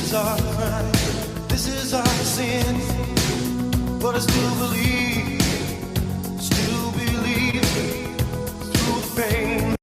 is our crime, this is our sin. But I still believe through the pain.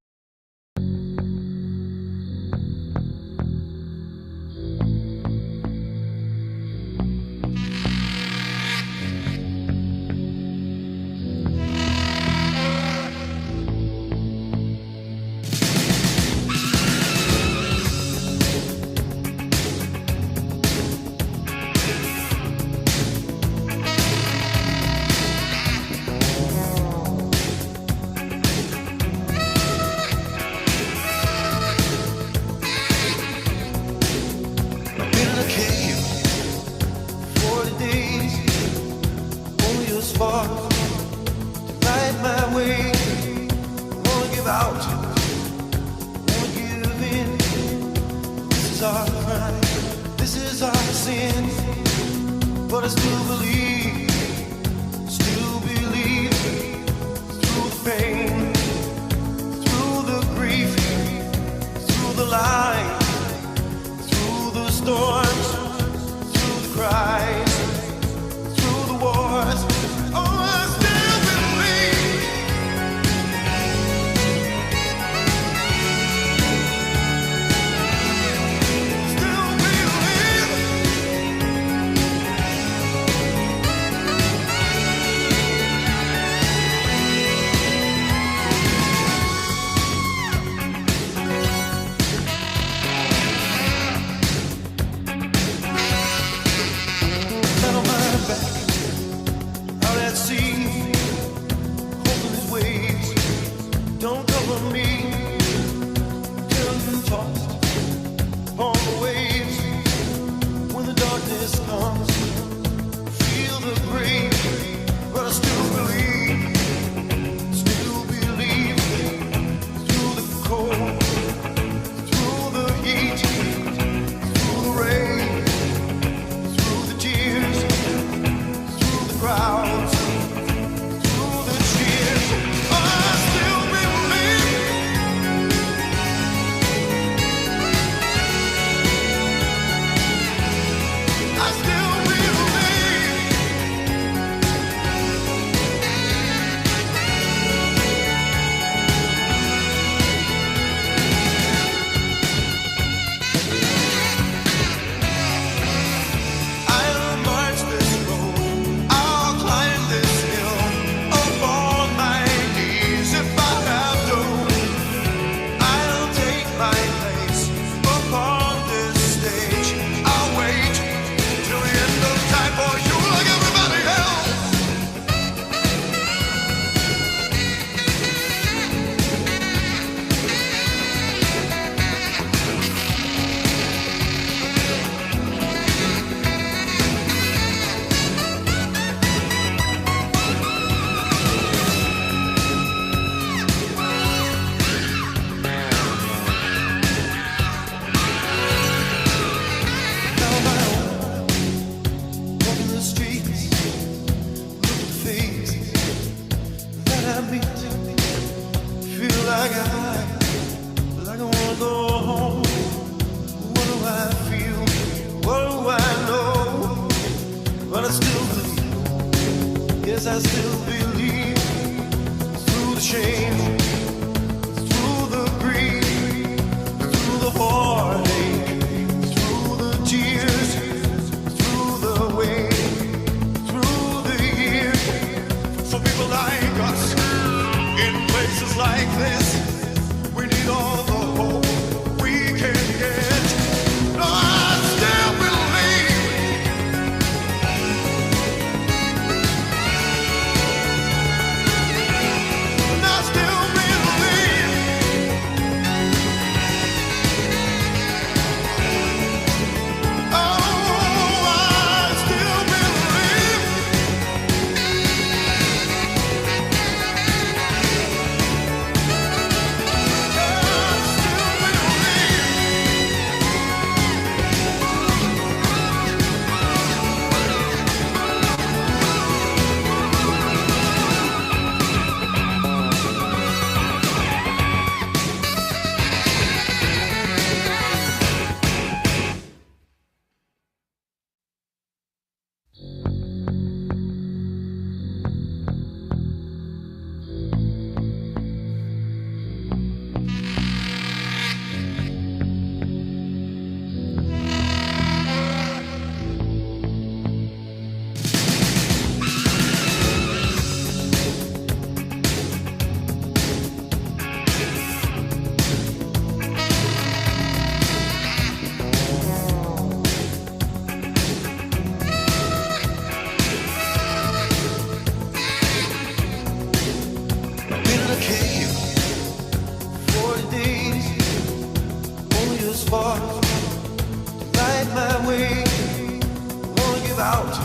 out,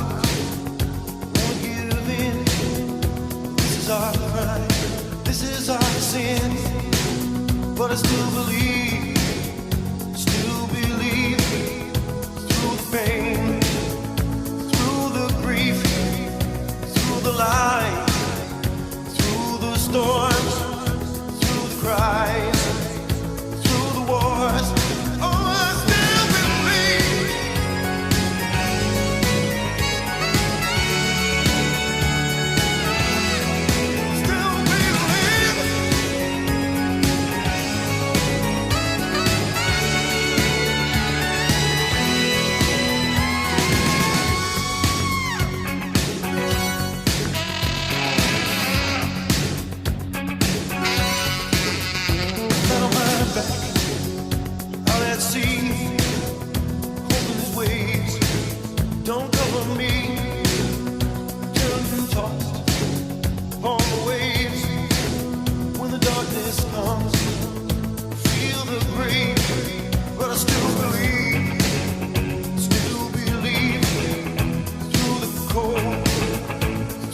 won't give in. This is our crime, this is our sin. But I still believe through the pain, through the grief, through the light, through the storms, through the cries, through the wars. Oh, I still believe. Still believe. Flat on my back, out at sea, hoping these waves don't cover me. Turn and tossed upon the waves. When the darkness comes, feel the grave. But I still believe through the cold,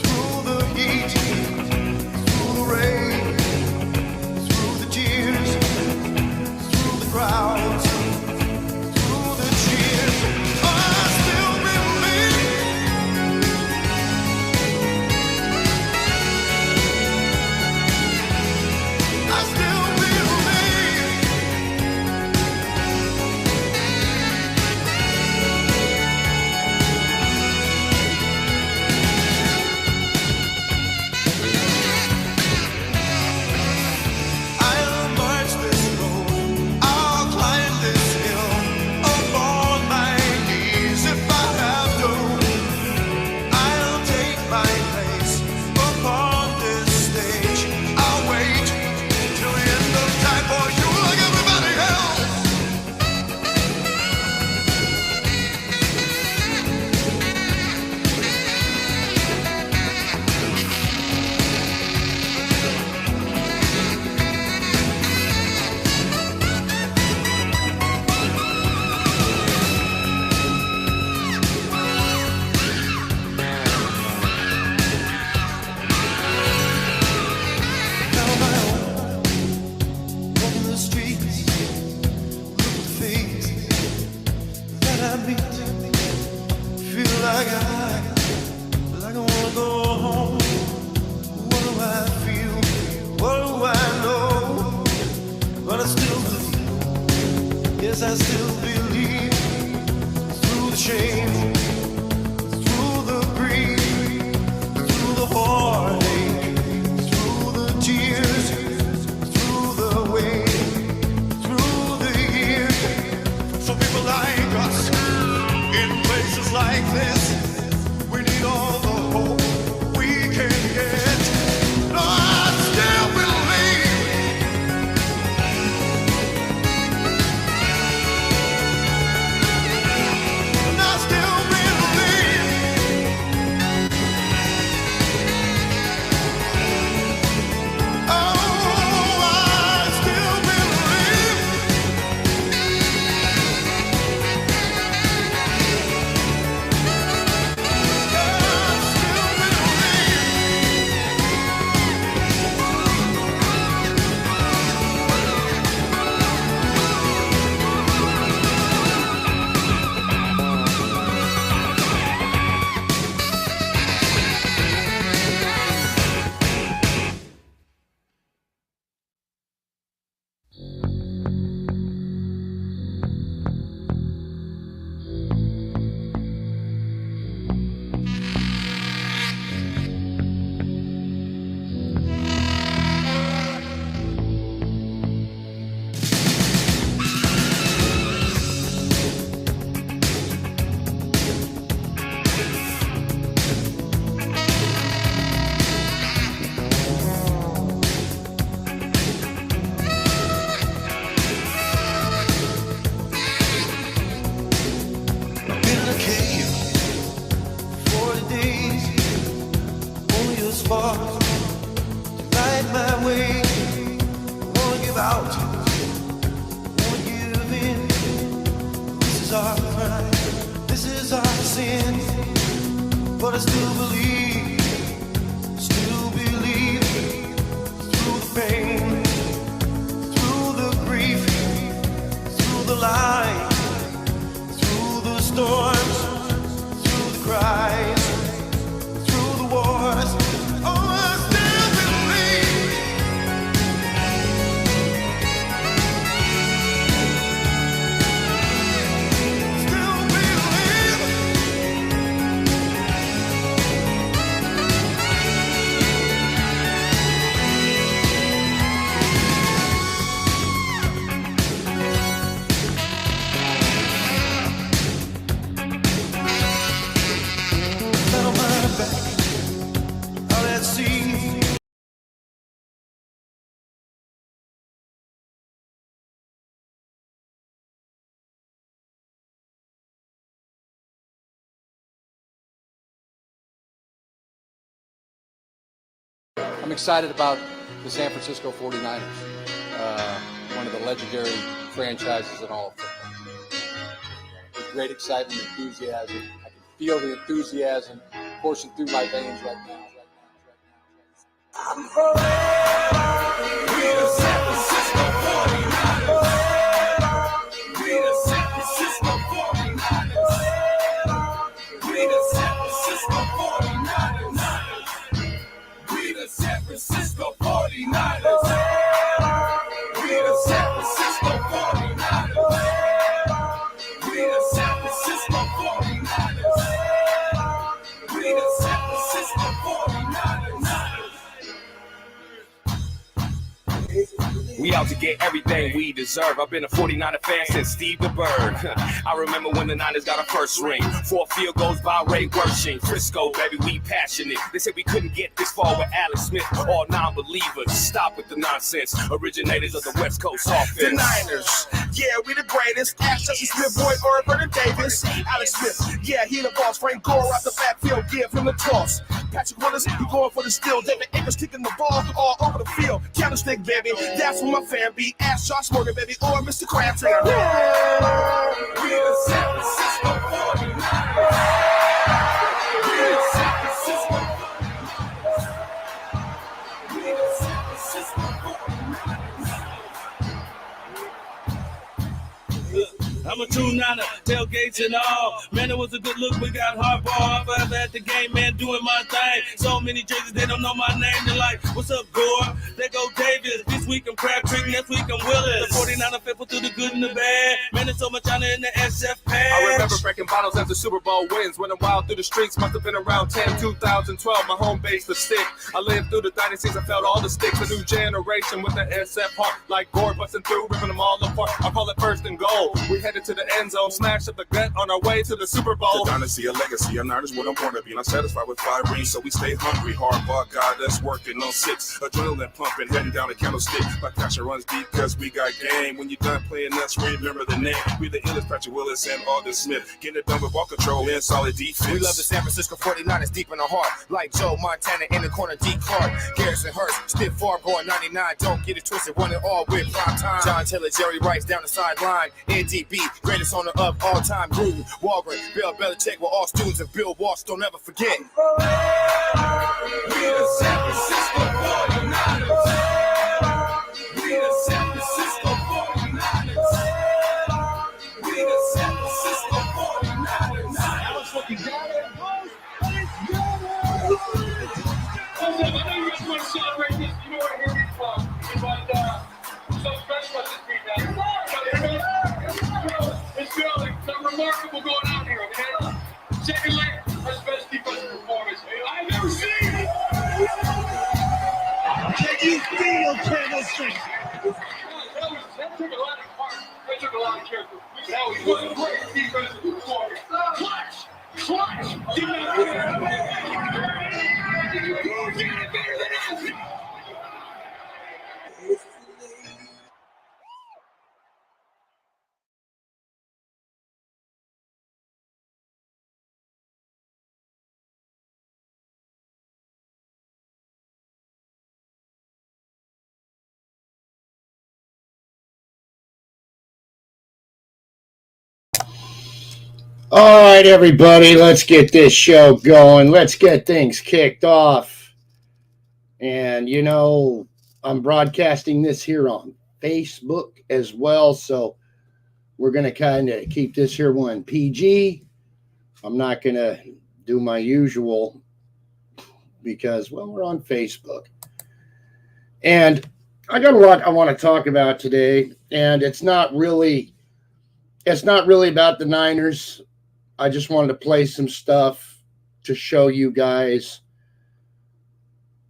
through the heat, through the rain, through the tears, through the crowds, through the cheers. I still believe. I still believe. I'll march this road, I'll climb this hill, up on my knees if I have to. I'll take my place upon this stage. I'll wait till the end of time for you like everybody else. Now on my own, walking the streets, look at the face that I meet. Feel like I wanna go home. What do I feel? What do I know? But I still believe. Yes, I still believe. Through the shame, through the grief, through the heartache, through the tears, through the weight, through the years. So people like us in places like this, we need all the hope we can get. No, I still believe. And I still believe. Oh, I still believe. is our crime, this is our sin. but I still believe through the pain, through the grief, through the light, through the storms, through the cries, through the wars. Oh, I still believe. Still believe. Let 'em run back out at sea. I'm excited about the San Francisco 49ers, one of the legendary franchises in all of football. With great excitement, enthusiasm. I can feel the enthusiasm coursing through my veins right now. We the San Francisco 49ers. We the San Francisco 49ers. We the San Francisco 49ers. We the San Francisco 49ers. We the San Francisco 49ers. We the San Francisco 49ers. We the San Francisco 49ers. We out to get everything we deserve. I've been a 49er fan since Steve the Bird. I remember when the Niners got a first ring. 4 field goals by Ray Wershing. Frisco, baby, we passionate. They said we couldn't get this far with Alex Smith. All non-believers, stop with the nonsense. Originators of the West Coast offense. The Niners, yeah, we the greatest. Ash Justin Smith, Boy Irv, Vernon Davis. Alex Smith, yeah, he the boss. Frank Gore out the backfield, give him the toss. Patrick Willis, he going for the steal. David Akers kicking the ball all over the field. Candlestick, baby, that's what my fan be. Ask Josh Morgan, baby, or Mr. Crabtree. We the San Francisco 49ers. We the San Francisco 49ers. We the San Francisco 49ers. I'm a true niner, tailgates and all. Man, it was a good look. We got Harbaugh forever at the game, man, doing my thing. So many jerseys, they don't know my name. They're like, what's up, Gore? They go Davis. This week I'm Crabtree, next week I'm Willis. The 49er faithful through the good and the bad. Man, there's so much honor in the SF pad. I remember breaking bottles after Super Bowl wins. Running wild through the streets, must have been around 2012. My home base, the stick. I lived through the dynasties, I felt all the sticks. A new generation with the SF heart. Like Gore busting through, ripping them all apart. I call it first and goal. We headed to the end zone, smashed up the gut on our way to the Super Bowl. The dynasty, a legacy, a Niners what I'm born to be. Not satisfied with 5 rings, so we stay hungry. Harbaugh got us working on 6. Adrenaline pumping, heading down the candlestick. My passion runs deep, cause we got game. When you're done playing us, remember the name. We the illest, Patrick Willis and Alden Smith. Getting it done with ball control and solid defense. We love the San Francisco 49ers deep in the heart. Like Joe Montana in the corner, D. Clark. Garrison Hurst, stiff far going 99. Don't get it twisted, running all with prime time. John Taylor, Jerry Rice down the sideline. NDB, greatest owner of all time. Gruden, Walgren, Bill Belichick were all students of Bill Walsh. Don't ever forget. We the San Francisco 49ers. We the San Francisco 49ers. We the San Francisco 49ers. That was fucking goddamn close. Let's go! I know you guys want to celebrate this. You know where here we from. But so special about this team now. It's really something remarkable going on here, okay? Secondly, our best defensive performance I've ever seen. Can you feel Candlestick? That took a lot of heart. That took a lot of character. That was a great defensive performance. Clutch! Did not get it better than us. All right, everybody, let's get this show going. Let's get things kicked off. And, you know, I'm broadcasting this here on Facebook as well, so we're going to kind of keep this here one PG. I'm not going to do my usual because, well, we're on Facebook. And I got a lot I want to talk about today, and it's not really about the Niners. I just wanted to play some stuff to show you guys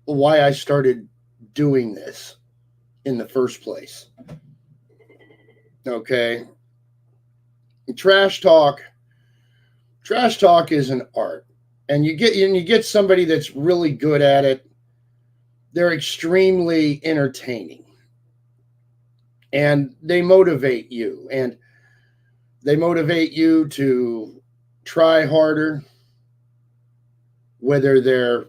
why I started doing this in the first place. Okay. Trash talk is an art. And you get somebody that's really good at it. They're extremely entertaining. And they motivate you. And they motivate you to try harder, whether they're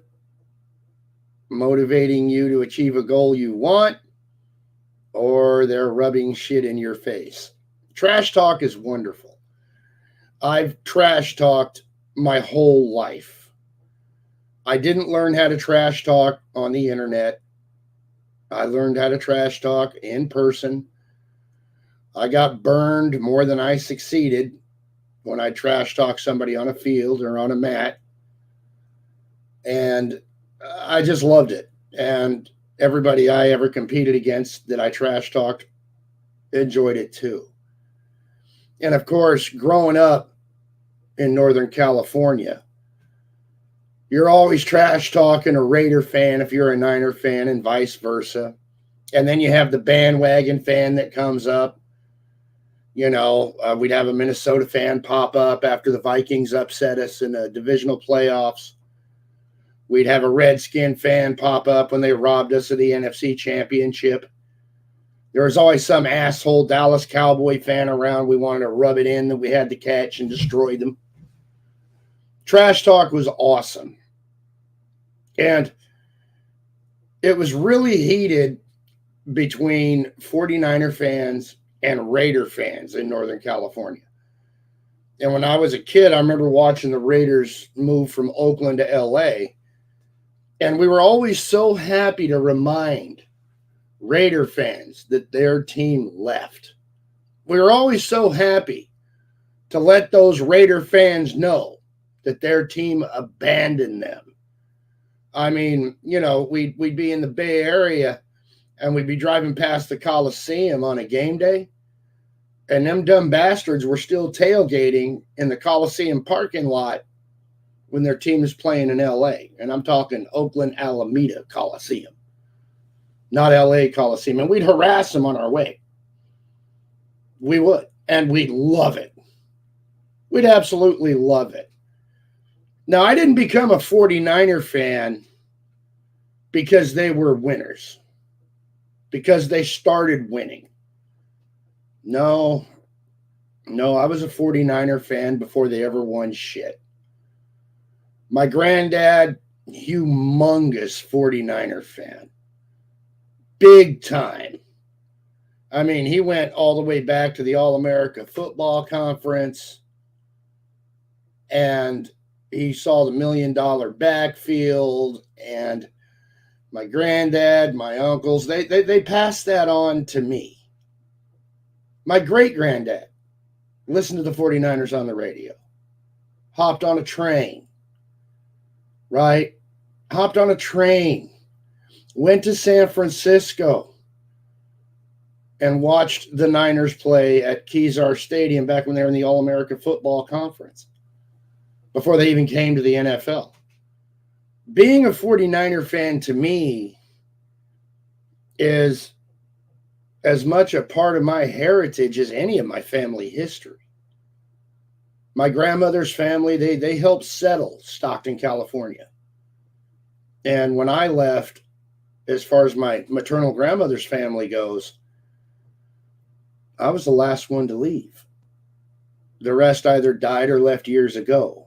motivating you to achieve a goal you want or they're rubbing shit in your face. Trash talk is wonderful. I've trash talked my whole life. I didn't learn how to trash talk on the internet. I learned how to trash talk in person. I got burned more than I succeeded when I trash talk somebody on a field or on a mat. And I just loved it. And everybody I ever competed against that I trash talked enjoyed it too. And of course, growing up in Northern California, you're always trash talking a Raider fan if you're a Niner fan and vice versa. And then you have the bandwagon fan that comes up. You know, we'd have a Minnesota fan pop up after the Vikings upset us in the divisional playoffs. We'd have a Redskin fan pop up when they robbed us of the NFC Championship. There was always some asshole Dallas Cowboy fan around. We wanted to rub it in that we had to catch and destroy them. Trash talk was awesome. And it was really heated between 49er fans and Raider fans in Northern California. And when I was a kid, I remember watching the Raiders move from Oakland to LA. And we were always so happy to remind Raider fans that their team left. We were always so happy to let those Raider fans know that their team abandoned them. I mean, you know, we'd be in the Bay Area and we'd be driving past the Coliseum on a game day, and them dumb bastards were still tailgating in the Coliseum parking lot when their team is playing in LA. And I'm talking Oakland Alameda Coliseum, not LA Coliseum. And we'd harass them on our way. We would. And we'd love it. We'd absolutely love it. Now, I didn't become a 49er fan because they were winners, because they started winning. No, I was a 49er fan before they ever won shit. My granddad, humongous 49er fan. Big time. I mean, he went all the way back to the All-America Football Conference, and he saw the $1 million backfield, and my granddad, my uncles, they passed that on to me. My great-granddad listened to the 49ers on the radio, hopped on a train, right? Hopped on a train, went to San Francisco, and watched the Niners play at Kezar Stadium back when they were in the All-America Football Conference, before they even came to the NFL. Being a 49er fan to me is as much a part of my heritage as any of my family history. My grandmother's family, they helped settle Stockton, California. And when I left, as far as my maternal grandmother's family goes, I was the last one to leave. The rest either died or left years ago.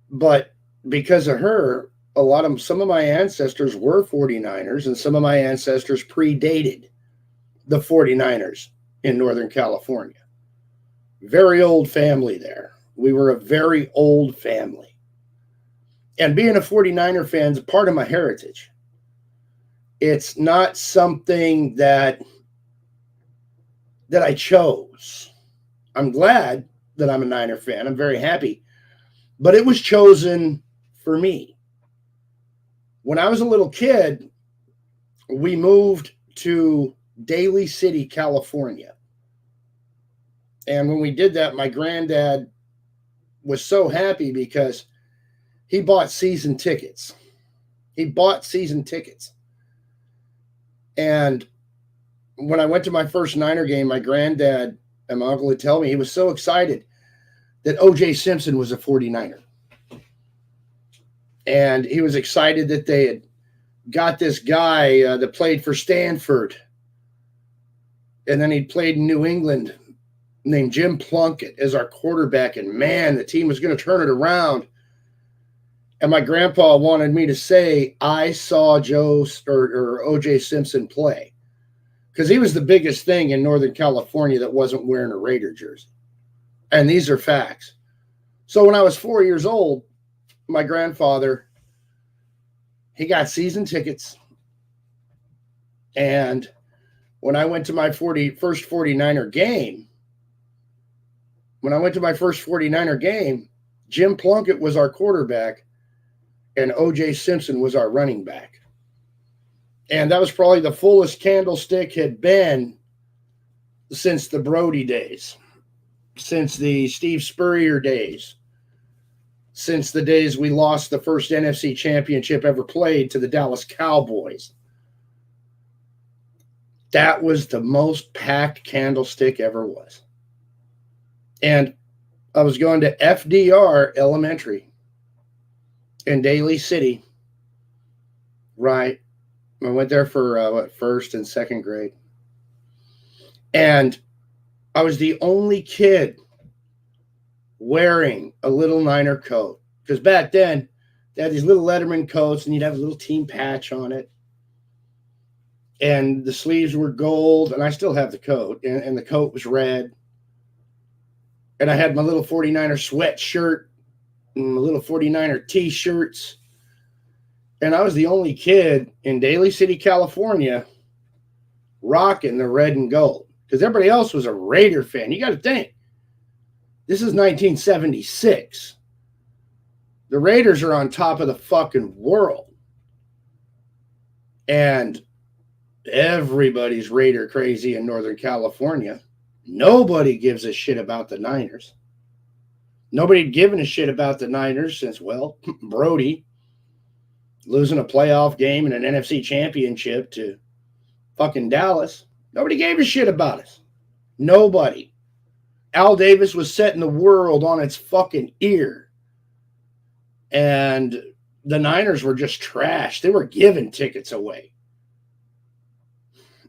But because of her, some of my ancestors were 49ers, and some of my ancestors predated the 49ers in Northern California. Very old family there. We were a very old family. And being a 49er fan is a part of my heritage. It's not something that I chose. I'm glad that I'm a Niner fan. I'm very happy. But it was chosen for me. When I was a little kid, we moved to Daly City, California. And when we did that, my granddad was so happy because he bought season tickets. And when I went to my first Niner game, my granddad and my uncle would tell me he was so excited that O.J. Simpson was a 49er. And he was excited that they had got this guy that played for Stanford. And then he played in New England, named Jim Plunkett, as our quarterback. And man, the team was going to turn it around. And my grandpa wanted me to say, I saw O.J. Simpson play. Because he was the biggest thing in Northern California that wasn't wearing a Raider jersey. And these are facts. So when I was 4 years old, my grandfather, he got season tickets. And when I went to my first 49er game, Jim Plunkett was our quarterback and O.J. Simpson was our running back. And that was probably the fullest Candlestick had been since the Brody days, since the Steve Spurrier days, since the days we lost the first NFC championship ever played to the Dallas Cowboys. That was the most packed Candlestick ever was. And I was going to FDR Elementary in Daly City, right? I went there for first and second grade. And I was the only kid wearing a little Niner coat. Because back then, they had these little Letterman coats, and you'd have a little team patch on it. And the sleeves were gold, and I still have the coat. And the coat was red. And I had my little 49er sweatshirt and my little 49er T-shirts. And I was the only kid in Daly City, California, rocking the red and gold. Because everybody else was a Raider fan. You got to think. This is 1976. The Raiders are on top of the fucking world. And everybody's Raider crazy in Northern California. Nobody gives a shit about the Niners. Nobody had given a shit about the Niners since, well, Brody losing a playoff game and an NFC championship to fucking Dallas. Nobody gave a shit about us. Nobody. Al Davis was setting the world on its fucking ear. And the Niners were just trash. They were giving tickets away.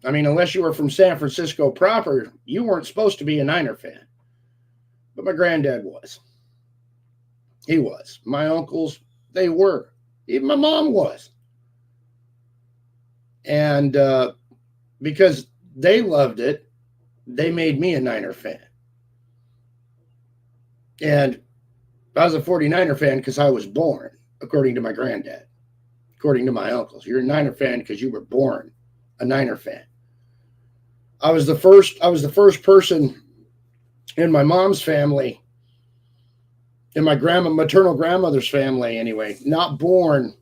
I mean, unless you were from San Francisco proper, you weren't supposed to be a Niner fan. But my granddad was. He was. My uncles, they were. Even my mom was. And because they loved it, they made me a Niner fan. And I was a 49er fan because I was born, according to my granddad. According to my uncles. You're a Niner fan because you were born a Niner fan. I was the first person in my mom's family, in my maternal grandmother's family anyway, not born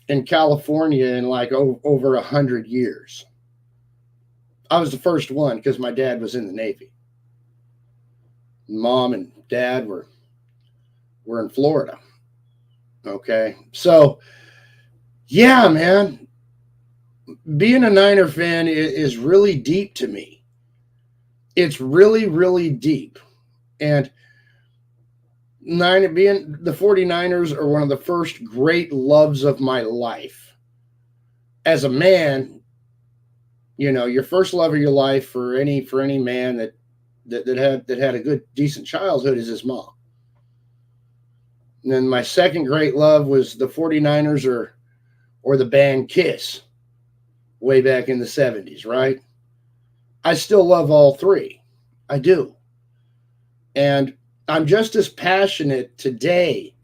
in California in like over 100 years. I was the first one because my dad was in the Navy. Mom and dad were in Florida. Okay. So, yeah, man. Being a Niner fan is really deep to me. It's really, really deep. And being the 49ers are one of the first great loves of my life. As a man, you know, your first love of your life for any man that had a good, decent childhood is his mom. And then my second great love was the 49ers or the band Kiss way back in the 70s, right? I still love all three. I do. And I'm just as passionate today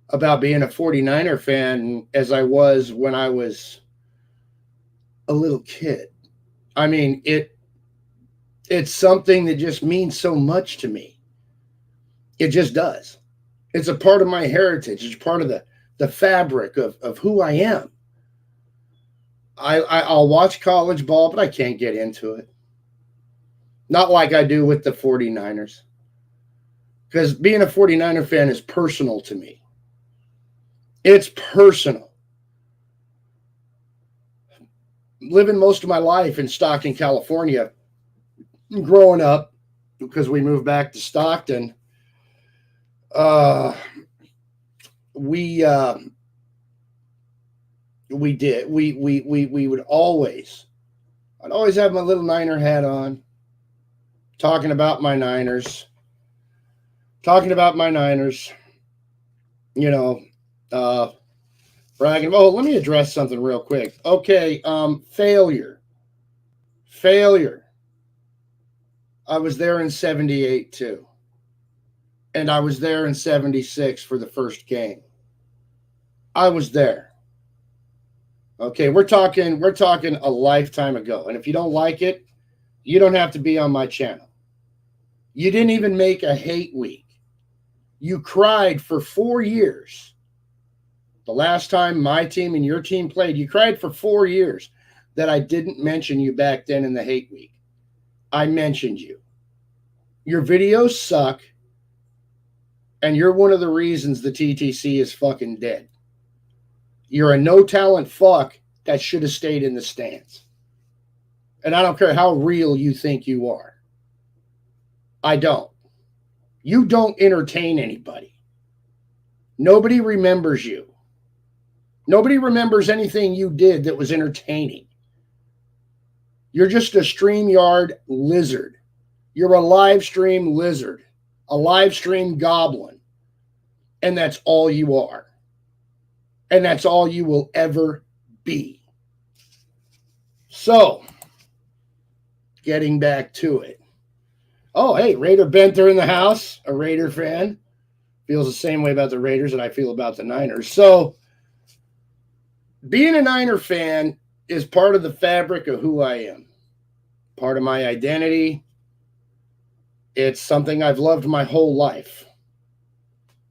about being a 49er fan as I was when I was a little kid. I mean, it's something that just means so much to me. It just does. It's a part of my heritage. It's part of the fabric of who I am. I'll watch college ball, but I can't get into it. Not like I do with the 49ers. Because being a 49er fan is personal to me. It's personal. Living most of my life in Stockton, California, growing up, because we moved back to Stockton, we would always, I'd always have my little Niner hat on, talking about my Niners, you know, bragging. Oh, let me address something real quick. Okay, failure. I was there in 78 too. And I was there in 76 for the first game. I was there. Okay, we're talking a lifetime ago. And if you don't like it, you don't have to be on my channel. You didn't even make a hate week. You cried for 4 years. The last time my team and your team played, you cried for 4 years that I didn't mention you back then in the hate week. I mentioned you. Your videos suck, and you're one of the reasons the TTC is fucking dead. You're a no-talent fuck that should have stayed in the stands. And I don't care how real you think you are. I don't. You don't entertain anybody. Nobody remembers you. Nobody remembers anything you did that was entertaining. You're just a StreamYard lizard. You're a live stream lizard, a live stream goblin. And that's all you are. And that's all you will ever be. So, getting back to it. Oh, hey, Raider Benter in the house, a Raider fan. Feels the same way about the Raiders that I feel about the Niners. So, being a Niner fan is part of the fabric of who I am. Part of my identity. It's something I've loved my whole life.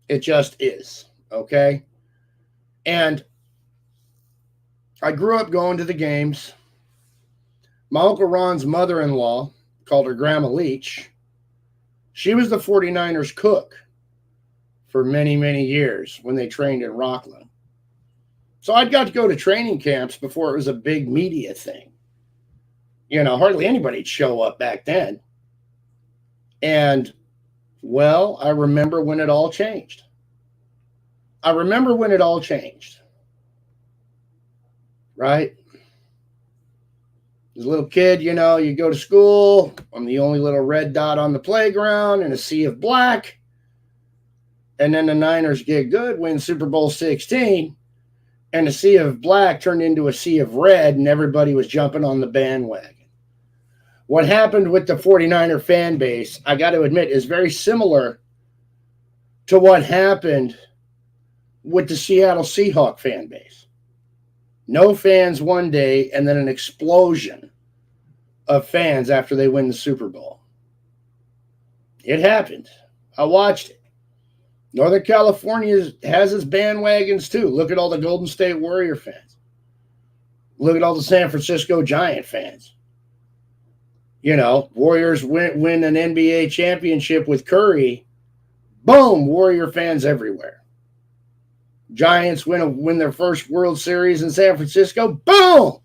It just is, okay? And I grew up going to the games. My Uncle Ron's mother-in-law, called her Grandma Leach, she was the 49ers cook for many, many years when they trained in Rockland. So I'd got to go to training camps before it was a big media thing. You know, hardly anybody'd show up back then. And, well, I remember when it all changed. Right? As a little kid, you know, you go to school. I'm the only little red dot on the playground in a sea of black. And then the Niners get good, win Super Bowl 16. And the sea of black turned into a sea of red, and everybody was jumping on the bandwagon. What happened with the 49er fan base, I got to admit, is very similar to what happened with the Seattle Seahawks fan base. No fans one day, and then an explosion of fans after they win the Super Bowl. It happened. I watched it. Northern California has its bandwagons too. Look at all the Golden State Warrior fans. Look at all the San Francisco Giant fans. You know, Warriors win an NBA championship with Curry. Boom, Warrior fans everywhere. Giants win their first World Series in San Francisco. Boom!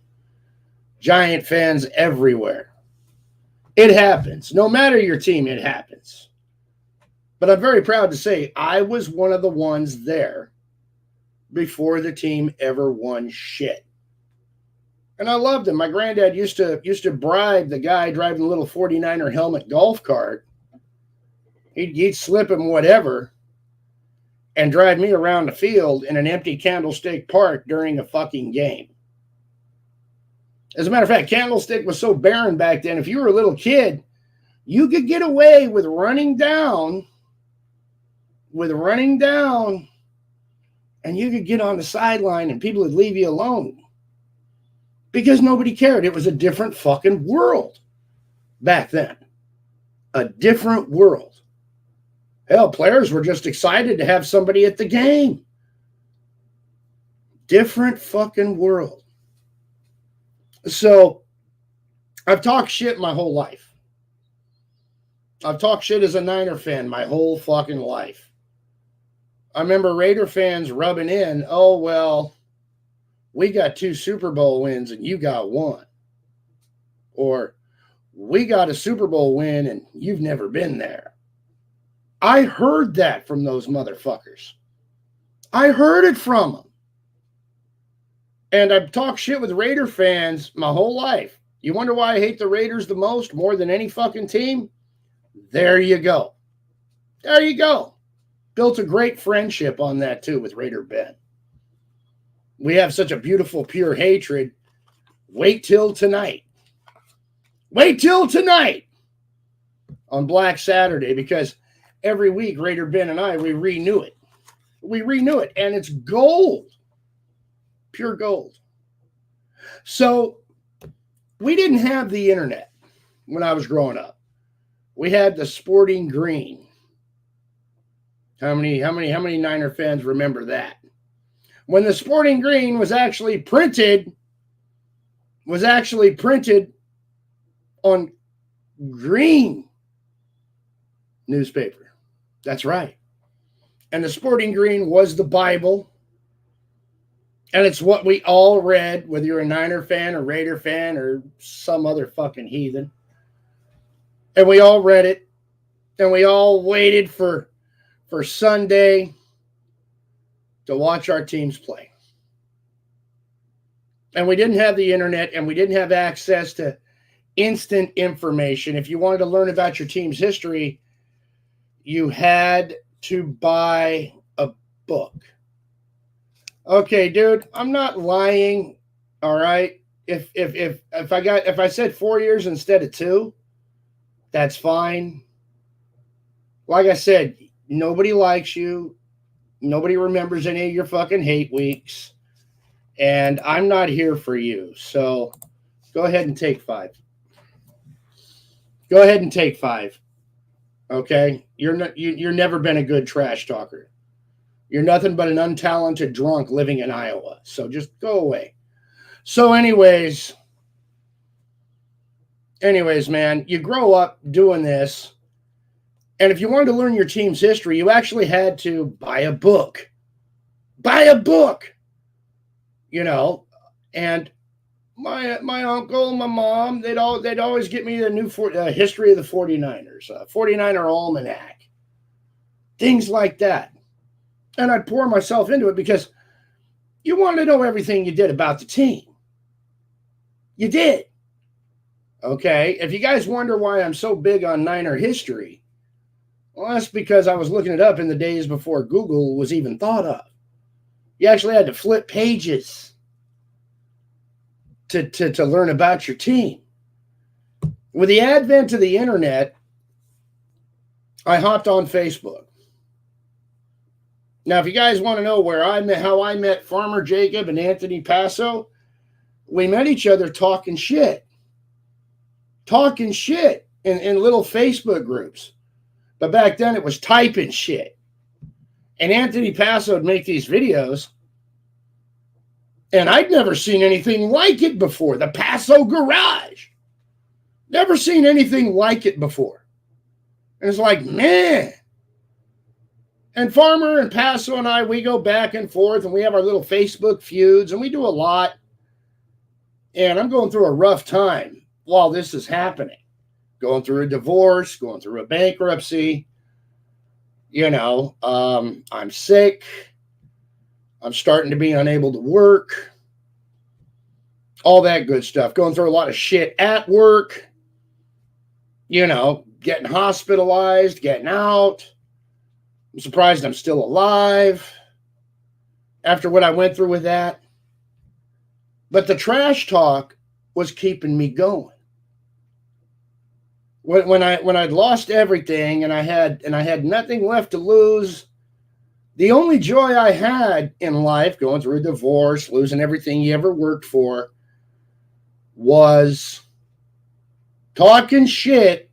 Giant fans everywhere. It happens. No matter your team, it happens. But I'm very proud to say I was one of the ones there before the team ever won shit. And I loved him. My granddad used to bribe the guy driving the little 49er helmet golf cart. He'd slip him whatever and drive me around the field in an empty Candlestick Park during a fucking game. As a matter of fact, Candlestick was so barren back then, if you were a little kid, You could get away with running down, and you could get on the sideline and people would leave you alone because nobody cared. It was a different fucking world back then. A different world. Hell, players were just excited to have somebody at the game. Different fucking world. So, I've talked shit my whole life. I've talked shit as a Niner fan my whole fucking life. I remember Raider fans rubbing in, oh, well, we got 2 Super Bowl wins and you got 1. Or, we got a Super Bowl win and you've never been there. I heard that from those motherfuckers. I heard it from them. And I've talked shit with Raider fans my whole life. You wonder why I hate the Raiders the most, more than any fucking team? There you go. There you go. Built a great friendship on that too with Raider Ben. We have such a beautiful, pure hatred. Wait till tonight. Wait till tonight on Black Saturday, because every week Raider Ben and I, we renew it. We renew it, and it's gold. Pure gold. So we didn't have the internet when I was growing up. We had the Sporting Green. How many Niner fans remember that? When the Sporting Green was actually printed on green newspaper. That's right. And the Sporting Green was the Bible. And it's what we all read, whether you're a Niner fan or Raider fan or some other fucking heathen. And we all read it. And we all waited for Sunday to watch our teams play. And we didn't have the internet, and we didn't have access to instant information. If you wanted to learn about your team's history, you had to buy a book. Okay, dude, I'm not lying. All right. If I said 4 years instead of 2, that's fine. Like I said, nobody likes you. Nobody remembers any of your fucking hate weeks. And I'm not here for you. So go ahead and take 5. Go ahead and take 5. Okay? You're never been a good trash talker. You're nothing but an untalented drunk living in Iowa. So just go away. So anyways, man, you grow up doing this. And if you wanted to learn your team's history, you actually had to buy a book. Buy a book. You know, and my uncle and my mom, they'd always get me the new history of the 49ers, 49er Almanac, things like that. And I'd pour myself into it because you wanted to know everything you did about the team. You did. Okay. If you guys wonder why I'm so big on Niner history, well, that's because I was looking it up in the days before Google was even thought of. You actually had to flip pages to learn about your team. With the advent of the internet, I hopped on Facebook. Now, if you guys want to know how I met Farmer Jacob and Anthony Passo, we met each other talking shit in little Facebook groups. But back then it was typing shit. And Anthony Passo would make these videos. And I'd never seen anything like it before. The Passo Garage. Never seen anything like it before. And it's like, man. And Farmer and Passo and I, we go back and forth. And we have our little Facebook feuds. And we do a lot. And I'm going through a rough time while this is happening. Going through a divorce. Going through a bankruptcy. You know, I'm sick. I'm starting to be unable to work. All that good stuff. Going through a lot of shit at work. You know, getting hospitalized, getting out. I'm surprised I'm still alive after what I went through with that. But the trash talk was keeping me going. when I'd lost everything and I had nothing left to lose, the only joy I had in life, going through a divorce, losing everything you ever worked for, was talking shit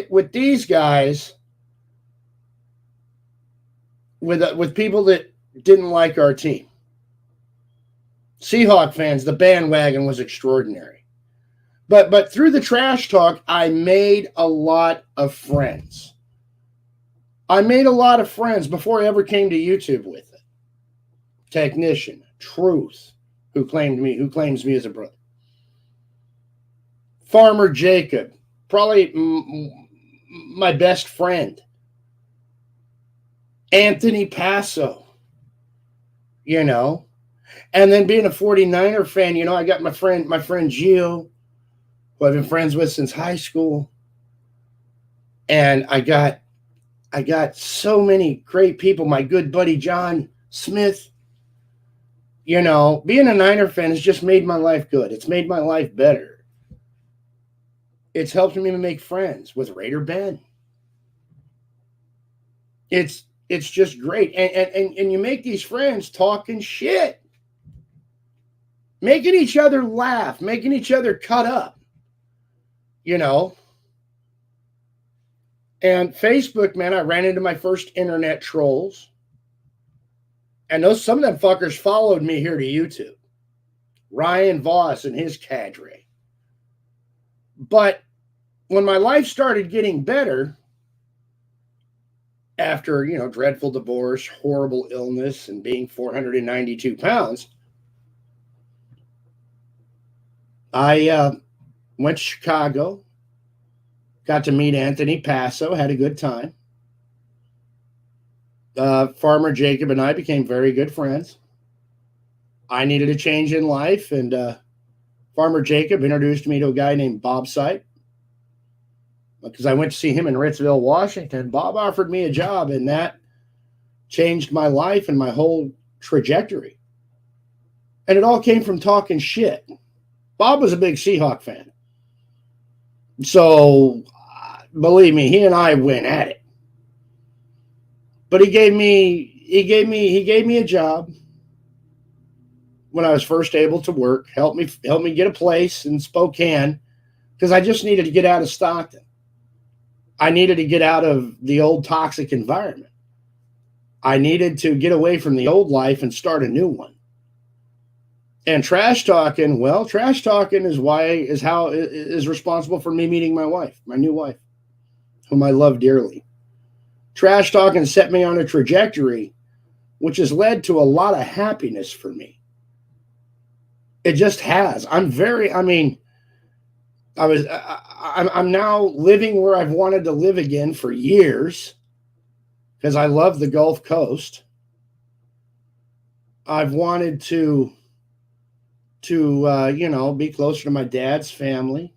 with these guys, with people that didn't like our team. Seahawk fans, the bandwagon was extraordinary. But through the trash talk, I made a lot of friends. I made a lot of friends before I ever came to YouTube with it. Technician, Truth, who claims me as a brother. Farmer Jacob, probably my best friend. Anthony Passo, you know. And then being a 49er fan, you know, I got my friend Gio, who I've been friends with since high school. And I got so many great people. My good buddy John Smith. You know, being a Niner fan has just made my life good. It's made my life better. It's helped me make friends with Raider Ben. It's just great. And you make these friends talking shit. Making each other laugh, making each other cut up. You know. And Facebook, man, I ran into my first internet trolls. And some of them fuckers followed me here to YouTube. Ryan Voss and his cadre. But when my life started getting better, after, you know, dreadful divorce, horrible illness, and being 492 pounds, I went to Chicago, got to meet Anthony Passo, had a good time. Farmer Jacob and I became very good friends. I needed a change in life, and Farmer Jacob introduced me to a guy named Bob Sipe, because I went to see him in Ritzville, Washington. Bob offered me a job, and that changed my life and my whole trajectory. And it all came from talking shit. Bob was a big Seahawk fan. So, believe me, he and I went at it. But he gave me a job when I was first able to work, helped me get a place in Spokane, because I just needed to get out of Stockton. I needed to get out of the old toxic environment. I needed to get away from the old life and start a new one. And trash talking is responsible for me meeting my wife, my new wife, whom I love dearly. Trash talking set me on a trajectory which has led to a lot of happiness for me. It just has. I'm now living where I've wanted to live again for years, because I love the Gulf Coast. I've wanted to be closer to my dad's family.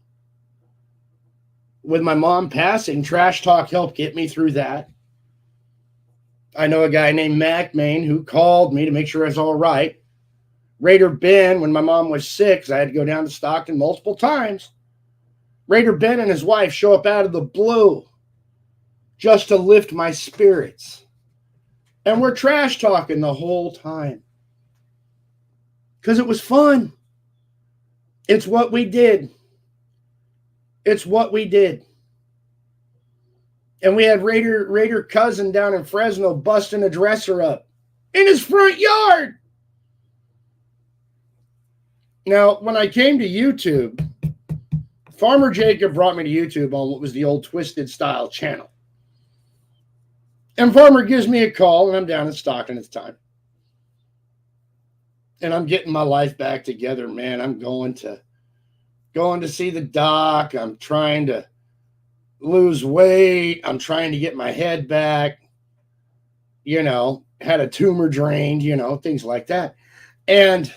With my mom passing, trash talk helped get me through that. I know a guy named Mac Main who called me to make sure I was all right. Raider Ben, when my mom was sick, I had to go down to Stockton multiple times. Raider Ben and his wife show up out of the blue just to lift my spirits. And we're trash talking the whole time, because it was fun. It's what we did. And we had Raider cousin down in Fresno busting a dresser up in his front yard. Now, when I came to YouTube, Farmer Jacob brought me to YouTube on what was the old Twisted Style channel. And Farmer gives me a call, and I'm down in Stockton at the time. And I'm getting my life back together, man. I'm going to see the doc. I'm trying to lose weight. I'm trying to get my head back. Had a tumor drained, things like that. And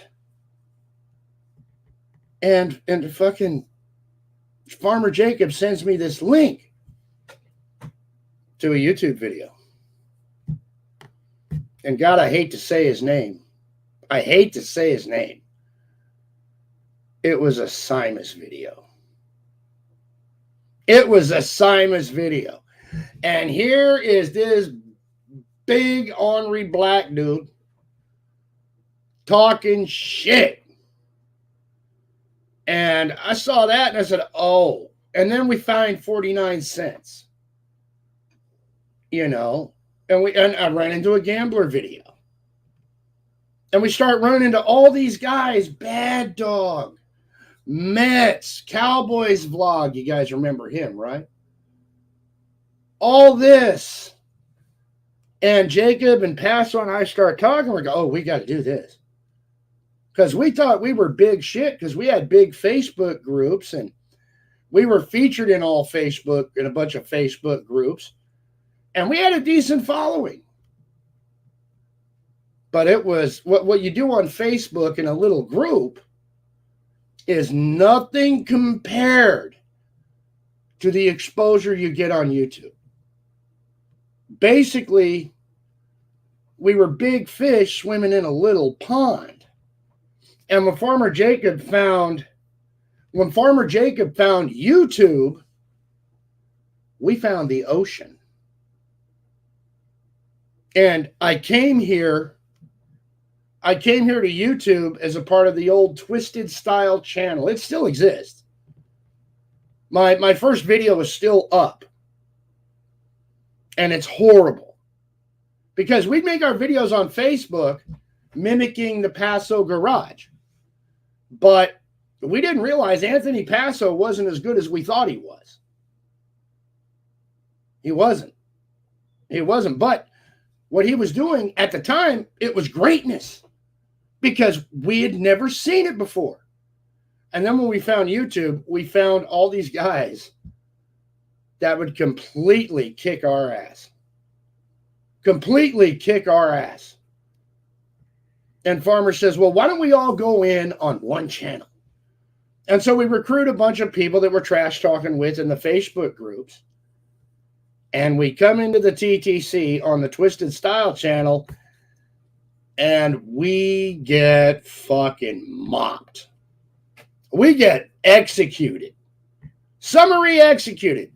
fucking Farmer Jacob sends me this link to a YouTube video. And God, I hate to say his name. It was a Simus video. It was a Simus video. And here is this big ornery black dude talking shit. And I saw that and I said, oh. And then we find 49 cents. You know, and I ran into a gambler video. And we start running into all these guys, Bad Dog, Mets, Cowboys vlog. You guys remember him, right? All this. And Jacob and Paso and I start talking. We go, oh, we got to do this. Because we thought we were big shit because we had big Facebook groups and we were featured in all Facebook, in a bunch of Facebook groups. And we had a decent following. But it was what you do on Facebook in a little group is nothing compared to the exposure you get on YouTube. Basically, we were big fish swimming in a little pond. And when Farmer Jacob found YouTube, we found the ocean. And I came here to YouTube as a part of the old Twisted Style channel. It still exists. My first video is still up. And it's horrible. Because we'd make our videos on Facebook mimicking the Paso Garage. But we didn't realize Anthony Paso wasn't as good as we thought he was. He wasn't. But what he was doing at the time, it was greatness. Because we had never seen it before. And then when we found YouTube, we found all these guys that would completely kick our ass. Completely kick our ass. And Farmer says, well, why don't we all go in on one channel? And so we recruit a bunch of people that we're trash talking with in the Facebook groups. And we come into the TTC on the Twisted Style channel and we get fucking mopped. We get executed. Summary executed.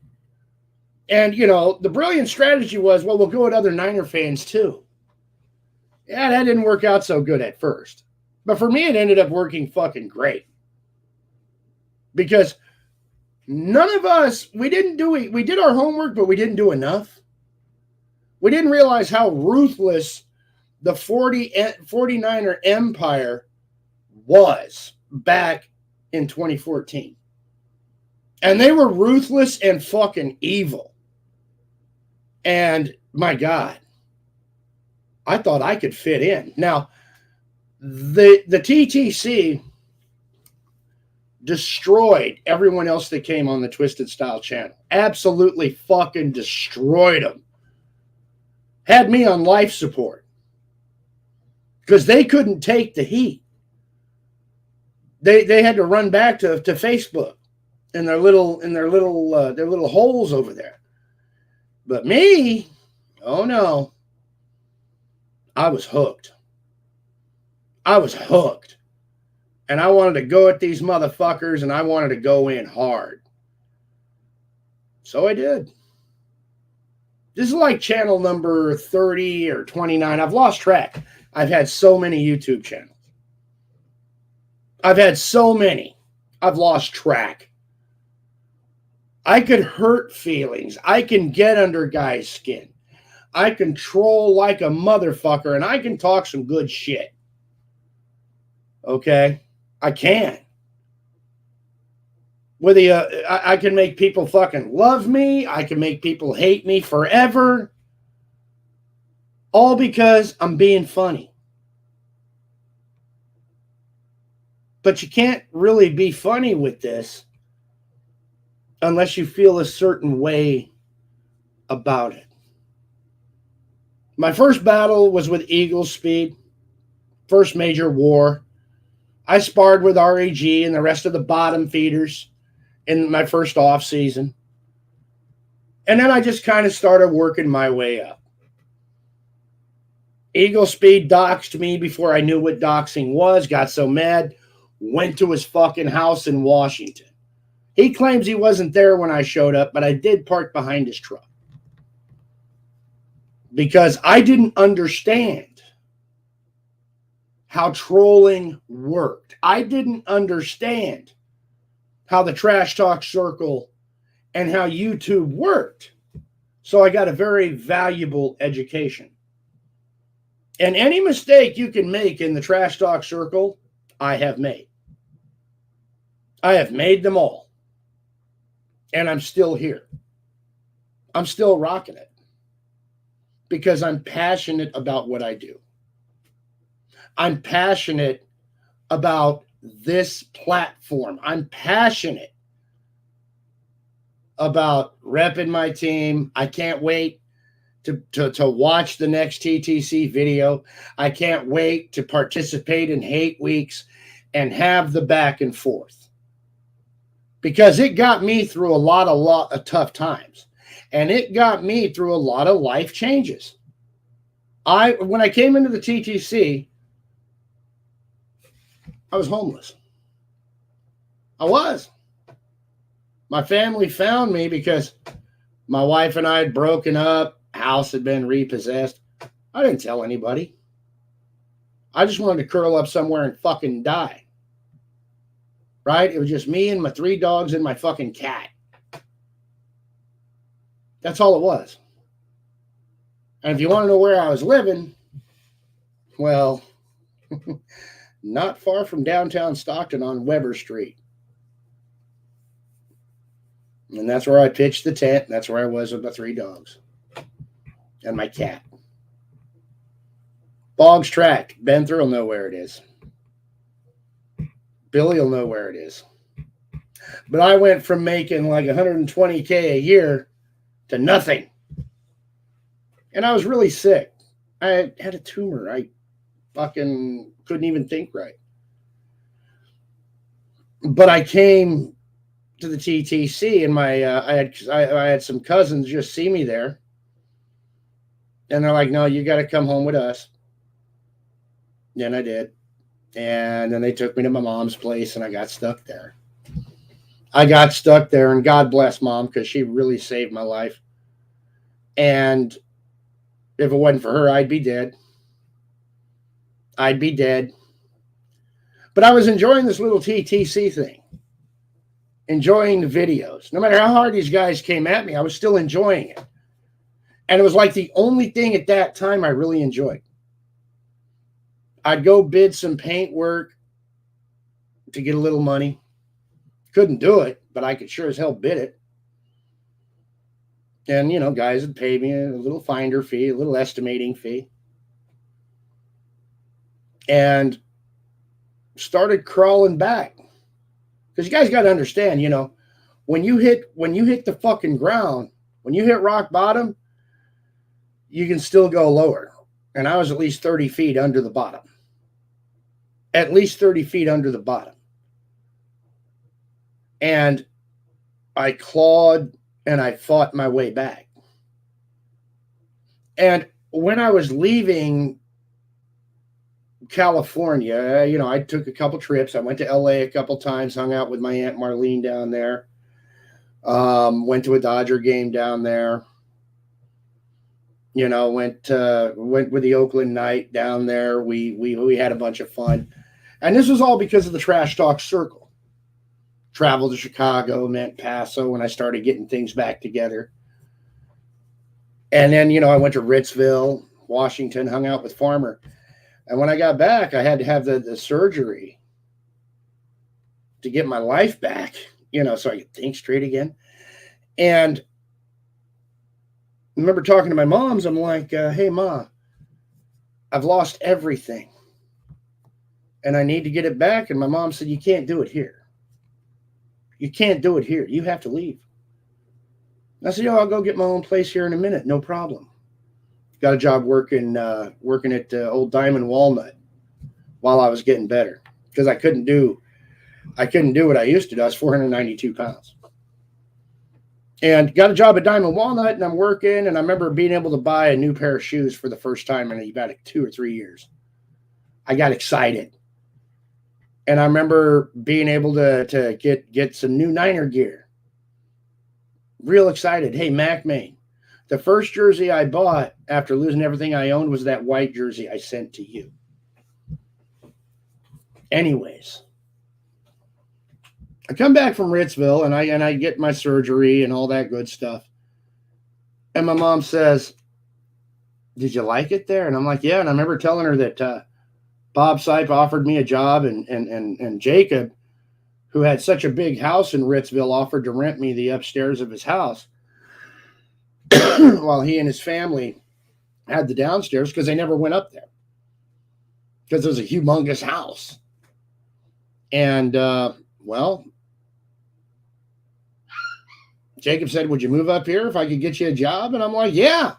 And, you know, the brilliant strategy was, well, we'll go at other Niner fans too. Yeah, that didn't work out so good at first. But for me, it ended up working fucking great. Because none of us, we did our homework, but we didn't do enough. We didn't realize how ruthless the 49er empire was back in 2014. And they were ruthless and fucking evil. And my God, I thought I could fit in. Now, the TTC destroyed everyone else that came on the Twisted Style channel. Absolutely fucking destroyed them. Had me on life support. Because they couldn't take the heat. They had to run back to Facebook in their little holes over there. But me, oh no. I was hooked. And I wanted to go at these motherfuckers and I wanted to go in hard. So I did. This is like channel number 30 or 29. I've lost track. I've had so many YouTube channels. I've had so many. I've lost track. I could hurt feelings. I can get under guys' skin. I can troll like a motherfucker and I can talk some good shit. Okay? I can. I can make people fucking love me. I can make people hate me forever. All because I'm being funny. But you can't really be funny with this unless you feel a certain way about it. My first battle was with Eagle Speed. First major war. I sparred with REG and the rest of the bottom feeders in my first off season. And then I just kind of started working my way up. Eagle Speed doxed me before I knew what doxing was. Got so mad. Went to his fucking house in Washington. He claims he wasn't there when I showed up, but I did park behind his truck. Because I didn't understand how trolling worked. I didn't understand how the Trash Talk Circle and how YouTube worked. So I got a very valuable education. And any mistake you can make in the Trash Talk Circle, I have made. I have made them all. And I'm still here. I'm still rocking it. Because I'm passionate about what I do. I'm passionate about this platform. I'm passionate about repping my team. I can't wait to watch the next TTC video. I can't wait to participate in hate weeks and have the back and forth. Because it got me through a lot of tough times. And it got me through a lot of life changes. When I came into the TTC, I was homeless. I was. My family found me because my wife and I had broken up. House had been repossessed. I didn't tell anybody. I just wanted to curl up somewhere and fucking die. Right? It was just me and my 3 dogs and my fucking cat. That's all it was. And if you want to know where I was living, well, not far from downtown Stockton on Weber Street. And that's where I pitched the tent. That's where I was with my 3 dogs and my cat. Boggs Track. Ben Thur will know where it is. Billy will know where it is. But I went from making like $120K a year to nothing. And I was really sick. I had a tumor. I fucking couldn't even think right. But I came to the TTC, and I had some cousins just see me there. And they're like, no, you got to come home with us. And I did. And then they took me to my mom's place, and I got stuck there. And God bless Mom, because she really saved my life. And if it wasn't for her, I'd be dead. But I was enjoying this little TTC thing. Enjoying the videos. No matter how hard these guys came at me, I was still enjoying it. And it was like the only thing at that time I really enjoyed. I'd go bid some paint work to get a little money. Couldn't do it, but I could sure as hell bid it. And, guys would pay me a little finder fee, a little estimating fee. And started crawling back. Because you guys got to understand, when you hit the fucking ground, when you hit rock bottom, you can still go lower. And I was at least 30 feet under the bottom. At least 30 feet under the bottom. And I clawed and I fought my way back. And when I was leaving California, I took a couple trips. I went to LA a couple times, hung out with my Aunt Marlene down there. Went to a Dodger game down there. Went with the Oakland Night down there. We had a bunch of fun. And this was all because of the Trash Talk Circle. Traveled to Chicago, met Paso when I started getting things back together. And then, I went to Ritzville, Washington, hung out with Farmer. And when I got back, I had to have the surgery to get my life back, so I could think straight again. And I remember talking to my moms. I'm like, hey, Ma, I've lost everything. And I need to get it back. And my mom said, you can't do it here. You can't do it here. You have to leave. And I said, I'll go get my own place here in a minute. No problem. Got a job working at Old Diamond Walnut while I was getting better. Because I couldn't do what I used to do. I was 492 pounds. And got a job at Diamond Walnut, and I'm working, and I remember being able to buy a new pair of shoes for the first time in about 2 or 3 years. I got excited. And I remember being able to get some new Niner gear. Real excited. Hey, Mac Main. The first jersey I bought after losing everything I owned was that white jersey I sent to you. Anyways, I come back from Ritzville and I get my surgery and all that good stuff. And my mom says, "Did you like it there?" And I'm like, "Yeah." And I remember telling her that Bob Sipe offered me a job, and Jacob, who had such a big house in Ritzville, offered to rent me the upstairs of his house while he and his family had the downstairs, because they never went up there because it was a humongous house. And, well, Jacob said, "Would you move up here if I could get you a job?" And I'm like, "Yeah,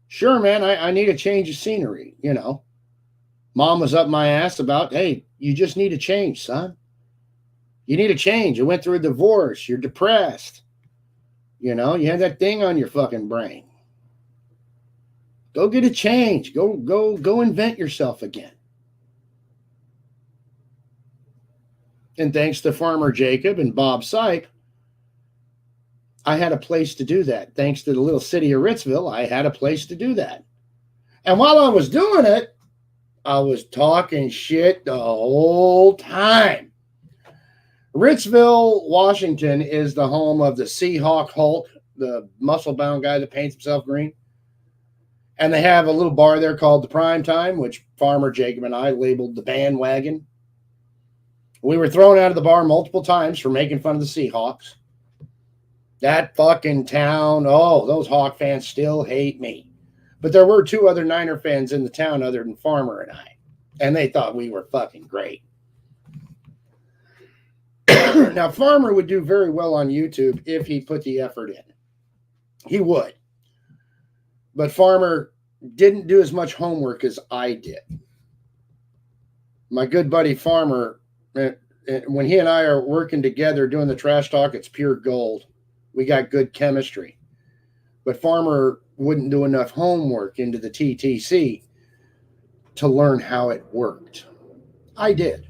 sure, man. I need a change of scenery, you know." Mom was up my ass about, "Hey, you just need a change, son. You need a change. You went through a divorce. You're depressed. You know, you had that thing on your fucking brain. Go get a change. Go invent yourself again." And thanks to Farmer Jacob and Bob Sipe, I had a place to do that. Thanks to the little city of Ritzville, I had a place to do that. And while I was doing it, I was talking shit the whole time. Ritzville, Washington is the home of the Seahawk Hulk, the muscle-bound guy that paints himself green. And they have a little bar there called the Prime Time, which Farmer Jacob and I labeled the bandwagon. We were thrown out of the bar multiple times for making fun of the Seahawks. That fucking town, oh, those Hawk fans still hate me. But there were two other Niner fans in the town other than Farmer and I. And they thought we were fucking great. Now, Farmer would do very well on YouTube if he put the effort in. He would. But Farmer didn't do as much homework as I did. My good buddy Farmer, when he and I are working together doing the trash talk, it's pure gold. We got good chemistry. But Farmer wouldn't do enough homework into the TTC to learn how it worked. I did.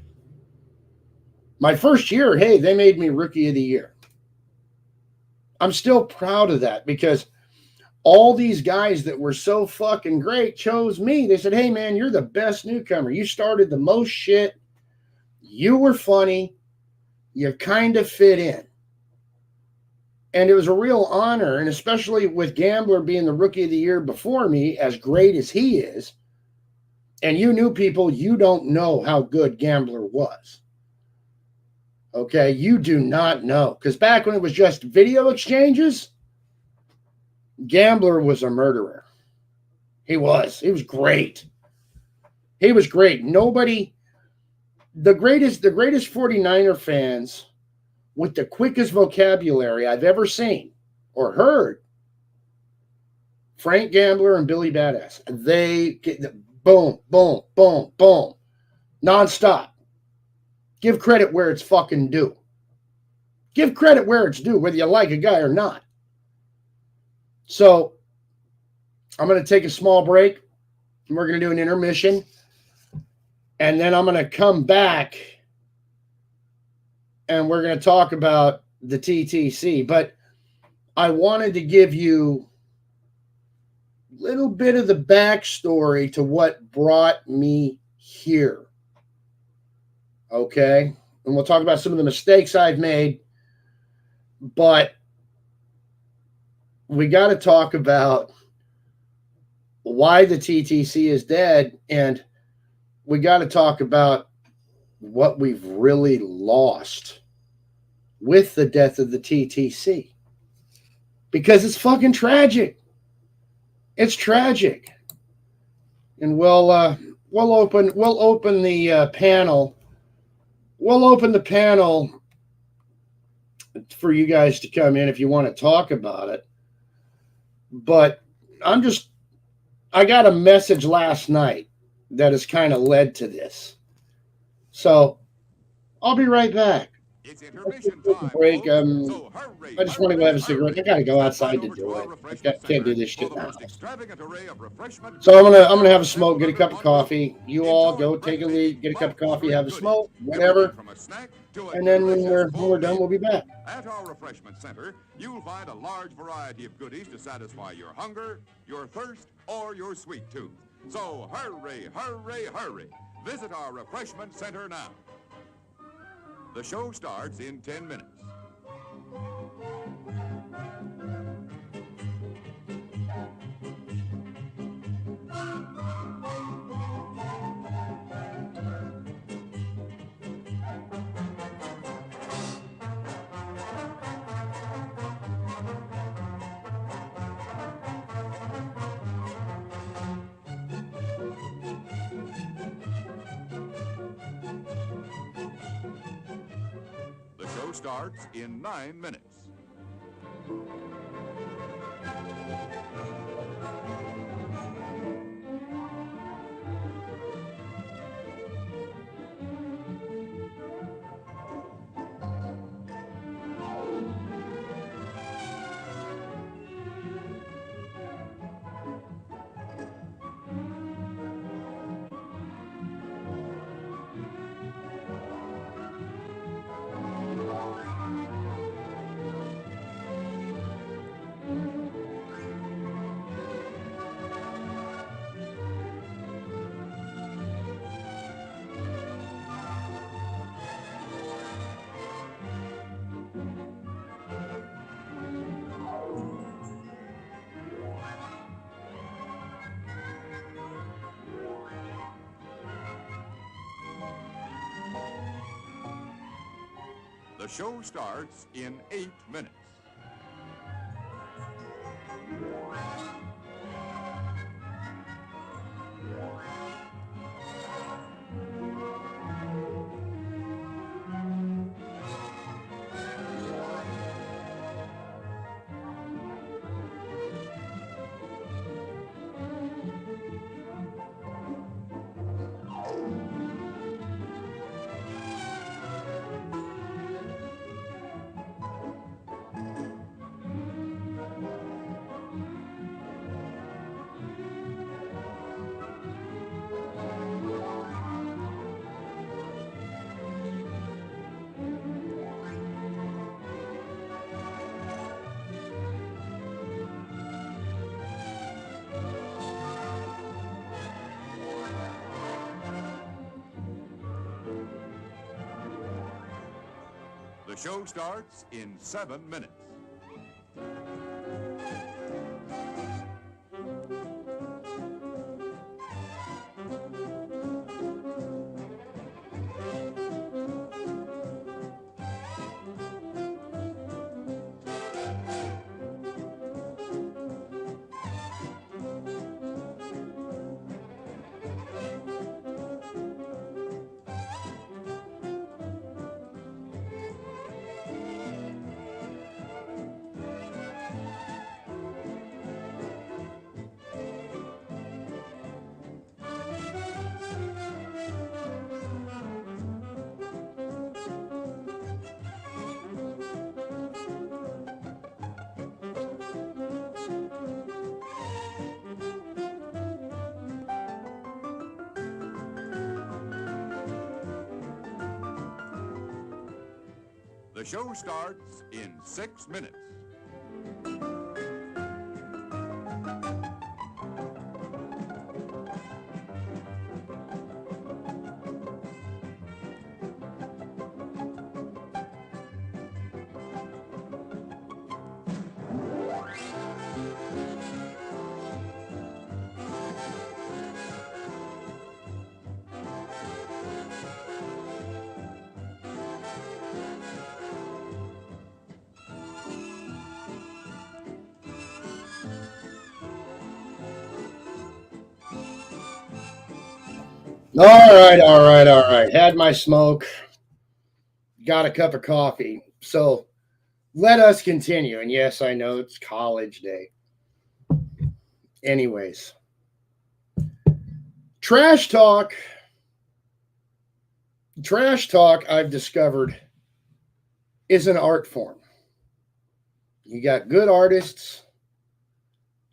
My first year, hey, they made me Rookie of the Year. I'm still proud of that because all these guys that were so fucking great chose me. They said, "Hey, man, you're the best newcomer. You started the most shit. You were funny. You kind of fit in." And it was a real honor, and especially with Gambler being the Rookie of the Year before me, as great as he is, and you new people, you don't know how good Gambler was. Okay, you do not know. Because back when it was just video exchanges, Gambler was a murderer. He was. He was great. He was great. Nobody, the greatest 49er fans with the quickest vocabulary I've ever seen or heard, Frank Gambler and Billy Badass. They get the boom, boom, boom, boom, nonstop. Give credit where it's fucking due. Give credit where it's due, whether you like a guy or not. So I'm going to take a small break, and we're going to do an intermission, and then I'm going to come back, and we're going to talk about the TTC. But I wanted to give you a little bit of the backstory to what brought me here. Okay? And we'll talk about some of the mistakes I've made. But we got to talk about why the TTC is dead. And we got to talk about what we've really lost with the death of the TTC. Because it's fucking tragic. It's tragic. And we'll open the panel. We'll open the panel for you guys to come in if you want to talk about it. But I got a message last night that has kind of led to this. So I'll be right back. It's intermission time. Break. folks. So hurry, I just want to go have a hurry, cigarette. I hurry. gotta go Step outside right to over do our it. I refreshment can't do center this for shit the now. most extravagant array of refreshment. So I'm gonna have a smoke, get a cup of coffee. You all go take a leak, get a cup of coffee, have a smoke, whatever. From a snack to a And then when delicious we're done, we'll be back. At our refreshment center, you'll find a large variety of goodies to satisfy your hunger, your thirst, or your sweet tooth. So hurry, hurry, hurry. Visit our refreshment center now. The show starts in 10 minutes. The show starts in 9 minutes. The show starts in 8 minutes. The show starts in 7 minutes. The show starts in 6 minutes. All right. Had my smoke. Got a cup of coffee. So let us continue. And yes, I know it's college day. Anyways, trash talk, I've discovered, is an art form. You got good artists.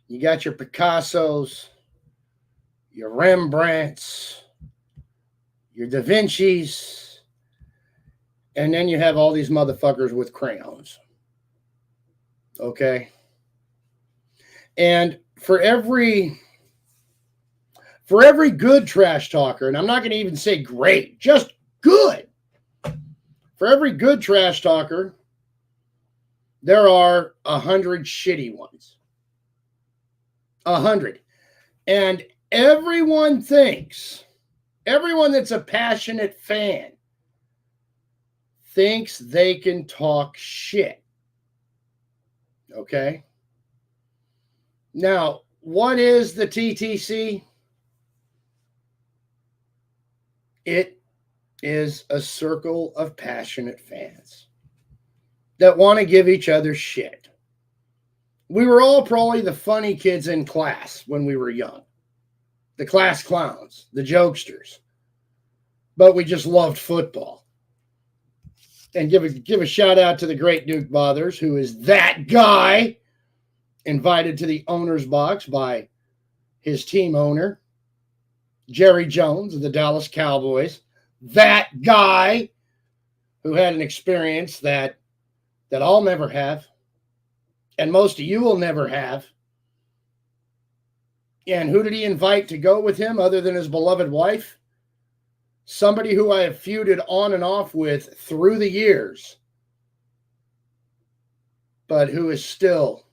You got your Picassos, your Rembrandts, your Da Vinci's, and then you have all these motherfuckers with crayons. Okay? And for every good trash talker, and I'm not going to even say great, just good. For every good trash talker, there are 100 shitty ones. 100. And everyone thinks, everyone that's a passionate fan thinks they can talk shit. Okay? Now, what is the TTC? It is a circle of passionate fans that want to give each other shit. We were all probably the funny kids in class when we were young. The class clowns, the jokesters. But we just loved football. And give a shout out to the great Duke Bothers, who is that guy invited to the owner's box by his team owner, Jerry Jones of the Dallas Cowboys. That guy who had an experience that I'll never have, and most of you will never have. And who did he invite to go with him other than his beloved wife? Somebody who I have feuded on and off with through the years, but who is still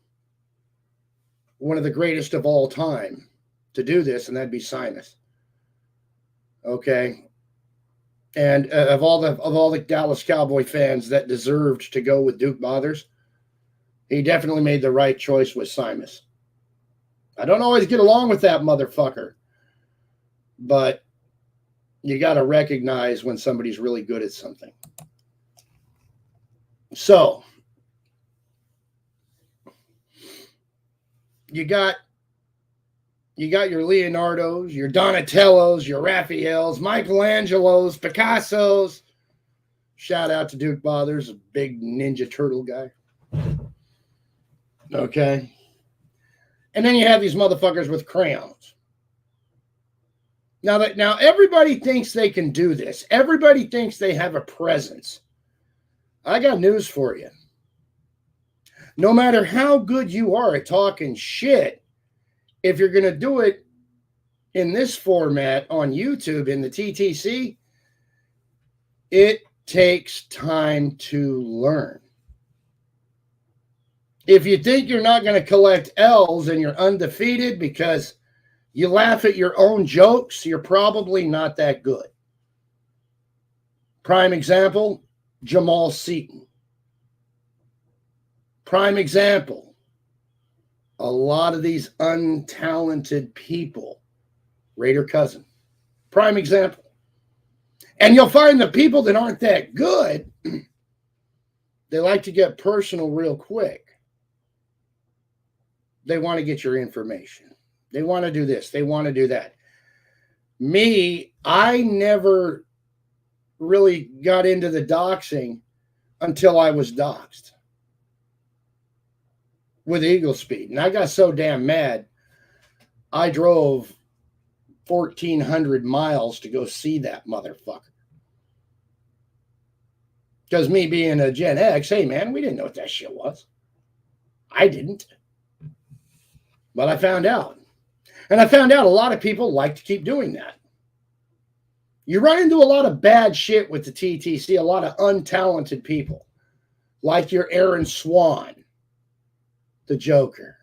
one of the greatest of all time to do this, and that'd be Simus. Okay. And of all the Dallas Cowboy fans that deserved to go with Duke Bothers, he definitely made the right choice with Simus. I don't always get along with that motherfucker, but you got to recognize when somebody's really good at something. So, you got your Leonardos, your Donatellos, your Raphaels, Michelangelos, Picassos. Shout out to Duke Bothers, a big Ninja Turtle guy. Okay. And then you have these motherfuckers with crayons. Now everybody thinks they can do this. Everybody thinks they have a presence. I got news for you. No matter how good you are at talking shit, if you're going to do it in this format on YouTube in the TTC, it takes time to learn. If you think you're not going to collect L's and you're undefeated because you laugh at your own jokes, you're probably not that good. Prime example, Jamal Seaton. Prime example, a lot of these untalented people, Raider Cousin. Prime example. And you'll find the people that aren't that good, they like to get personal real quick. They want to get your information. They want to do this. They want to do that. Me, I never really got into the doxing until I was doxed with Eagle Speed. And I got so damn mad, I drove 1,400 miles to go see that motherfucker. Because me being a Gen X, hey man, we didn't know what that shit was. I didn't. But I found out. And I found out a lot of people like to keep doing that. You run into a lot of bad shit with the TTC, a lot of untalented people. Like your Aaron Swan, the Joker.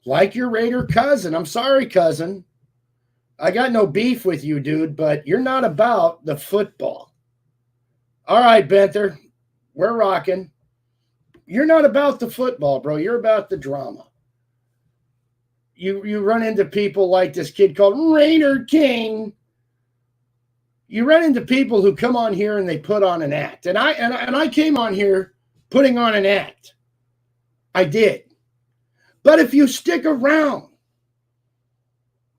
Like your Raider Cousin. I'm sorry, cousin. I got no beef with you, dude, but you're not about the football. All right, Benther, we're rocking. You're not about the football, bro. You're about the drama. You run into people like this kid called Raider King. You run into people who come on here and they put on an act. And I came on here putting on an act. I did. But if you stick around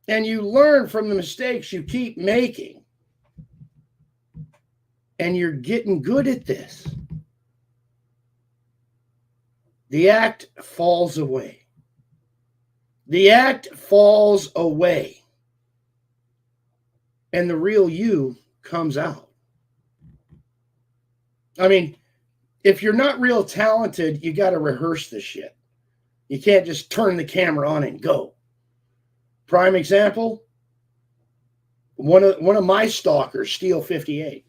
and you learn from the mistakes you keep making, and you're getting good at this, the act falls away. The act falls away. And the real you comes out. I mean, if you're not real talented, you got to rehearse this shit. You can't just turn the camera on and go. Prime example, one of my stalkers, Steel 58.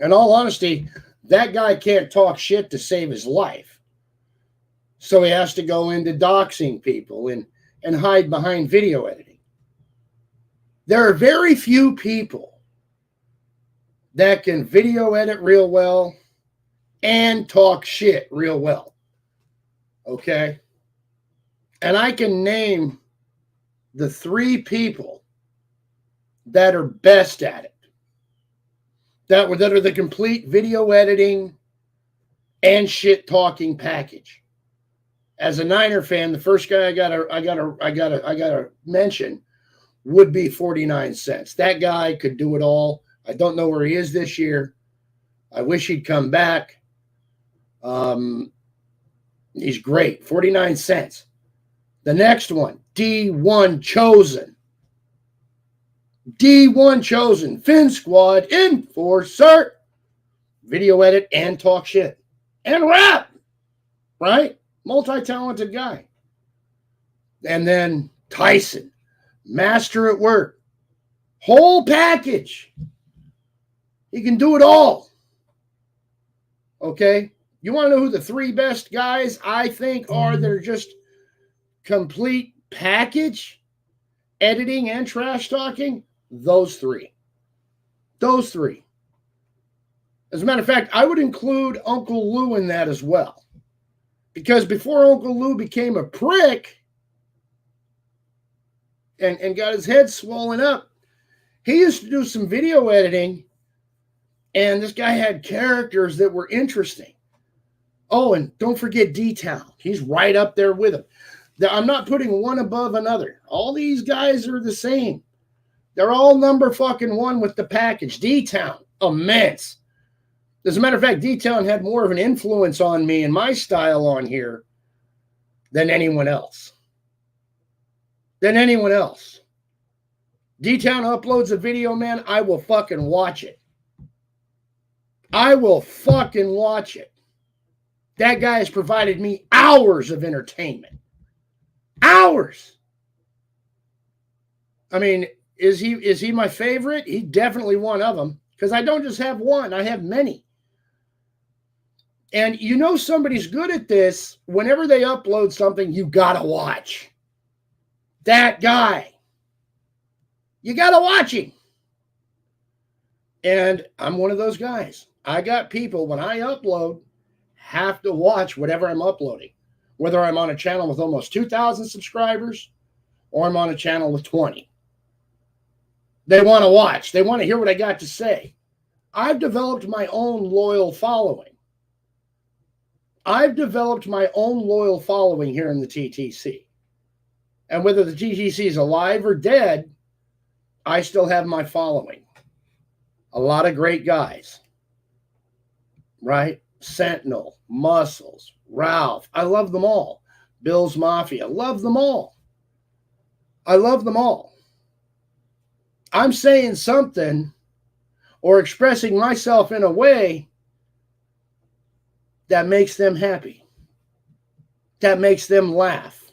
In all honesty, that guy can't talk shit to save his life. So he has to go into doxing people and hide behind video editing. There are very few people that can video edit real well and talk shit real well. Okay? And I can name the 3 people that are best at it. That are the complete video editing and shit talking package. As a Niner fan, the first guy I gotta mention would be 49 Cents. That guy could do it all. I don't know where he is this year. I wish he'd come back. He's great. 49 Cents. The next one, D1 Chosen. D1 Chosen. Fin Squad Enforcer. Video edit and talk shit. And rap. Right? Multi-talented guy. And then Tyson. Master at work. Whole package. He can do it all. Okay? You want to know who the 3 best guys I think are that are just complete package? Editing and trash talking? Those 3. Those 3. As a matter of fact, I would include Uncle Lou in that as well. Because before Uncle Lou became a prick and got his head swollen up, he used to do some video editing, and this guy had characters that were interesting. Oh, and don't forget D-Town. He's right up there with him. I'm not putting one above another. All these guys are the same. They're all number fucking 1 with the package. D-Town, immense. As a matter of fact, D-Town had more of an influence on me and my style on here than anyone else. D-Town uploads a video, man, I will fucking watch it. I will fucking watch it. That guy has provided me hours of entertainment. Hours. I mean, is he my favorite? He's definitely one of them. Because I don't just have one, I have many. And you know somebody's good at this. Whenever they upload something, you gotta watch. That guy. You gotta watch him. And I'm one of those guys. I got people, when I upload, have to watch whatever I'm uploading. Whether I'm on a channel with almost 2,000 subscribers or I'm on a channel with 20. They want to watch. They want to hear what I got to say. I've developed my own loyal following. I've developed my own loyal following here in the TTC. And whether the TTC is alive or dead, I still have my following. A lot of great guys. Right? Sentinel, Muscles, Ralph. I love them all. Bill's Mafia. Love them all. I love them all. I'm saying something or expressing myself in a way that makes them happy. That makes them laugh.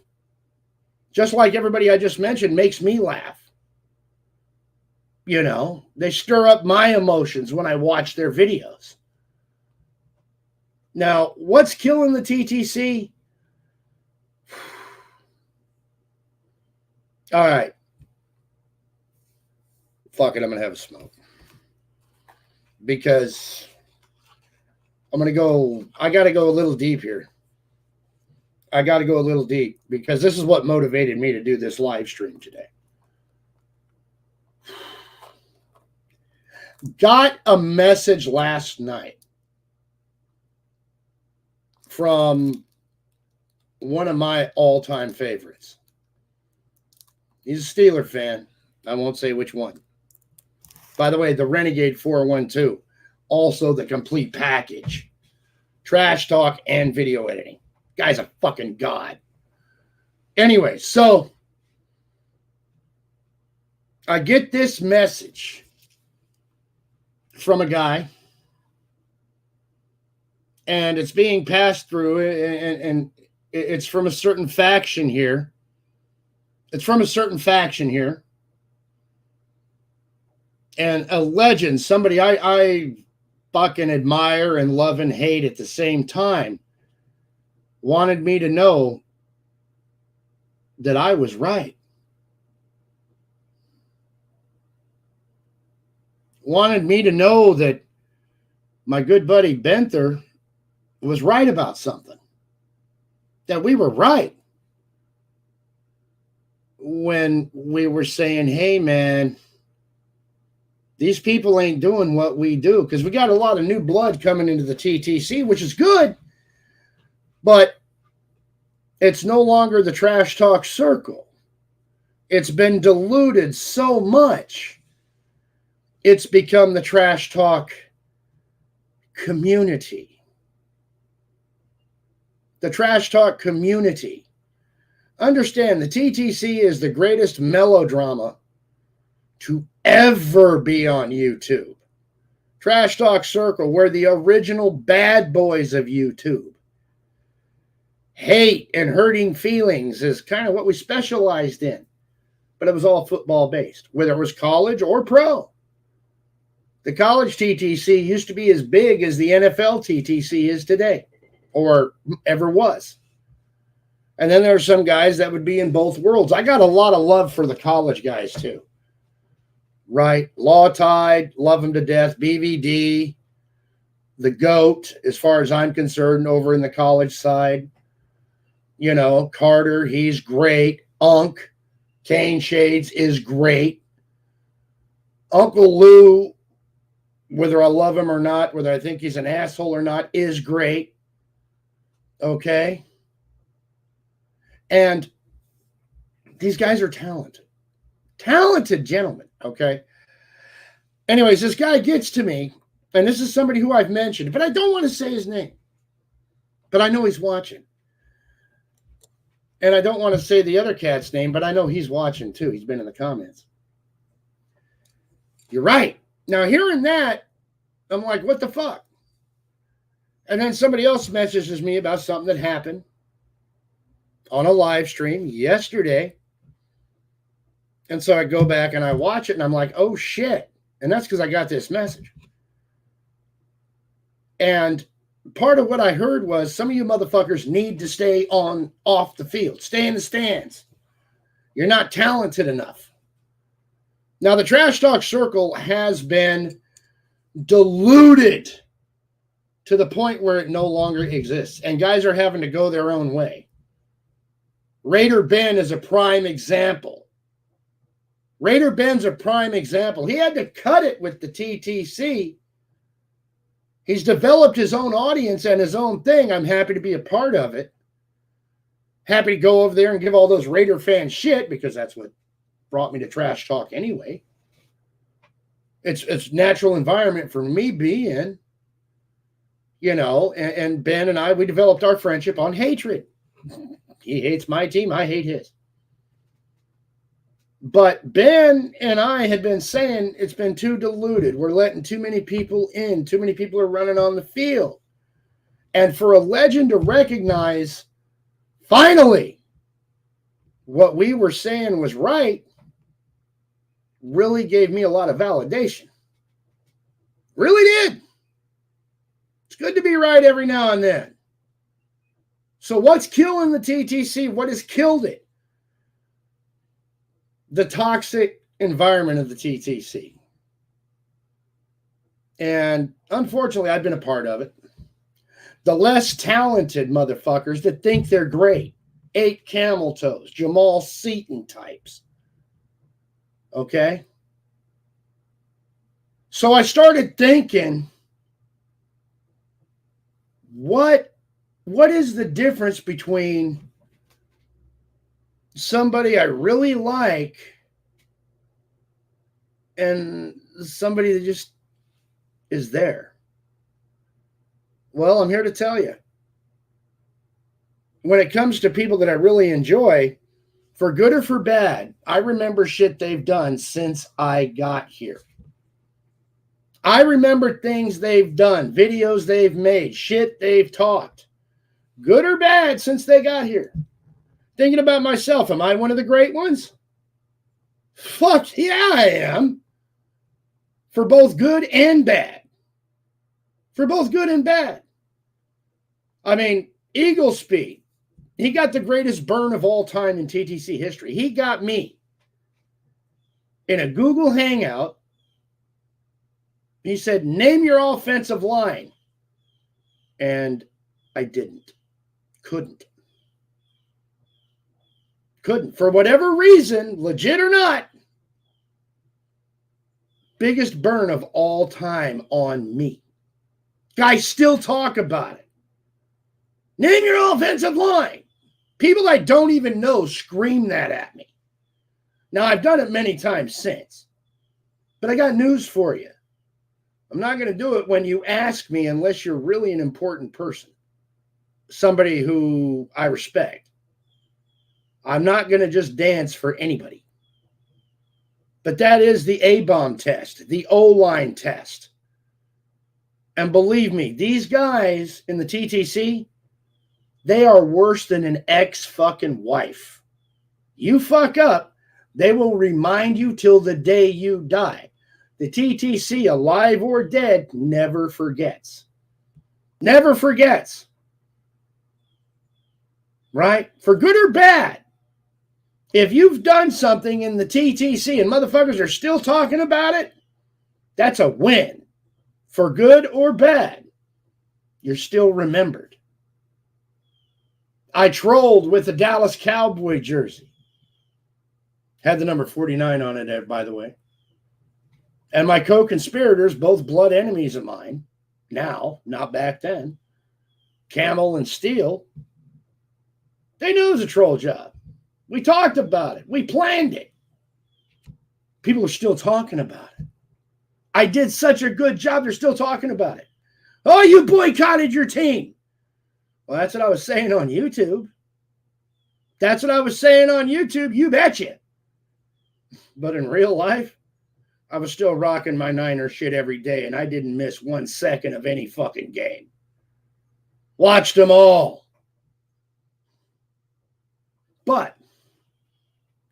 Just like everybody I just mentioned makes me laugh. You know, they stir up my emotions when I watch their videos. Now, what's killing the TTC? All right. Fuck it, I'm going to have a smoke. Because I got to go a little deep here. I got to go a little deep because this is what motivated me to do this live stream today. Got a message last night from one of my all-time favorites. He's a Steeler fan. I won't say which one. By the way, the Renegade 412, also the complete package. Trash talk and video editing. Guy's a fucking god. Anyway, so I get this message from a guy, and it's being passed through, and it's from a certain faction here. It's from a certain faction here. And a legend, somebody I fucking admire and love and hate at the same time, wanted me to know that I was right. Wanted me to know that my good buddy Benther was right about something. That we were right. When we were saying, hey, man, these people ain't doing what we do. Because we got a lot of new blood coming into the TTC, which is good. But it's no longer the trash talk circle. It's been diluted so much. It's become the trash talk community. The trash talk community. Understand, the TTC is the greatest melodrama to ever be on YouTube. Trash Talk Circle, we're the original bad boys of YouTube. Hate and hurting feelings is kind of what we specialized in. But it was all football based, whether it was college or pro. The college TTC used to be as big as the NFL TTC is today, or ever was. And then there are some guys that would be in both worlds. I got a lot of love for the college guys too. Right? Law Tide, love them to death. BVD, the GOAT, as far as I'm concerned, over in the college side. You know, Carter, he's great. Unk, Kane Shades is great. Uncle Lou, whether I love him or not, whether I think he's an asshole or not, is great. Okay? And these guys are talented. Talented gentlemen, okay? Anyways, this guy gets to me, and this is somebody who I've mentioned, but I don't want to say his name. But I know he's watching. And I don't want to say the other cat's name, but I know he's watching too. He's been in the comments. You're right. Now, hearing that, I'm like, what the fuck? And then somebody else messages me about something that happened on a live stream yesterday. And so I go back and I watch it and I'm like, oh shit. And that's because I got this message. And part of what I heard was some of you motherfuckers need to stay off the field. Stay in the stands. You're not talented enough. Now, the Trash Talk Circle has been diluted to the point where it no longer exists. And guys are having to go their own way. Raider Ben is a prime example. Raider Ben's a prime example. He had to cut it with the TTC. He's developed his own audience and his own thing. I'm happy to be a part of it. Happy to go over there and give all those Raider fans shit because that's what brought me to Trash Talk anyway. It's natural environment for me being, you know, and Ben and I, we developed our friendship on hatred. He hates my team. I hate his. But Ben and I had been saying it's been too diluted. We're letting too many people in. Too many people are running on the field. And for a legend to recognize, finally, what we were saying was right, really gave me a lot of validation. Really did. It's good to be right every now and then. So what's killing the TTC? What has killed it? The toxic environment of the TTC. And unfortunately, I've been a part of it. The less talented motherfuckers that think they're great. 8 camel toes, Jamal Seaton types. Okay? So I started thinking, what is the difference between somebody I really like and somebody that just is there? Well, I'm here to tell you. when it comes to people that I really enjoy, for good or for bad, I remember shit they've done since I got here. I remember things they've done, videos they've made, shit they've talked, good or bad, since they got here. Thinking about myself, am I one of the great ones? Fuck yeah, I am. For both good and bad. For both good and bad. I mean, Eagle Speed, he got the greatest burn of all time in TTC history. He got me in a Google Hangout. He said, name your offensive line. And I didn't. Couldn't. For whatever reason, legit or not, biggest burn of all time on me. Guys still talk about it. Name your offensive line. People I don't even know scream that at me. Now, I've done it many times since. But I got news for you. I'm not going to do it when you ask me unless you're really an important person. Somebody who I respect. I'm not going to just dance for anybody. But that is the A-bomb test, the O-line test. And believe me, these guys in the TTC, they are worse than an ex-fucking-wife. You fuck up, they will remind you till the day you die. The TTC, alive or dead, never forgets. Never forgets. Right? For good or bad. If you've done something in the TTC and motherfuckers are still talking about it, that's a win. For good or bad, you're still remembered. I trolled with the Dallas Cowboy jersey. Had the number 49 on it, by the way. And my co-conspirators, both blood enemies of mine, now, not back then, Camel and Steele, they knew it was a troll job. We talked about it. We planned it. People are still talking about it. I did such a good job, they're still talking about it. Oh, you boycotted your team. Well, that's what I was saying on YouTube. That's what I was saying on YouTube, you betcha. But in real life, I was still rocking my Niner shit every day, and I didn't miss 1 second of any fucking game. Watched them all. But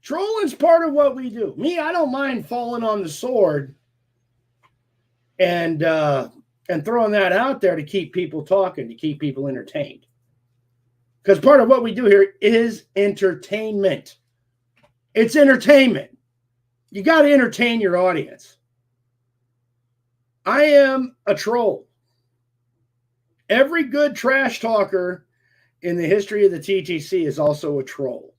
trolling's part of what we do. Me, I don't mind falling on the sword and throwing that out there to keep people talking, to keep people entertained. Because part of what we do here is entertainment. It's entertainment. You got to entertain your audience. I am a troll. Every good trash talker in the history of the TTC is also a troll.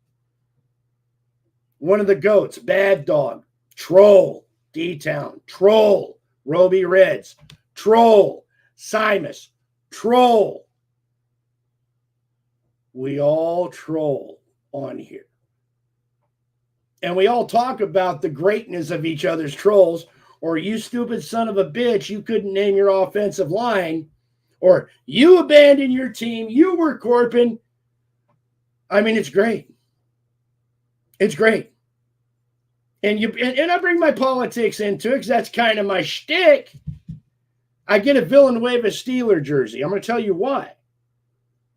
One of the GOATs, Bad Dog, troll. D-Town, troll. Roby Reds, troll. Simus, troll. We all troll on here. And we all talk about the greatness of each other's trolls, or you stupid son of a bitch, you couldn't name your offensive line, or you abandoned your team, you were corping. I mean, it's great. It's great. And I bring my politics into it because that's kind of my shtick. I get a Villanueva Steeler jersey. I'm going to tell you why.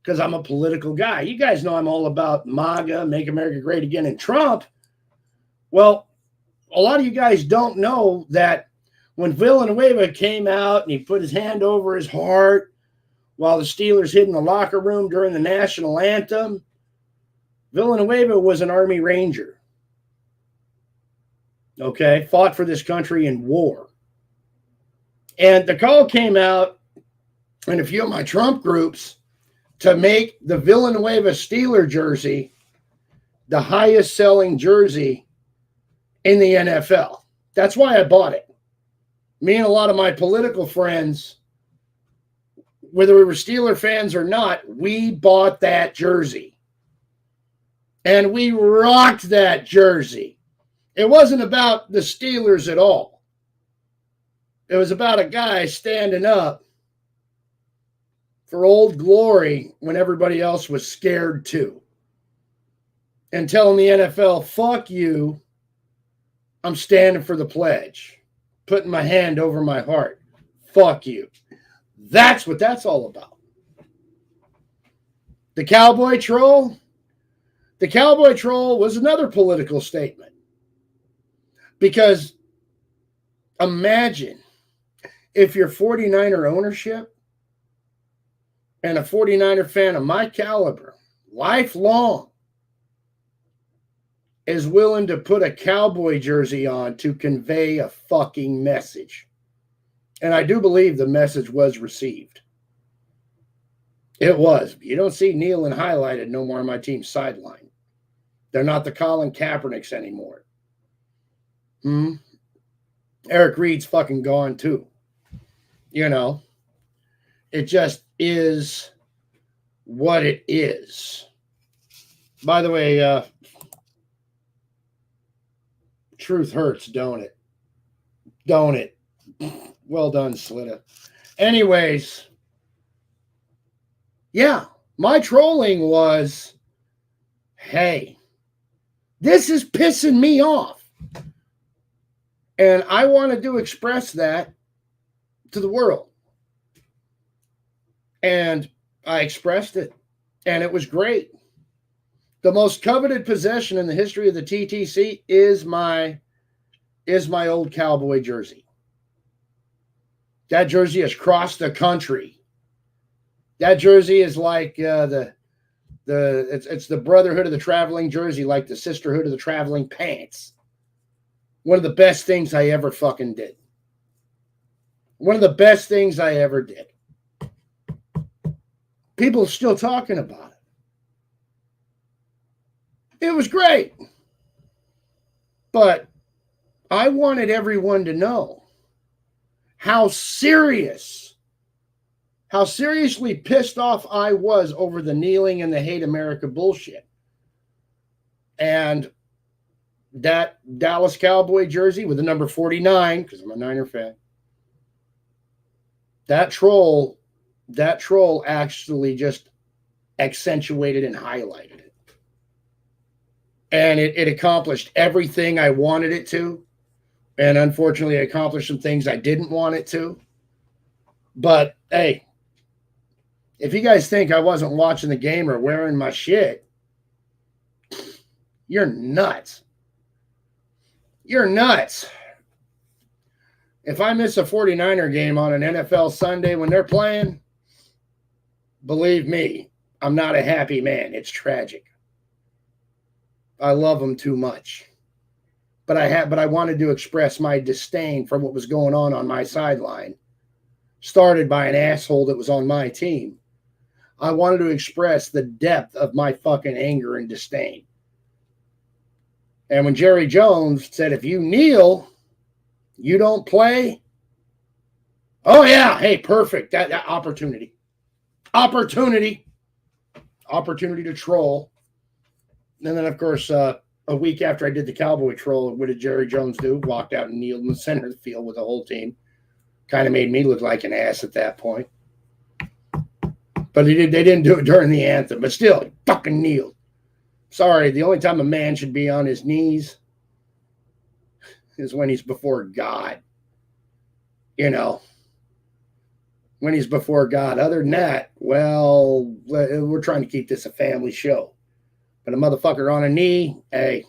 Because I'm a political guy. You guys know I'm all about MAGA, Make America Great Again, and Trump. Well, a lot of you guys don't know that when Villanueva came out and he put his hand over his heart while the Steelers hid in the locker room during the national anthem, Villanueva was an Army Ranger. Okay, fought for this country in war. And the call came out in a few of my Trump groups to make the Villanueva Steeler jersey the highest selling jersey in the NFL. That's why I bought it. Me and a lot of my political friends, whether we were Steeler fans or not, we bought that jersey. And we rocked that jersey. It wasn't about the Steelers at all. It was about a guy standing up for Old Glory when everybody else was scared too. And telling the NFL, fuck you, I'm standing for the pledge. Putting my hand over my heart. Fuck you. That's what that's all about. The Cowboy Troll? The Cowboy Troll was another political statement. Because imagine if your 49er ownership and a 49er fan of my caliber, lifelong, is willing to put a Cowboy jersey on to convey a fucking message. And I do believe the message was received. It was. You don't see Neil and highlighted no more on my team's sideline. They're not the Colin Kaepernicks anymore. Eric Reed's fucking gone too. You know, it just is what it is. By the way, truth hurts, don't it? Don't it? Well done, Slitta. Anyways, yeah, my trolling was, hey, this is pissing me off. And I wanted to express that to the world. And I expressed it. And it was great. The most coveted possession in the history of the TTC is my old Cowboy jersey. That jersey has crossed the country. That jersey is like it's the brotherhood of the traveling jersey, like the sisterhood of the traveling pants. One of the best things I ever fucking did. One of the best things I ever did. People are still talking about it. It was great. But I wanted everyone to know how seriously pissed off I was over the kneeling and the hate America bullshit. And that Dallas Cowboy jersey with the number 49, because I'm a Niner fan, that troll actually just accentuated and highlighted it. And it accomplished everything I wanted it to. And unfortunately, it accomplished some things I didn't want it to. But, hey, if you guys think I wasn't watching the game or wearing my shit, you're nuts. You're nuts. If I miss a 49er game on an NFL Sunday when they're playing, believe me, I'm not a happy man. It's tragic. I love them too much. But I wanted to express my disdain for what was going on my sideline, started by an asshole that was on my team. I wanted to express the depth of my fucking anger and disdain. And when Jerry Jones said, if you kneel, you don't play. Oh, yeah. Hey, perfect. That opportunity to troll. And then, of course, a week after I did the Cowboy troll, what did Jerry Jones do? Walked out and kneeled in the center of the field with the whole team. Kind of made me look like an ass at that point. But they didn't do it during the anthem. But still, he fucking kneeled. Sorry, the only time a man should be on his knees is when he's before God. You know, when he's before God. Other than that, well, we're trying to keep this a family show. But a motherfucker on a knee, hey,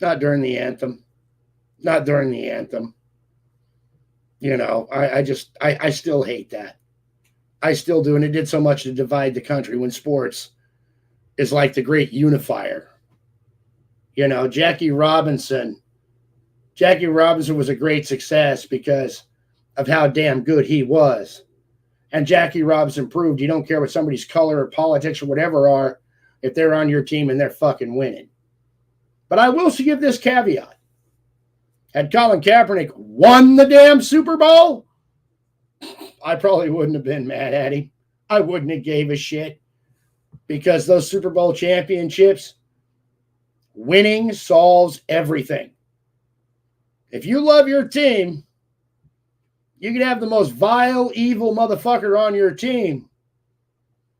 not during the anthem. Not during the anthem. You know, I still hate that. I still do, and it did so much to divide the country when sports is like the great unifier. You know, Jackie Robinson was a great success because of how damn good he was. And Jackie Robinson proved you don't care what somebody's color or politics or whatever are if they're on your team and they're fucking winning. But I will give this caveat. Had Colin Kaepernick won the damn Super Bowl, I probably wouldn't have been mad at him. I wouldn't have gave a shit. Because those Super Bowl championships, winning solves everything. If you love your team, You can have the most vile, evil motherfucker on your team.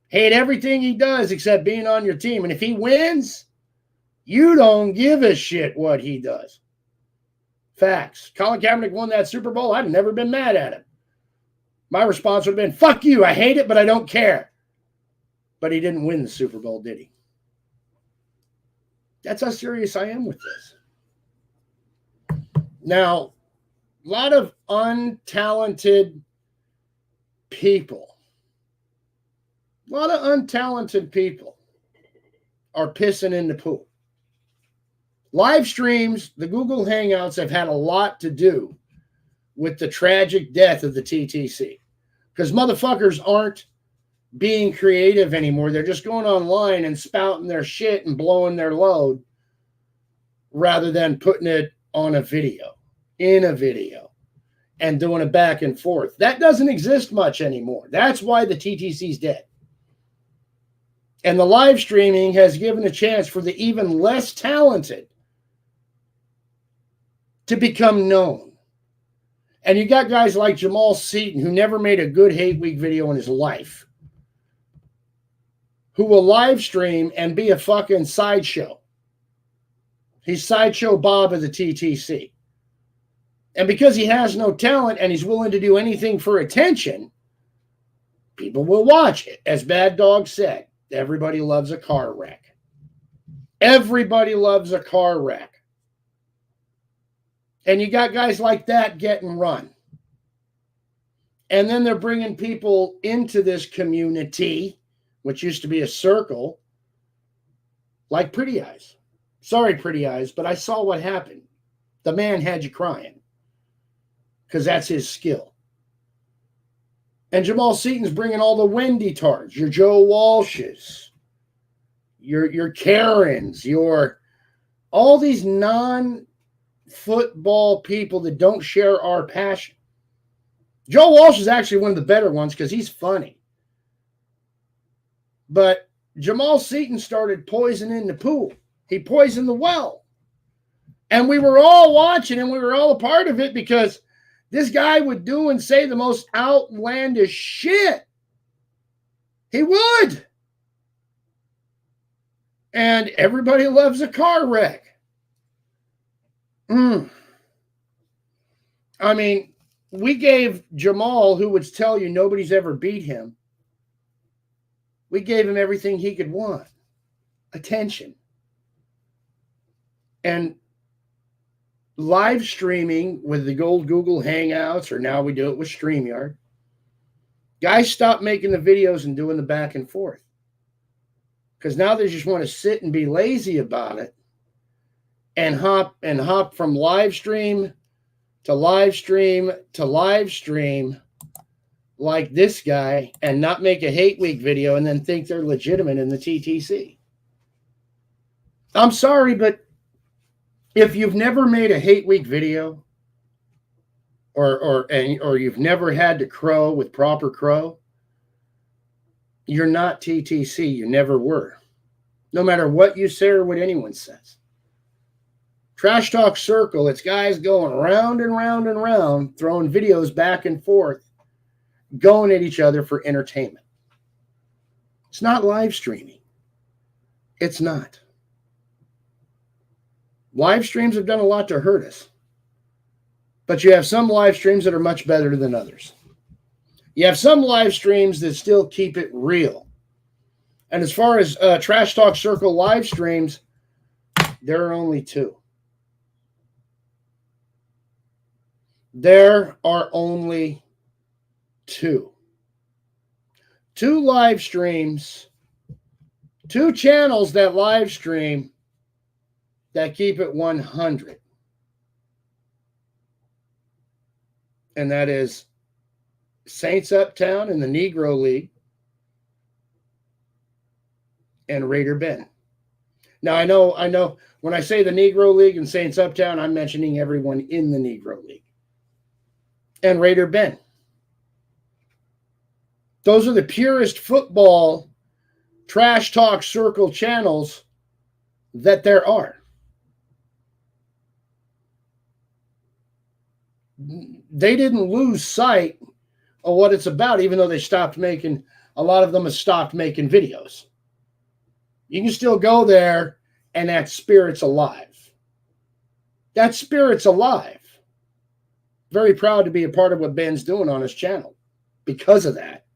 Hate everything he does except being on your team. And if he wins, you don't give a shit what he does. Facts. Colin Kaepernick won that Super Bowl. I've never been mad at him. My response would have been, fuck you. I hate it, but I don't care. But he didn't win the Super Bowl, did he? That's how serious I am with this. Now, a lot of untalented people. A lot of untalented people are pissing in the pool. Live streams, the Google Hangouts have had a lot to do with the tragic death of the TTC. Because motherfuckers aren't being creative anymore. They're just going online and spouting their shit and blowing their load rather than putting it on a video, in a video, and doing it back and forth. That doesn't exist much anymore. That's why the TTC's dead. And the live streaming has given a chance for the even less talented to become known. And you got guys like Jamal Seaton, who never made a good hate week video in his life, who will live stream and be a fucking sideshow. He's Sideshow Bob of the TTC. And because he has no talent and he's willing to do anything for attention, people will watch it. As Bad Dog said, everybody loves a car wreck. Everybody loves a car wreck. And you got guys like that getting run. And then they're bringing people into this community, which used to be a circle, like Pretty Eyes. Sorry, Pretty Eyes, but I saw what happened. The man had you crying because that's his skill. And Jamal Seaton's bringing all the Wendy Tards, your Joe Walshes, your Karens, your all these non-football people that don't share our passion. Joe Walsh is actually one of the better ones because he's funny. But Jamal Seaton started poisoning the pool. He poisoned the well. And we were all watching and we were all a part of it because this guy would do and say the most outlandish shit. He would. And everybody loves a car wreck. I mean, we gave Jamal, who would tell you nobody's ever beat him, we gave him everything he could want. Attention. And live streaming with the old Google Hangouts, or now we do it with StreamYard, guys stop making the videos and doing the back and forth. Because now they just want to sit and be lazy about it and hop from live stream to live stream to live stream like this guy and not make a hate week video and then think they're legitimate in the TTC. I'm sorry, but if you've never made a hate week video or you've never had to crow with proper crow, you're not TTC. You never were. No matter what you say or what anyone says. Trash Talk Circle, it's guys going round and round and round, throwing videos back and forth, going at each other for entertainment. It's not live streaming. It's not. Live streams have done a lot to hurt us. But you have some live streams that are much better than others. You have some live streams that still keep it real. And as far as Trash Talk Circle live streams, there are only two. There are only two. Two live streams, two channels that live stream that keep it 100. And that is Saints Uptown in the Negro League and Raider Ben. Now, I know when I say the Negro League and Saints Uptown, I'm mentioning everyone in the Negro League. And Raider Ben. Those are the purest football Trash Talk Circle channels that there are. they didn't lose sight of what it's about, even though they stopped making, a lot of them have stopped making videos. You can still go there, and that spirit's alive. That spirit's alive. Very proud to be a part of what Ben's doing on his channel because of that.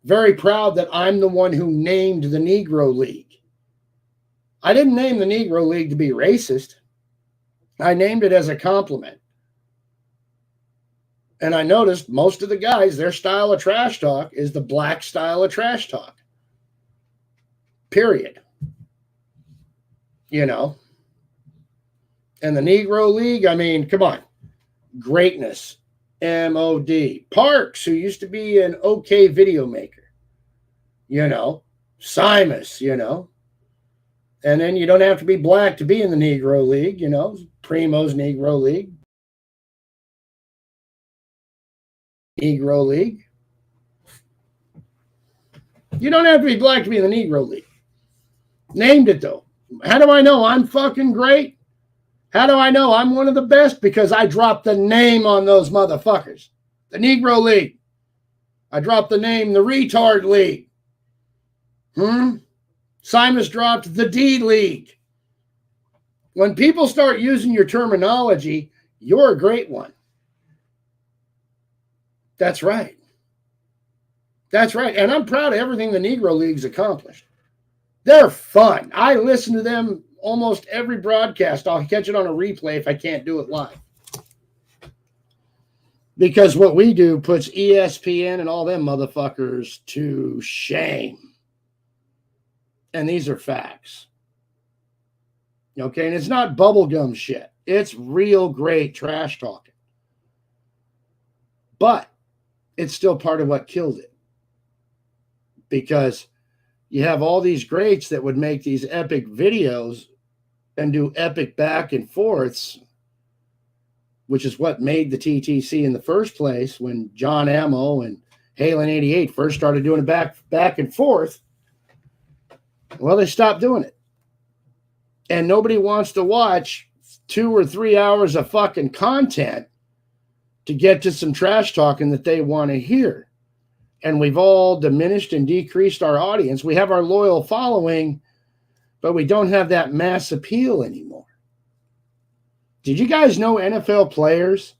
Very proud that I'm the one who named the Negro League. I didn't name the Negro League to be racist. I named it as a compliment. And I noticed most of the guys, their style of trash talk is the black style of trash talk. Period. You know. And the Negro League, I mean, come on. Greatness. M.O.D. Parks, who used to be an okay video maker. You know. Simus, you know. And then you don't have to be black to be in the Negro League, you know. Primo's Negro League. Negro League. You don't have to be black to be in the Negro League. Named it, though. How do I know I'm fucking great? How do I know I'm one of the best? Because I dropped the name on those motherfuckers. The Negro League. I dropped the name, the Retard League. Simus dropped the D League. When people start using your terminology, you're a great one. That's right. That's right. And I'm proud of everything the Negro League's accomplished. They're fun. I listen to them almost every broadcast. I'll catch it on a replay if I can't do it live. Because what we do puts ESPN and all them motherfuckers to shame. And these are facts. Okay, and it's not bubblegum shit. It's real great trash talking. But it's still part of what killed it. Because you have all these greats that would make these epic videos and do epic back and forths, which is what made the TTC in the first place when John Ammo and Halen 88 first started doing it back and forth. Well, they stopped doing it. And nobody wants to watch 2 or 3 hours of fucking content to get to some trash talking that they want to hear. And we've all diminished and decreased our audience. We have our loyal following, but we don't have that mass appeal anymore. Did you guys know NFL players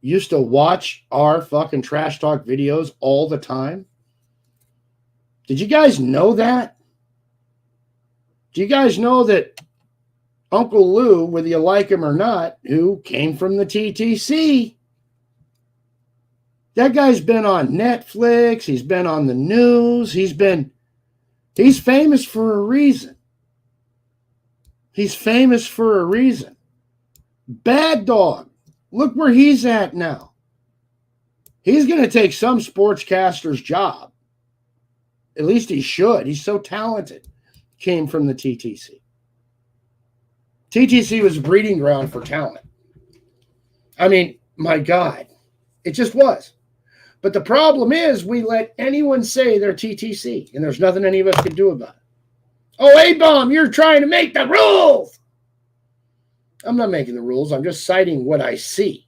used to watch our fucking trash talk videos all the time? Did you guys know that? Do you guys know that Uncle Lou, whether you like him or not, who came from the TTC, that guy's been on Netflix, he's been on the news, he's famous for a reason. He's famous for a reason. Bad Dog, look where he's at now. He's going to take some sportscaster's job. At least he should. He's so talented. Came from the TTC. TTC was a breeding ground for talent. I mean, my God, it just was. But the problem is we let anyone say they're TTC, and there's nothing any of us can do about it. Oh, A-Bomb, you're trying to make the rules. I'm not making the rules. I'm just citing what I see.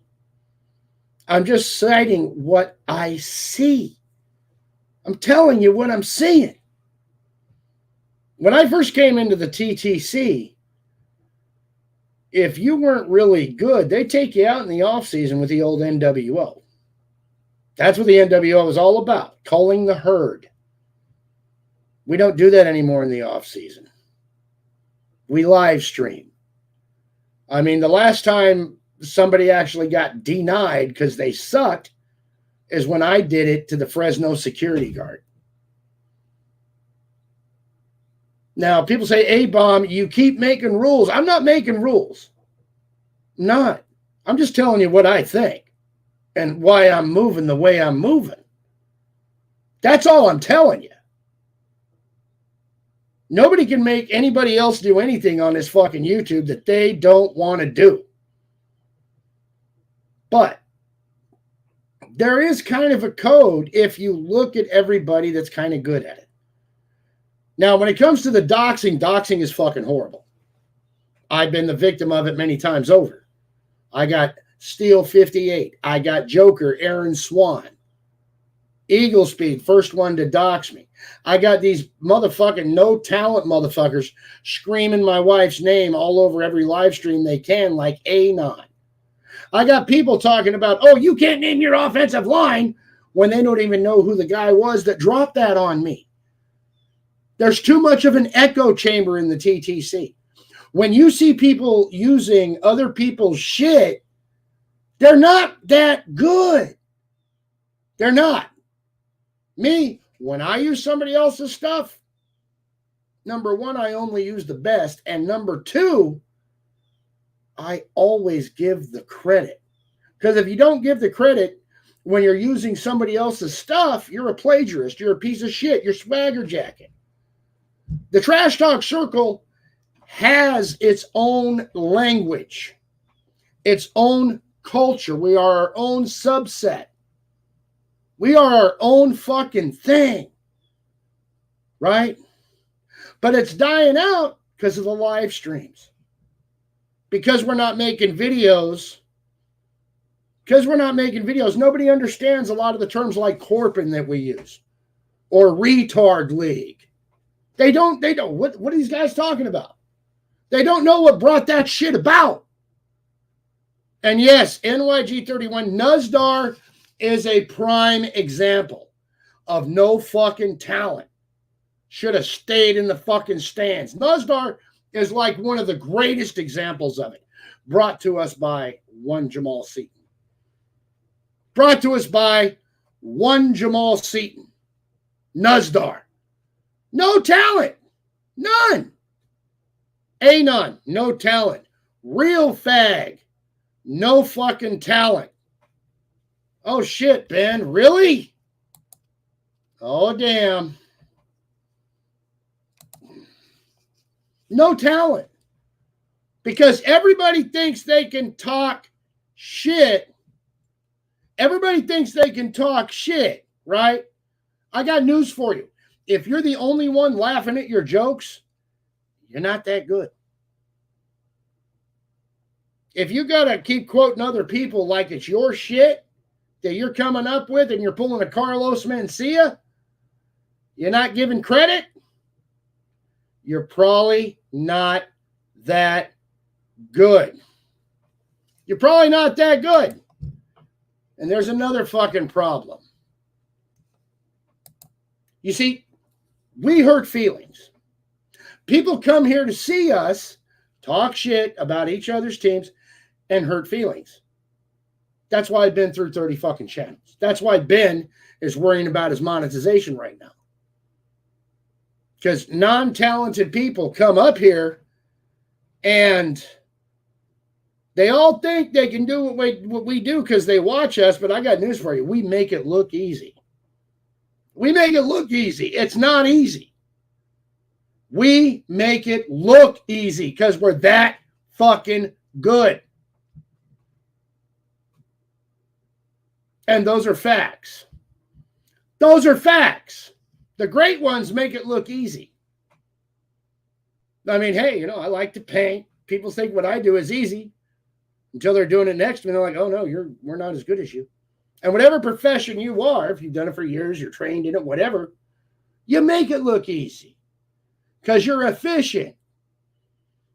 I'm just citing what I see. I'm telling you what I'm seeing. When I first came into the TTC, if you weren't really good, they'd take you out in the offseason with the old NWO. That's what the NWO was all about, culling the herd. We don't do that anymore in the offseason. We live stream. I mean, the last time somebody actually got denied because they sucked is when I did it to the Fresno security guard. Now, people say, A-Bomb, you keep making rules. I'm not making rules. I'm not. I'm just telling you what I think and why I'm moving the way I'm moving. That's all I'm telling you. Nobody can make anybody else do anything on this fucking YouTube that they don't want to do. But there is kind of a code if you look at everybody that's kind of good at it. Now, when it comes to the doxing is fucking horrible. I've been the victim of it many times over. I got Steel 58. I got Joker, Aaron Swan. Eagle Speed, first one to dox me. I got these motherfucking no talent motherfuckers screaming my wife's name all over every live stream they can, like Anon. I got people talking about, oh, you can't name your offensive line, when they don't even know who the guy was that dropped that on me. There's too much of an echo chamber in the TTC. When you see people using other people's shit, they're not that good. They're not. Me, when I use somebody else's stuff, number one, I only use the best. And number two, I always give the credit. Because if you don't give the credit when you're using somebody else's stuff, you're a plagiarist. You're a piece of shit. You're swagger jacking. The Trash Talk Circle has its own language, its own culture. We are our own subset. We are our own fucking thing, right? But it's dying out because of the live streams. Because we're not making videos. Nobody understands a lot of the terms like Corpin that we use. Or retard league. They don't. What are these guys talking about? They don't know what brought that shit about. And yes, NYG31 Nuzdar is a prime example of no fucking talent. Should have stayed in the fucking stands. Nuzdar is like one of the greatest examples of it. Brought to us by one Jamal Seaton. Brought to us by one Jamal Seaton. Nuzdar. No talent. None. Anon. No talent. Real fag. No fucking talent. Oh, shit, Ben. Really? Oh, damn. No talent. Because everybody thinks they can talk shit. Everybody thinks they can talk shit, right? I got news for you. If you're the only one laughing at your jokes, you're not that good. If you got to keep quoting other people like it's your shit that you're coming up with and you're pulling a Carlos Mencia, you're not giving credit, you're probably not that good. You're probably not that good. And there's another fucking problem. You see, we hurt feelings. People come here to see us talk shit about each other's teams and hurt feelings. That's why I've been through 30 fucking channels. That's why Ben is worrying about his monetization right now. Because non-talented people come up here and they all think they can do what we do because they watch us, but I got news for you. We make it look easy. We make it look easy. It's not easy. We make it look easy because we're that fucking good. And those are facts. Those are facts. The great ones make it look easy. I mean, hey, I like to paint. People think what I do is easy until they're doing it next to me. They're like, oh, no, we're not as good as you. And whatever profession you are, if you've done it for years, you're trained in it, whatever, you make it look easy because you're efficient.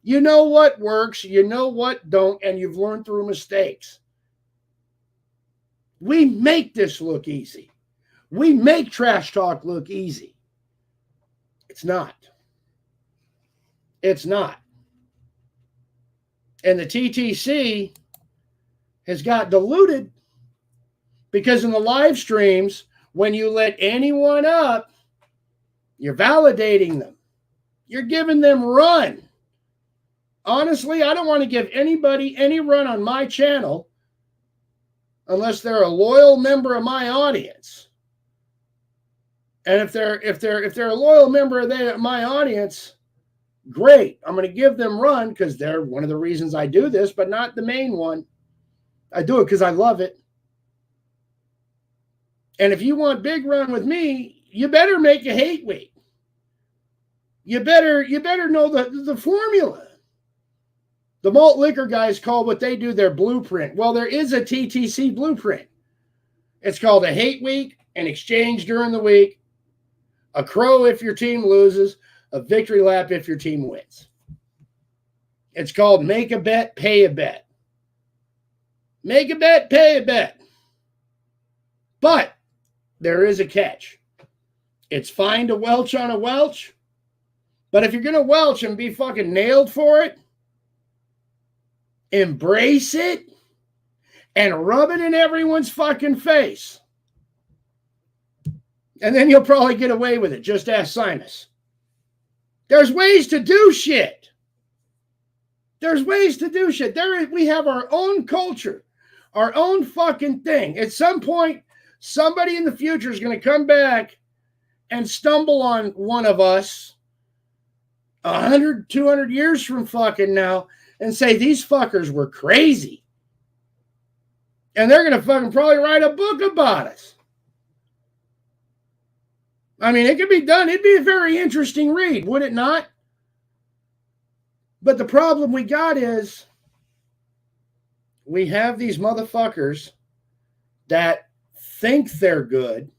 You know what works, you know what don't, and you've learned through mistakes. We make this look easy. We make trash talk look easy. It's not. It's not. And the TTC has got diluted because in the live streams, when you let anyone up, you're validating them. You're giving them run. Honestly, I don't want to give anybody any run on my channel unless they're a loyal member of my audience. And if they're a loyal member of my audience, great. I'm going to give them run because they're one of the reasons I do this, but not the main one. I do it because I love it. And if you want big run with me, you better make a hate week. You better know the formula. The malt liquor guys call what they do their blueprint. Well, there is a TTC blueprint. It's called a hate week, an exchange during the week, a crow if your team loses, a victory lap if your team wins. It's called make a bet, pay a bet. Make a bet, pay a bet. But there is a catch. It's fine to welch on a welch, but if you're going to welch and be fucking nailed for it, embrace it and rub it in everyone's fucking face. And then you'll probably get away with it. Just ask Sinus. There's ways to do shit. There's ways to do shit. We have our own culture, our own fucking thing. At some point, somebody in the future is going to come back and stumble on one of us 100, 200 years from fucking now and say these fuckers were crazy. And they're going to fucking probably write a book about us. I mean, it could be done. It'd be a very interesting read, would it not? But the problem we got is we have these motherfuckers that think they're good,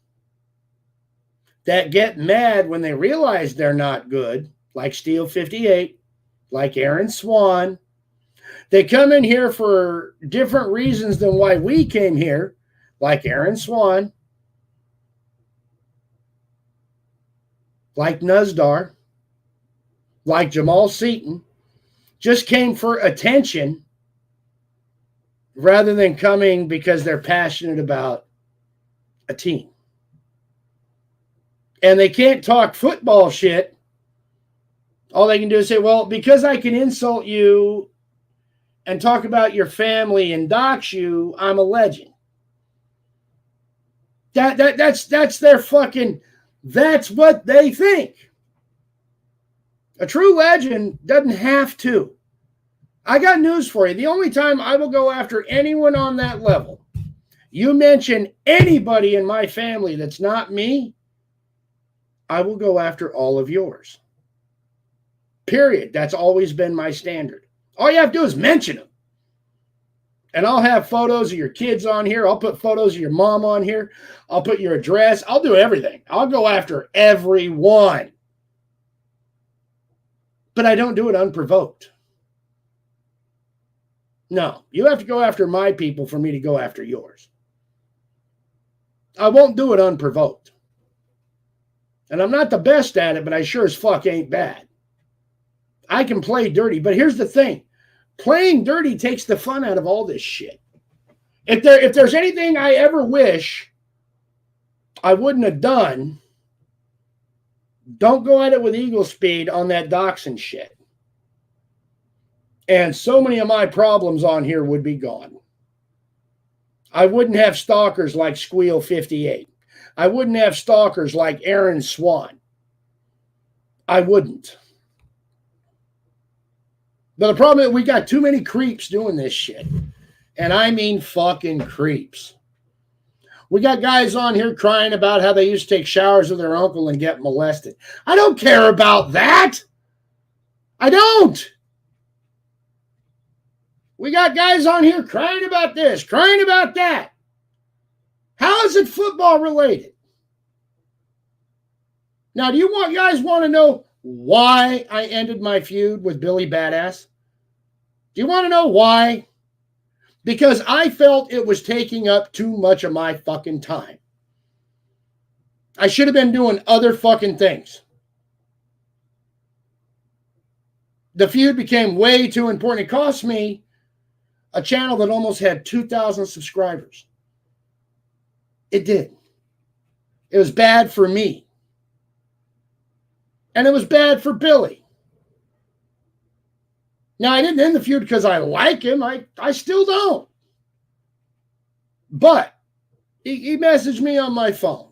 that get mad when they realize they're not good, like Steel 58, like Aaron Swan. They come in here for different reasons than why we came here, like Aaron Swan, like Nuzdar, like Jamal Seaton, just came for attention rather than coming because they're passionate about a team. And they can't talk football shit. All they can do is say, well, because I can insult you and talk about your family and dox you, I'm a legend. That's their fucking, that's what they think. A true legend doesn't have to. I got news for you. The only time I will go after anyone on that level, you mention anybody in my family that's not me, I will go after all of yours. Period. That's always been my standard. All you have to do is mention them. And I'll have photos of your kids on here. I'll put photos of your mom on here. I'll put your address. I'll do everything. I'll go after everyone. But I don't do it unprovoked. No, you have to go after my people for me to go after yours. I won't do it unprovoked. And I'm not the best at it, but I sure as fuck ain't bad. I can play dirty, but here's the thing. Playing dirty takes the fun out of all this shit. If there's anything I ever wish I wouldn't have done, don't go at it with eagle speed on that doxing shit. And so many of my problems on here would be gone. I wouldn't have stalkers like Squeal 58. I wouldn't have stalkers like Aaron Swan. I wouldn't. But the problem is we got too many creeps doing this shit. And I mean fucking creeps. We got guys on here crying about how they used to take showers with their uncle and get molested. I don't care about that. I don't. We got guys on here crying about this, crying about that. How is it football related? Now, do you guys want to know why I ended my feud with Billy Badass? Do you want to know why? Because I felt it was taking up too much of my fucking time. I should have been doing other fucking things. The feud became way too important. It cost me a channel that almost had 2,000 subscribers. It did. It was bad for me. And it was bad for Billy. Now, I didn't end the feud because I like him. I still don't. But he messaged me on my phone.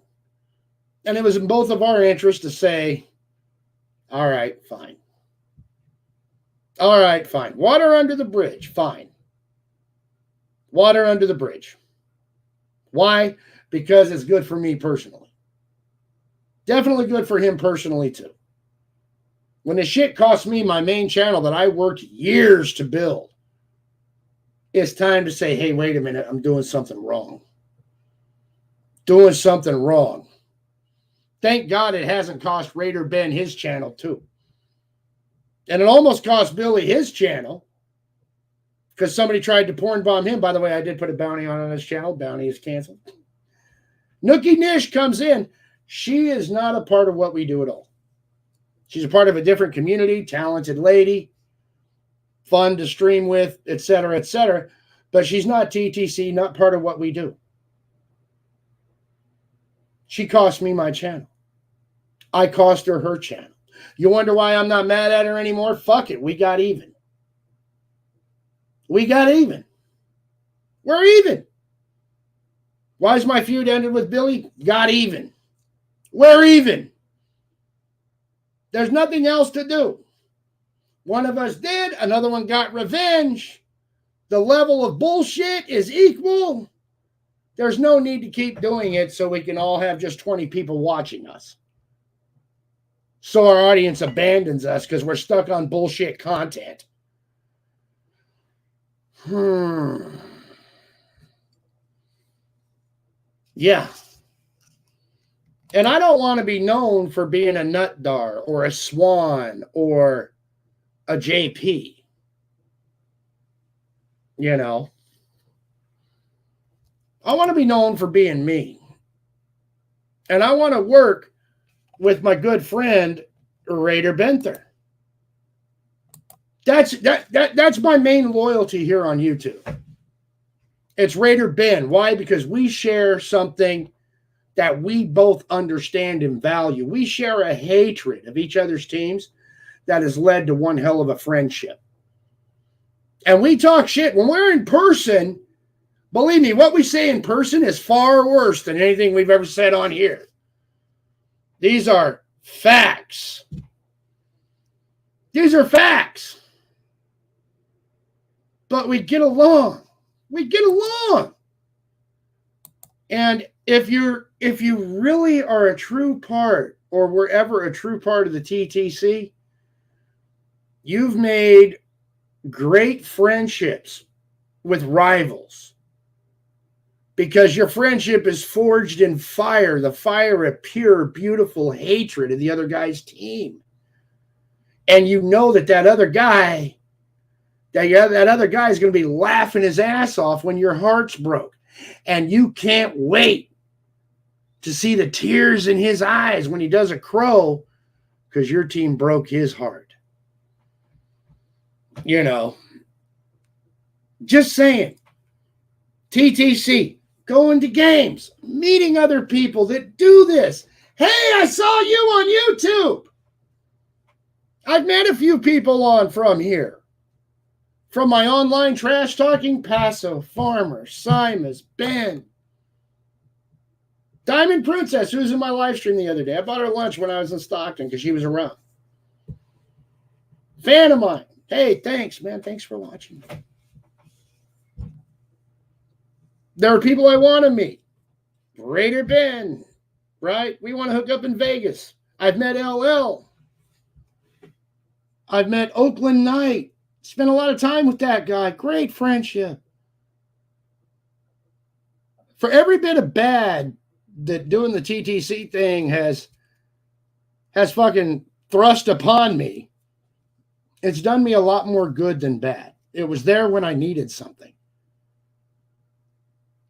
And it was in both of our interests to say, all right, fine. All right, fine. Water under the bridge, fine. Water under the bridge. Why? Because it's good for me personally. Definitely good for him personally, too. When the shit cost me my main channel that I worked years to build, it's time to say, hey, wait a minute, I'm doing something wrong. Doing something wrong. Thank God it hasn't cost Raider Ben his channel too. And it almost cost Billy his channel because somebody tried to porn bomb him. By the way, I did put a bounty on his channel. Bounty is canceled. Nookie Nish comes in. She is not a part of what we do at all. She's a part of a different community, talented lady, fun to stream with, etc., but she's not TTC, not part of what we do. She cost me my channel. I cost her her channel. You wonder why I'm not mad at her anymore? Fuck it. We got even. We got even. We're even. Why is my feud ended with Billy? Got even. We're even. There's nothing else to do. One of us did. Another one got revenge. The level of bullshit is equal. There's no need to keep doing it so we can all have just 20 people watching us. So our audience abandons us because we're stuck on bullshit content. Yeah. And I don't want to be known for being a nutdar or a swan or a JP. You know. I want to be known for being me. And I want to work with my good friend, Raider Benther. That's my main loyalty here on YouTube. It's Raider Ben. Why? Because we share something that we both understand and value. We share a hatred of each other's teams that has led to one hell of a friendship. And we talk shit. When we're in person, believe me, what we say in person is far worse than anything we've ever said on here. These are facts. These are facts. But we get along. We get along. And if you really are a true part, or were ever a true part of the TTC, you've made great friendships with rivals. Because your friendship is forged in fire, the fire of pure, beautiful hatred of the other guy's team. And you know that other guy, that other guy is going to be laughing his ass off when your heart's broke. And you can't wait to see the tears in his eyes when he does a crow because your team broke his heart. You know, just saying. TTC. Going to games, meeting other people that do this. Hey, I saw you on YouTube. I've met a few people on from here. From my online trash talking, Paso, Farmer, Simas, Ben. Diamond Princess, who was in my live stream the other day. I bought her lunch when I was in Stockton because she was around. Fan of mine. Hey, thanks, man. Thanks for watching. There are people I want to meet. Raider Ben, right? We want to hook up in Vegas. I've met LL. I've met Oakland Knight. Spent a lot of time with that guy. Great friendship. For every bit of bad that doing the TTC thing has fucking thrust upon me, it's done me a lot more good than bad. It was there when I needed something.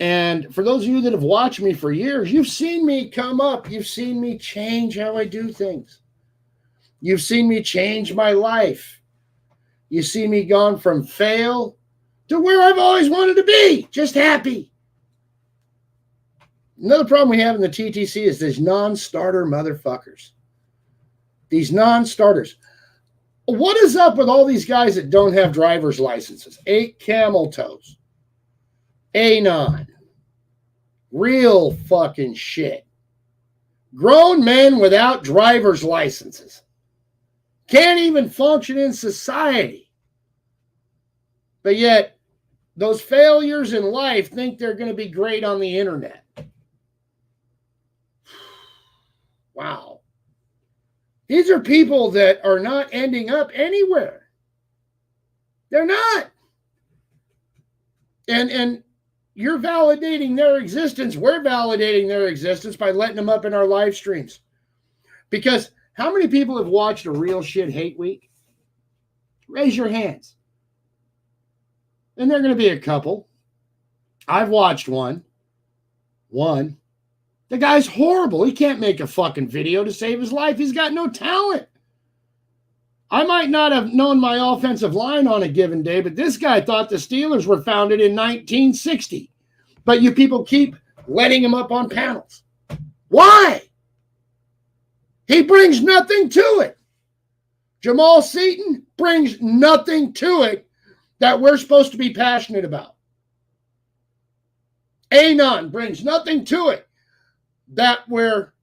And for those of you that have watched me for years, you've seen me come up. You've seen me change how I do things. You've seen me change my life. You see me gone from fail to where I've always wanted to be, just happy. Another problem we have in the TTC is these non-starter motherfuckers. These non-starters. What is up with all these guys that don't have driver's licenses? 8 camel toes. Anon. Real fucking shit. Grown men without driver's licenses. Can't even function in society. But yet, those failures in life think they're going to be great on the internet. Wow. These are people that are not ending up anywhere. They're not. And you're validating their existence. We're validating their existence by letting them up in our live streams. Because how many people have watched a Real Shit Hate Week? Raise your hands. And they're going to be a couple. I've watched one. The guy's horrible. He can't make a fucking video to save his life. He's got no talent. I might not have known my offensive line on a given day, but this guy thought the Steelers were founded in 1960. But you people keep letting him up on panels. Why? He brings nothing to it. Jamal Seaton brings nothing to it that we're supposed to be passionate about. Anon brings nothing to it that we're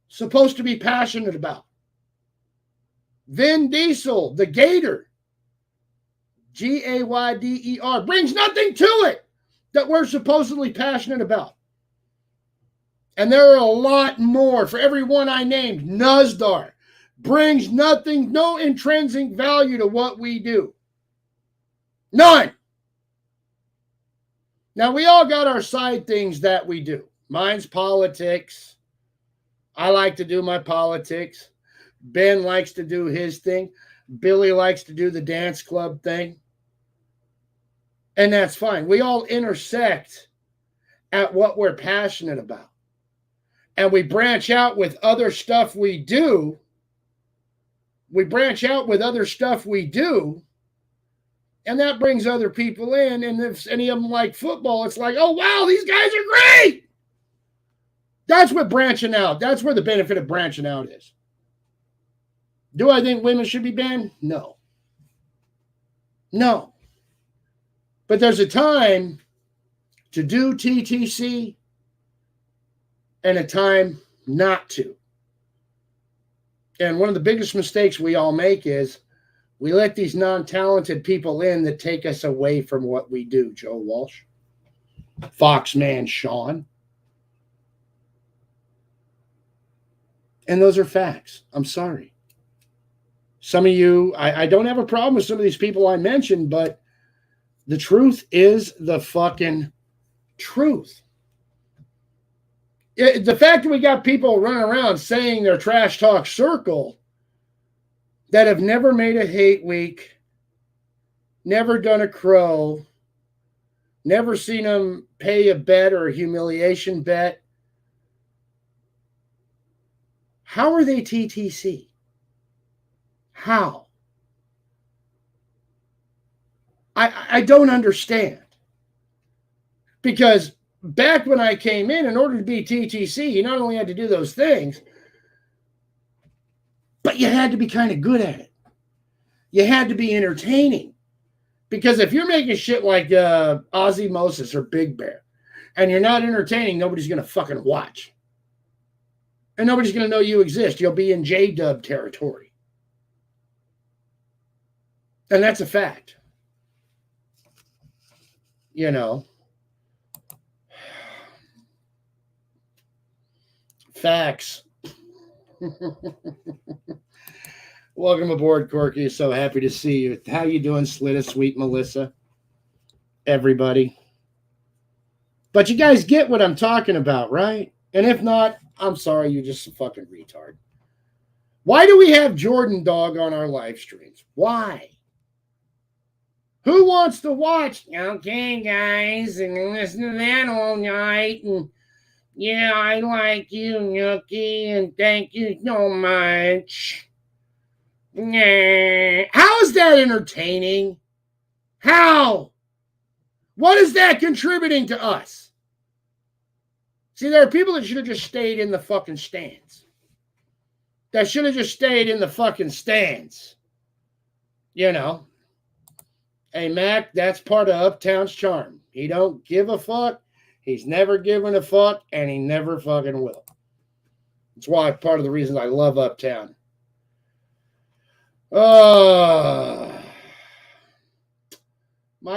supposed to be passionate about. Vin Diesel, the Gator, Gayder, brings nothing to it that we're supposedly passionate about. And there are a lot more. For every one I named, Nuzdar brings nothing, no intrinsic value to what we do. None. Now, we all got our side things that we do. Mine's politics. I like to do my politics. Ben likes to do his thing. Billy likes to do the dance club thing. And that's fine. We all intersect at what we're passionate about. And we branch out with other stuff we do. And that brings other people in. And if any of them like football, it's like, oh, wow, these guys are great. That's what branching out. That's where the benefit of branching out is. Do I think women should be banned? No. But there's a time to do TTC and a time not to. And one of the biggest mistakes we all make is we let these non-talented people in that take us away from what we do. Joe Walsh, Foxman Sean. And those are facts. I'm sorry. Some of you, I don't have a problem with some of these people I mentioned, but the truth is the fucking truth. The fact that we got people running around saying they're Trash Talk Circle that have never made a hate week, never done a crow, never seen them pay a bet or a humiliation bet. How are they TTC? How? I don't understand. Because back when I came in order to be TTC, you not only had to do those things, but you had to be kind of good at it. You had to be entertaining. Because if you're making shit like Ozzy Moses or Big Bear, and you're not entertaining, nobody's going to fucking watch. And nobody's going to know you exist. You'll be in J-Dub territory. And that's a fact. You know. Facts. Welcome aboard, Corky. So happy to see you. How you doing, Slitta, Sweet Melissa? Everybody. But you guys get what I'm talking about, right? And if not, I'm sorry, you're just a fucking retard. Why do we have Jordan Dog on our live streams? Why? Who wants to watch? Okay, guys, and listen to that all night. And yeah, I like you, Nookie, and thank you so much. Nah. How is that entertaining? How? What is that contributing to us? See, there are people that should have just stayed in the fucking stands. That should have just stayed in the fucking stands. You know. Hey, Mac, that's part of Uptown's charm. He don't give a fuck. He's never given a fuck, and he never fucking will. That's why part of the reason I love Uptown. My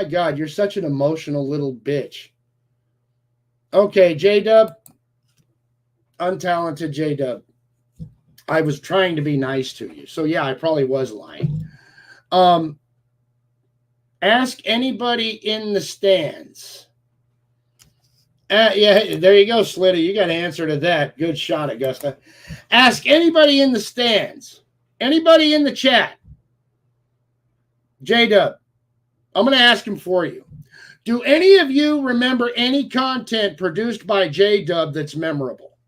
God, you're such an emotional little bitch. Okay, J-Dub. Untalented J-Dub. I was trying to be nice to you. So yeah, I probably was lying. Ask anybody in the stands. Yeah, there you go, Slitter. You got an answer to that. Good shot, Augusta. Ask anybody in the stands. Anybody in the chat. J-Dub. I'm going to ask him for you. Do any of you remember any content produced by J-Dub that's memorable?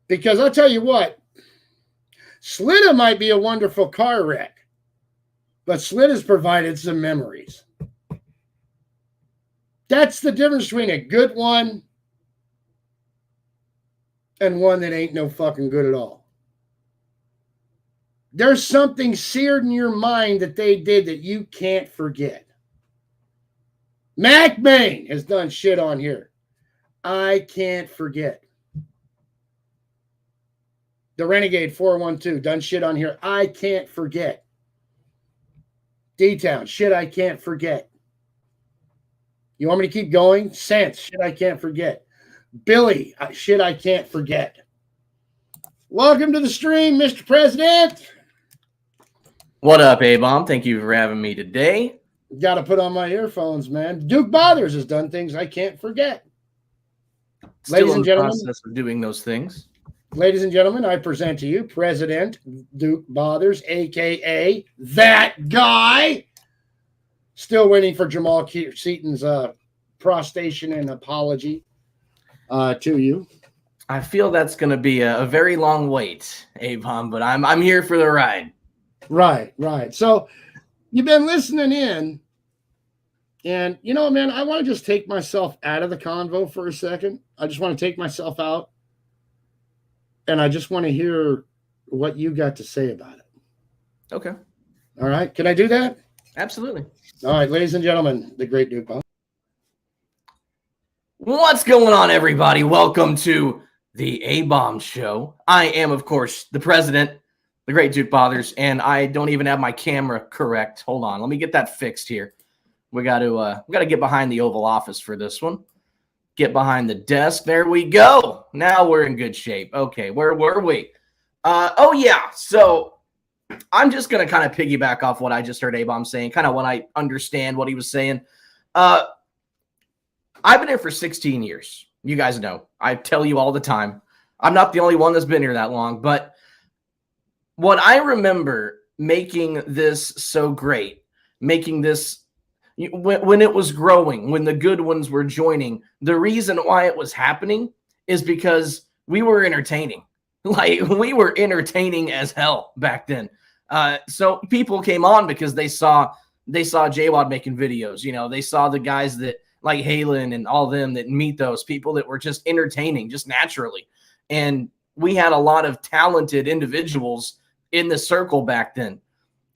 Because I'll tell you what, Slitta might be a wonderful car wreck, but Slitta's provided some memories. That's the difference between a good one and one that ain't no fucking good at all. There's something seared in your mind that they did that you can't forget. Mac Main has done shit on here. I can't forget. The Renegade 412 done shit on here. I can't forget. D-Town, shit I can't forget. You want me to keep going? Sense, shit I can't forget. Billy, shit I can't forget. Welcome to the stream, Mr. President. What up, A-Bomb? Thank you for having me today. Got to put on my earphones, man. Duke Bothers has done things I can't forget. Still in the process of doing those things. Ladies and gentlemen, I present to you President Duke Bothers, a.k.a. that guy. Still waiting for Jamal Seaton's prostation and apology to you. I feel that's going to be a very long wait, A-Bomb, but I'm here for the ride. Right. So you've been listening in, and you know, man, I want to just take myself out of the convo for a second. I just want to take myself out, and I just want to hear what you got to say about it. Okay. All right. Can I do that? Absolutely. All right, ladies and gentlemen, the great Duke Bothers. What's going on, everybody? Welcome to the A-Bomb Show. I am, of course, the president, the great Duke Bothers, and I don't even have my camera correct. Hold on, let me get that fixed here. We got to get behind the Oval Office for this one. Get behind the desk. There we go. Now we're in good shape. Okay, where were we? Oh yeah. So I'm just gonna kind of piggyback off what I just heard A-Bomb saying, kind of when I understand what he was saying. I've been here for 16 years. You guys know. I tell you all the time. I'm not the only one that's been here that long, but what I remember making this so great, making this when it was growing, when the good ones were joining, the reason why it was happening is because we were entertaining. Like, we were entertaining as hell back then. So people came on because they saw JWAD making videos. You know, they saw the guys that like Halen and all them that meet those people that were just entertaining, just naturally. And we had a lot of talented individuals in the circle back then.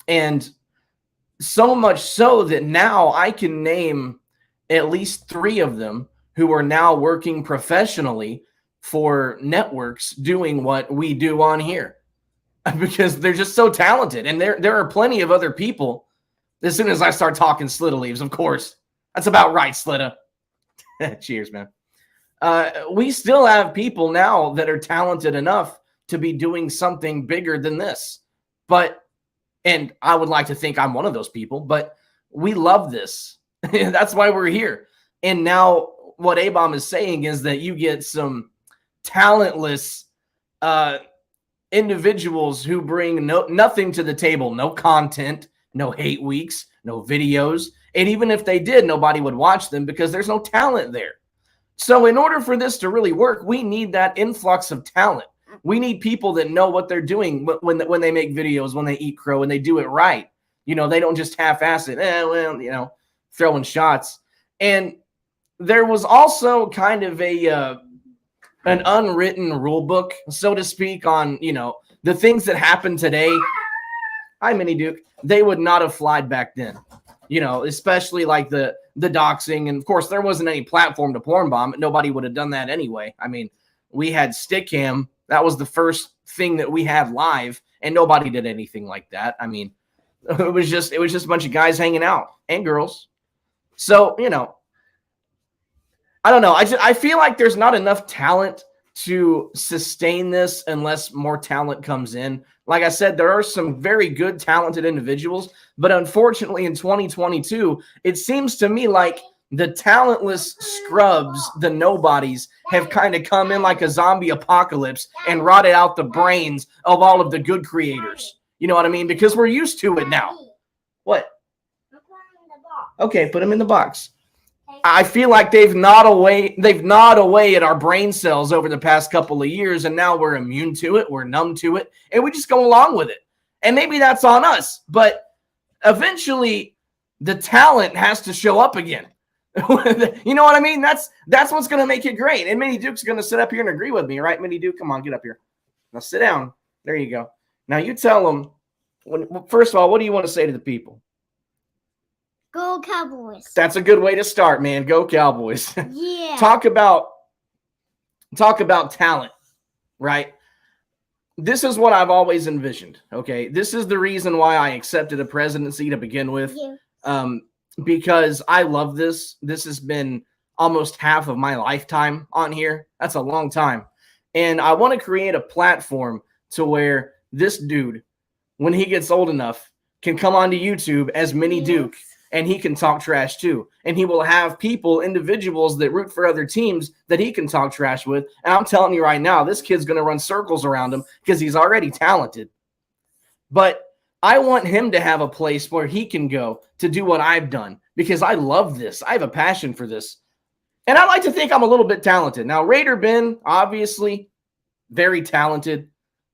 And so much so that now I can name at least 3 of them who are now working professionally for networks doing what we do on here, because they're just so talented. And there are plenty of other people. As soon as I start talking Slitta leaves, of course. That's about right, Slitta. Cheers, man. We still have people now that are talented enough to be doing something bigger than this. And I would like to think I'm one of those people, but we love this. That's why we're here. And now what A-Bomb is saying is that you get some talentless individuals who bring nothing to the table, no content, no hate weeks, no videos. And even if they did, nobody would watch them because there's no talent there. So in order for this to really work, we need that influx of talent. We need people that know what they're doing when they make videos, when they eat crow, and they do it right. You know, they don't just half-ass it, throwing shots. And there was also kind of an unwritten rule book, so to speak, on, the things that happen today. Hi, Mini Duke. They would not have flied back then, especially like the doxing. And, of course, there wasn't any platform to porn bomb. Nobody would have done that anyway. I mean, we had Stickam. That was the first thing that we had live, and nobody did anything like that. I mean, it was just a bunch of guys hanging out and girls. So, I don't know. I feel like there's not enough talent to sustain this unless more talent comes in. Like I said, there are some very good, talented individuals, but unfortunately in 2022, it seems to me like the talentless scrubs, the nobodies, have kind of come in like a zombie apocalypse and rotted out the brains of all of the good creators. You know what I mean? Because we're used to it now. What? Okay, put them in the box. I feel like they've gnawed away at our brain cells over the past couple of years, and now we're immune to it, we're numb to it, and we just go along with it. And maybe that's on us, but eventually the talent has to show up again. You know what I mean? That's what's going to make it great. And Mini Duke's going to sit up here and agree with me, right? Mini Duke, come on, get up here. Now sit down. There you go. Now you tell them, first of all, what do you want to say to the people? Go Cowboys. That's a good way to start, man. Go Cowboys. Yeah. Talk about talent, right? This is what I've always envisioned, okay? This is the reason why I accepted a presidency to begin with, because I love this. This has been almost half of my lifetime on here. That's a long time. And I want to create a platform to where this dude, when he gets old enough, can come onto YouTube as Mini Duke, and he can talk trash too. And he will have people, individuals that root for other teams that he can talk trash with. And I'm telling you right now, this kid's going to run circles around him because he's already talented. But I want him to have a place where he can go to do what I've done because I love this. I have a passion for this. And I like to think I'm a little bit talented. Now, Raider Ben, obviously, very talented.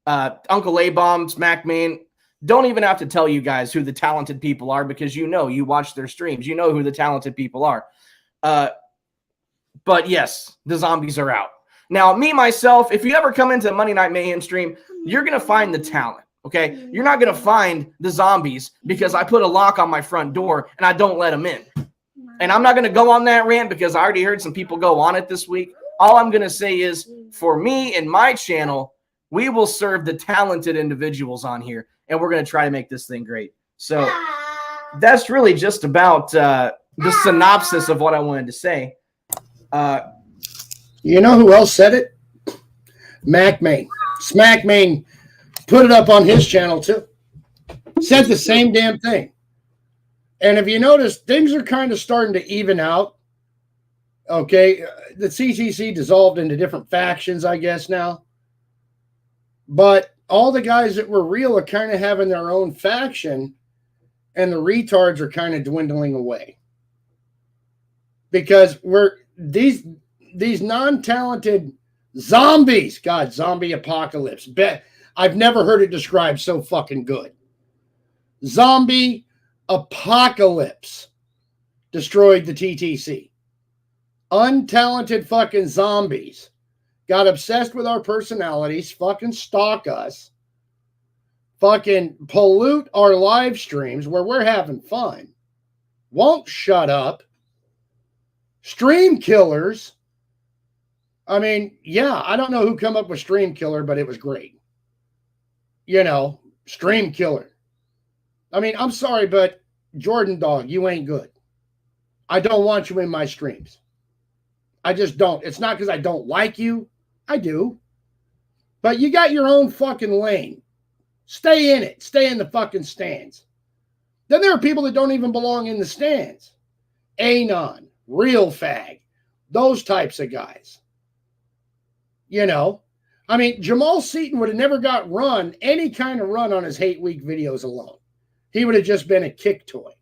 Uncle A-Bomb, Smackman, don't even have to tell you guys who the talented people are because you watch their streams. You know who the talented people are. But yes, the zombies are out. Now, me, myself, if you ever come into Monday Night Mayhem stream, you're going to find the talent, okay? You're not going to find the zombies because I put a lock on my front door and I don't let them in. And I'm not going to go on that rant because I already heard some people go on it this week. All I'm going to say is for me and my channel, we will serve the talented individuals on here. And we're going to try to make this thing great. So that's really just about the synopsis of what I wanted to say. You know who else said it? MacMain. Smackmain put it up on his channel too. Said the same damn thing. And if you notice, things are kind of starting to even out. Okay. The CCC dissolved into different factions, I guess, now. But all the guys that were real are kind of having their own faction, and the retards are kind of dwindling away. Because we're these non-talented zombies, God, zombie apocalypse. I've never heard it described so fucking good. Zombie apocalypse destroyed the TTC. Untalented fucking zombies got obsessed with our personalities, fucking stalk us, fucking pollute our live streams where we're having fun, won't shut up, stream killers. I mean, yeah, I don't know who come up with stream killer, but it was great. You know, stream killer. I mean, I'm sorry, but Jordan Dog, you ain't good. I don't want you in my streams. I just don't. It's not because I don't like you. I do. But you got your own fucking lane. Stay in it. Stay in the fucking stands. Then there are people that don't even belong in the stands. Anon, Real Fag, those types of guys. You know, I mean, Jamal Seaton would have never got run, any kind of run on his Hate Week videos alone. He would have just been a kick toy.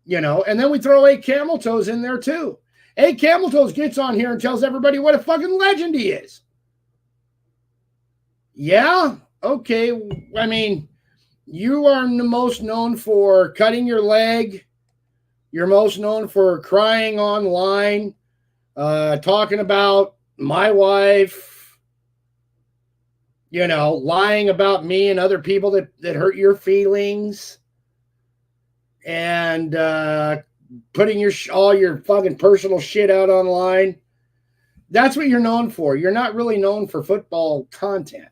You know, and then we throw A Camel Toes in there too. A Camel Toes gets on here and tells everybody what a fucking legend he is. Yeah, okay. I mean, you are the most known for cutting your leg. You're most known for crying online, talking about my wife, you know, lying about me and other people that hurt your feelings, and putting all your fucking personal shit out online. That's what you're known for. You're not really known for football content.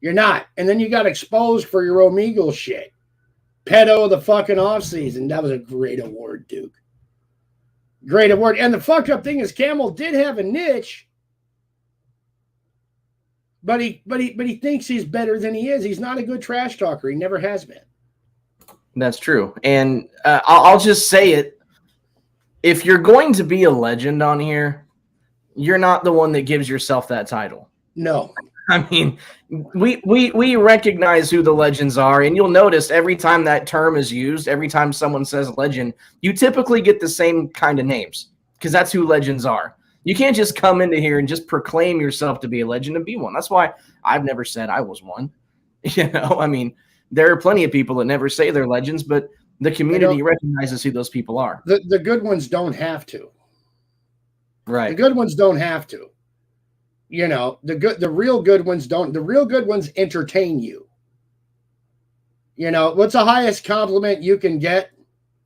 You're not. And then you got exposed for your Omegle shit. Pedo of the fucking offseason. That was a great award, Duke. Great award. And the fucked up thing is Camel did have a niche. But he thinks he's better than he is. He's not a good trash talker. He never has been. That's true. And I'll just say it. If you're going to be a legend on here, you're not the one that gives yourself that title. No. I mean, we recognize who the legends are, and you'll notice every time that term is used, every time someone says legend, you typically get the same kind of names because that's who legends are. You can't just come into here and just proclaim yourself to be a legend and be one. That's why I've never said I was one. You know, I mean, there are plenty of people that never say they're legends, but the community recognizes who those people are. The good ones don't have to. Right. The good ones don't have to. You know, the real good ones don't. The real good ones entertain you. You know, what's the highest compliment you can get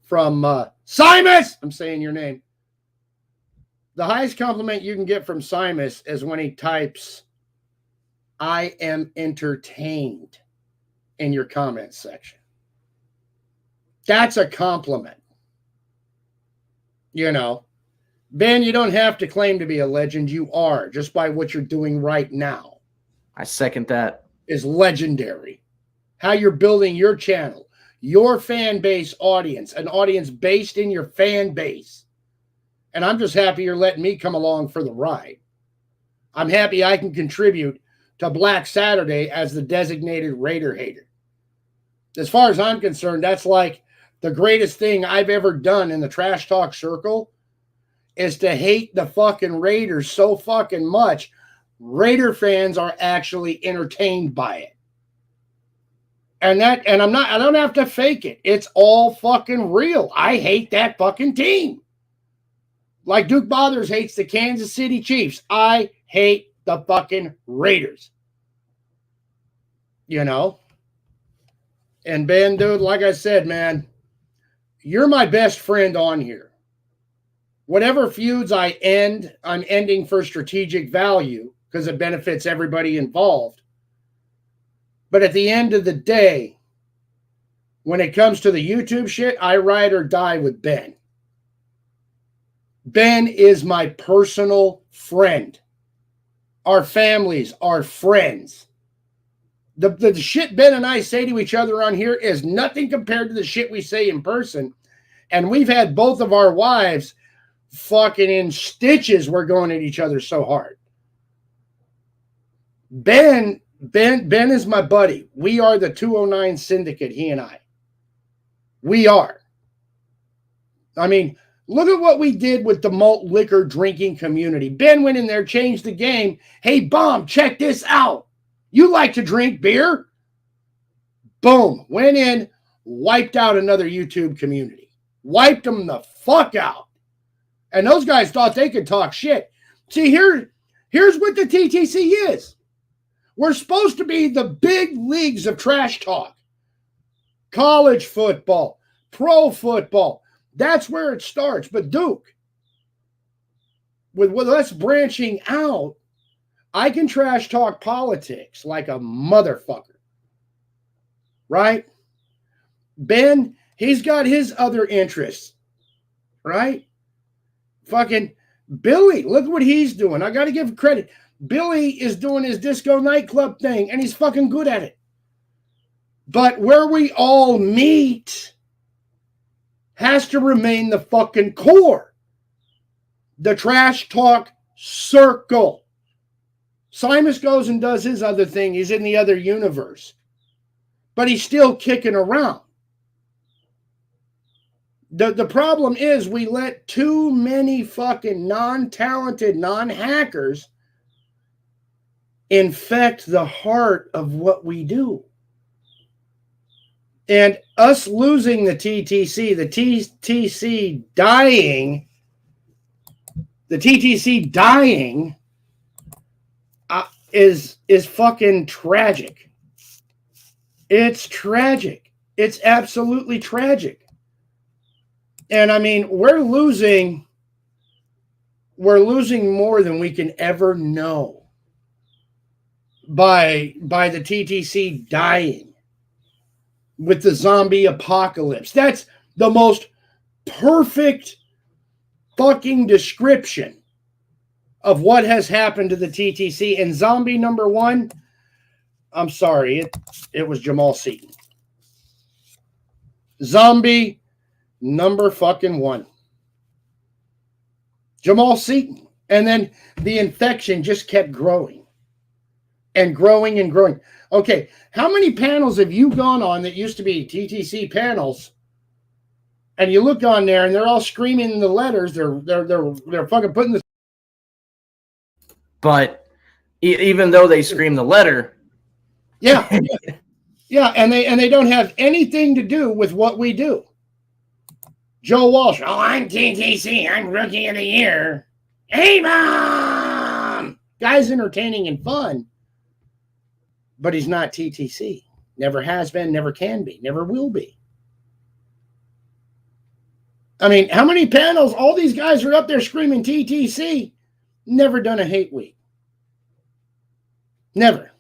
from Simus? I'm saying your name. The highest compliment you can get from Simus is when he types, "I am entertained," in your comments section. That's a compliment. You know, Ben, you don't have to claim to be a legend. You are, just by what you're doing right now. I second that. Is legendary. How you're building your channel, your fan base audience, an audience based in your fan base. And I'm just happy you're letting me come along for the ride. I'm happy I can contribute to Black Saturday as the designated Raider hater. As far as I'm concerned, that's like the greatest thing I've ever done in the trash talk circle is to hate the fucking Raiders so fucking much. Raider fans are actually entertained by it. And I don't have to fake it. It's all fucking real. I hate that fucking team. Like Duke Bothers hates the Kansas City Chiefs. I hate the fucking Raiders. You know? And Ben, dude, like I said, man, you're my best friend on here. Whatever feuds I end, I'm ending for strategic value because it benefits everybody involved. But at the end of the day, when it comes to the YouTube shit, I ride or die with Ben. Ben is my personal friend. Our families are friends. The shit Ben and I say to each other on here is nothing compared to the shit we say in person. And we've had both of our wives fucking in stitches. We're going at each other so hard. Ben is my buddy. We are the 209 Syndicate, he and I. We are. I mean, look at what we did with the malt liquor drinking community. Ben went in there, changed the game. Hey, Bomb, check this out. You like to drink beer? Boom. Went in, wiped out another YouTube community. Wiped them the fuck out. And those guys thought they could talk shit. See, here's what the TTC is. We're supposed to be the big leagues of trash talk. College football, pro football. That's where it starts. But Duke, with us branching out, I can trash talk politics like a motherfucker. Right? Ben, he's got his other interests. Right? Fucking Billy, look what he's doing. I got to give credit. Billy is doing his disco nightclub thing, and he's fucking good at it. But where we all meet has to remain the fucking core. The trash talk circle. Simus goes and does his other thing. He's in the other universe. But he's still kicking around. The problem is we let too many fucking non-talented, non-hackers infect the heart of what we do. And us losing the TTC dying is fucking tragic. It's tragic. It's absolutely tragic. And I mean, we're losing more than we can ever know by the TTC dying with the zombie apocalypse. That's the most perfect fucking description of what has happened to the TTC. And zombie number one, I'm sorry, it was Jamal Seaton. Zombie number fucking one. Jamal Seaton. And then the infection just kept growing and growing and growing. Okay, how many panels have you gone on that used to be TTC panels? And you look on there and they're all screaming the letters. They're fucking putting the. But even though they scream the letter, yeah, yeah, and they don't have anything to do with what we do. Joe Walsh, oh, I'm TTC, I'm Rookie of the Year. Hey, Mom! Guy's entertaining and fun, but he's not TTC. Never has been, never can be, never will be. I mean, how many panels? All these guys are up there screaming TTC. Never done a hate week. Never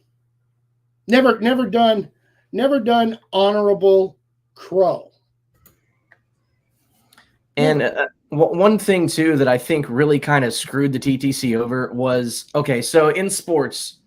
done honorable crow. And one thing, too, that I think really kind of screwed the TTC over was, okay, so in sports,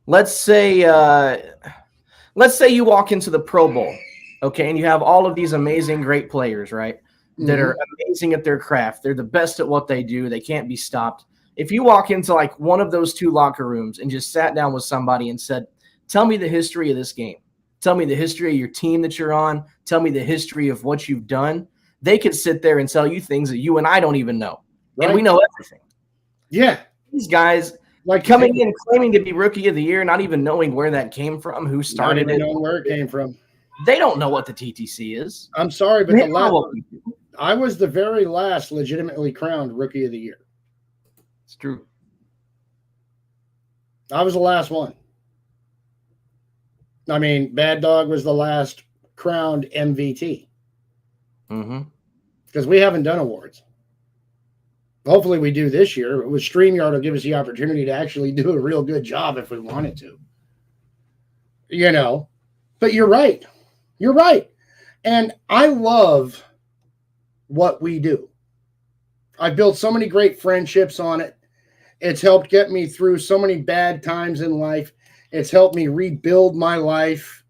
let's say you walk into the Pro Bowl, okay, and you have all of these amazing, great players, right, that are amazing at their craft. They're the best at what they do. They can't be stopped. If you walk into, like, one of those two locker rooms and just sat down with somebody and said, tell me the history of this game. Tell me the history of your team that you're on. Tell me the history of what you've done. They could sit there and tell you things that you and I don't even know. Right. And we know everything. Yeah. These guys like coming in claiming to be Rookie of the Year, not even knowing where that came from, who started it. Not knowing where it came from. They don't know what the TTC is. I'm sorry, but I was the very last legitimately crowned Rookie of the Year. It's true. I was the last one. I mean, Bad Dog was the last crowned MVT. Because we haven't done awards. Hopefully we do this year. With StreamYard, will give us the opportunity to actually do a real good job if we wanted to. You know, but you're right. You're right. And I love what we do. I built so many great friendships on it. It's helped get me through so many bad times in life. It's helped me rebuild my life.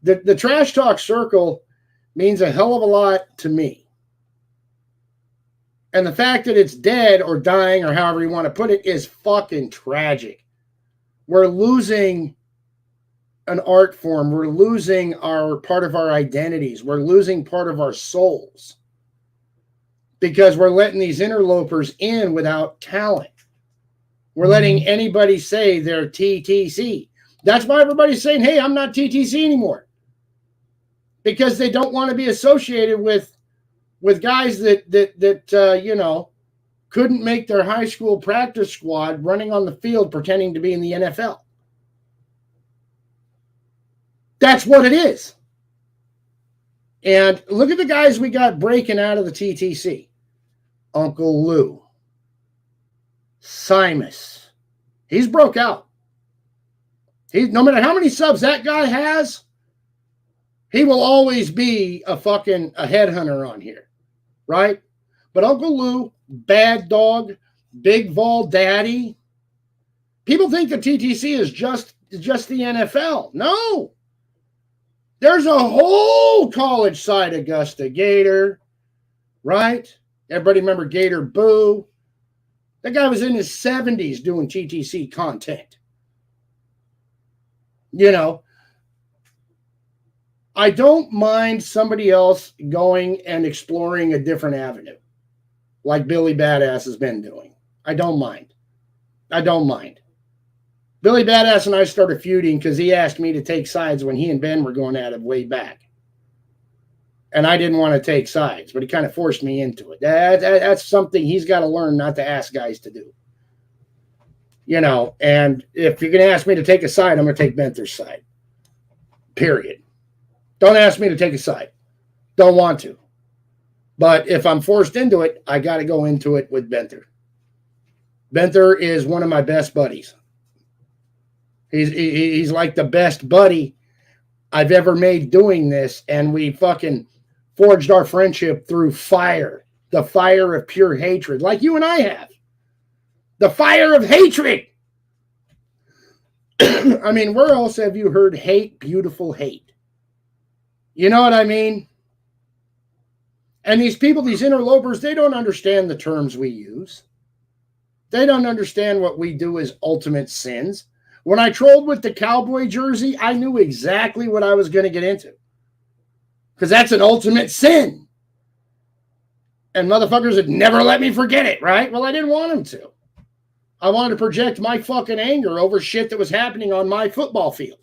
The Trash Talk Circle means a hell of a lot to me. And the fact that it's dead or dying or however you want to put it is fucking tragic. We're losing an art form. We're losing our part of our identities. We're losing part of our souls because we're letting these interlopers in without talent. We're letting anybody say they're TTC. That's why everybody's saying, hey, I'm not TTC anymore. Because they don't want to be associated with guys that you know, couldn't make their high school practice squad running on the field pretending to be in the NFL. That's what it is. And look at the guys we got breaking out of the TTC. Uncle Lou. Simus. He's broke out. No matter how many subs that guy has, he will always be a headhunter on here, right? But Uncle Lou, Bad Dog, Big Vol Daddy, people think the TTC is just the NFL. No. There's a whole college side, Augusta Gator, right? Everybody remember Gator Boo? That guy was in his 70s doing TTC content. You know, I don't mind somebody else going and exploring a different avenue like Billy Badass has been doing. I don't mind. Billy Badass and I started feuding because he asked me to take sides when he and Ben were going at it way back. And I didn't want to take sides, but he kind of forced me into it. That's something he's got to learn not to ask guys to do. You know, and if you're going to ask me to take a side, I'm going to take Benther's side. Period. Don't ask me to take a side. Don't want to. But if I'm forced into it, I got to go into it with Benther. Benther is one of my best buddies. He's like the best buddy I've ever made doing this, and we fucking forged our friendship through fire the fire of pure hatred, like you and I have. The fire of hatred. I mean, where else have you heard hate, beautiful hate? You know what I mean? And these people, these interlopers, they don't understand the terms we use. They don't understand what we do as ultimate sins. When I trolled with the cowboy jersey, I knew exactly what I was going to get into. Because that's an ultimate sin. And motherfuckers had never let me forget it, right? Well, I didn't want them to. I wanted to project my fucking anger over shit that was happening on my football field.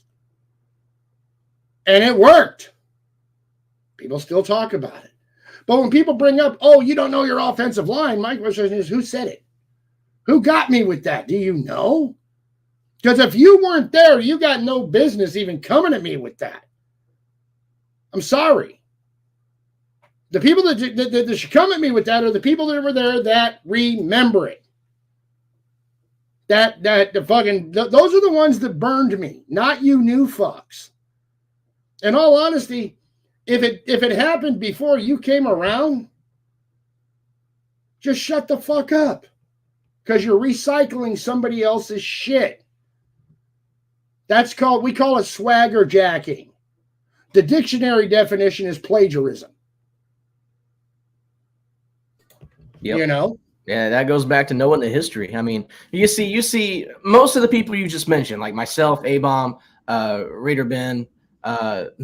And it worked. People still talk about it. But when people bring up, oh, you don't know your offensive line, my question is, who said it? Who got me with that? Do you know? Because if you weren't there, you got no business even coming at me with that. I'm sorry. The people that should come at me with that are the people that were there that remember it. Those are the ones that burned me, not you new fucks. In all honesty, if it happened before you came around, just shut the fuck up. Because you're recycling somebody else's shit. We call it swagger jacking. The dictionary definition is plagiarism. Yep. You know? Yeah, that goes back to knowing the history. I mean, you see most of the people you just mentioned, like myself, A-Bomb, Raider Ben,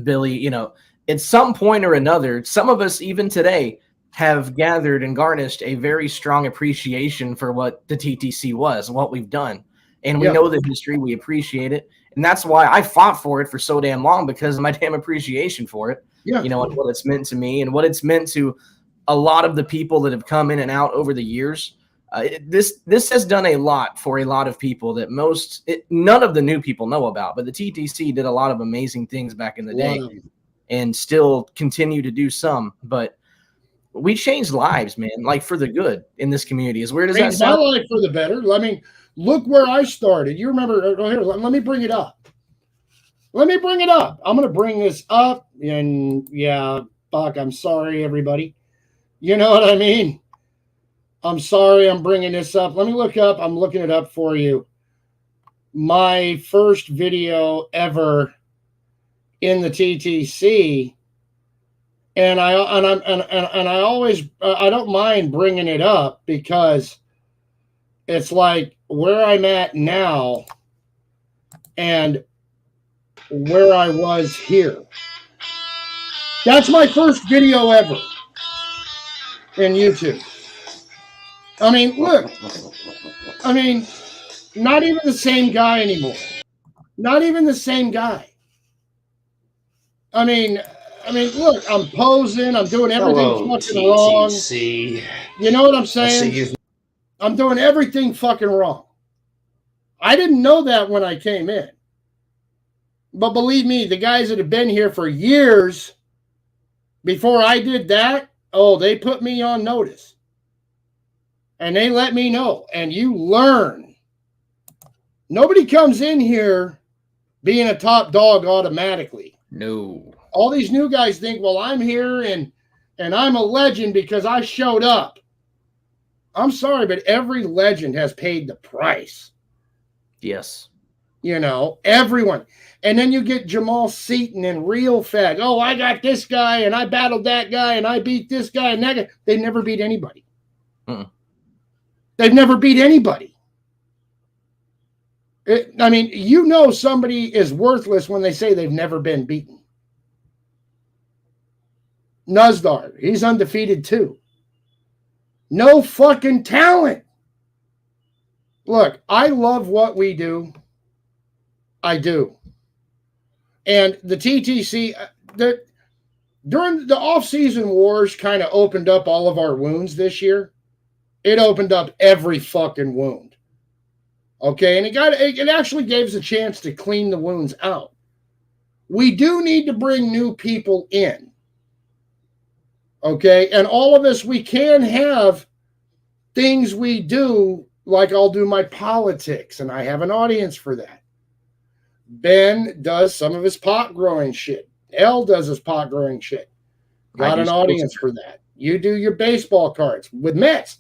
Billy, you know, at some point or another, some of us even today have gathered and garnished a very strong appreciation for what the TTC was, what we've done. And we know the history, we appreciate it. And that's why I fought for it for so damn long, because of my damn appreciation for it. Yeah. You know, what it's meant to me and what it's meant to a lot of the people that have come in and out over the years. This has done a lot for a lot of people that none of the new people know about. But the TTC did a lot of amazing things back in the day and still continue to do some. But we changed lives, man, like for the good in this community. As weird as that sounds. My life for the better. I mean, look where I started. You remember, here, let me bring it up. I'm going to bring this up. And yeah, fuck, I'm sorry, everybody. You know what I mean? I'm sorry I'm bringing this up. Let me look up. I'm looking it up for you. My first video ever in the TTC, and I always I don't mind bringing it up because it's like where I'm at now and where I was here. That's my first video ever in YouTube. I mean, look. I mean, not even the same guy anymore. Not even the same guy. I mean, look, I'm posing. I'm doing everything fucking wrong. You know what I'm saying? I'm doing everything fucking wrong. I didn't know that when I came in. But believe me, the guys that have been here for years before I did that, oh, they put me on notice. And they let me know. And you learn. Nobody comes in here being a top dog automatically. No. All these new guys think, well, I'm here and I'm a legend because I showed up. I'm sorry, but every legend has paid the price. Yes. You know, everyone. And then you get Jamal Seaton and Real Fag. Oh, I got this guy and I battled that guy and I beat this guy and that guy. They never beat anybody. They've never beat anybody. I mean, you know somebody is worthless when they say they've never been beaten. Nuzdar, he's undefeated too. No fucking talent. Look, I love what we do. I do. And the TTC, during the off-season wars kind of opened up all of our wounds this year. It opened up every fucking wound. Okay, and it actually gave us a chance to clean the wounds out. We do need to bring new people in. Okay, and all of us, we can have things we do, like I'll do my politics, and I have an audience for that. Ben does some of his pot growing shit. L does his pot growing shit. Got an audience for that. You do your baseball cards with Mets.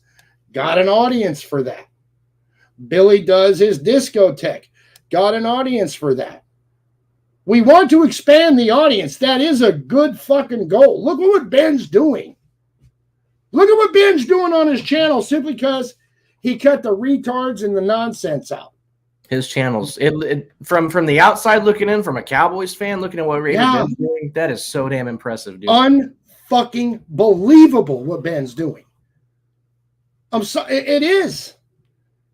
Got an audience for that. Billy does his discotheque. Got an audience for that. We want to expand the audience. That is a good fucking goal. Look at what Ben's doing. Look at what Ben's doing on his channel simply because he cut the retards and the nonsense out. His channels, from the outside looking in, from a Cowboys fan looking at what Raider Ben's doing, that is so damn impressive, dude. Unfucking believable what Ben's doing. I'm sorry, it is.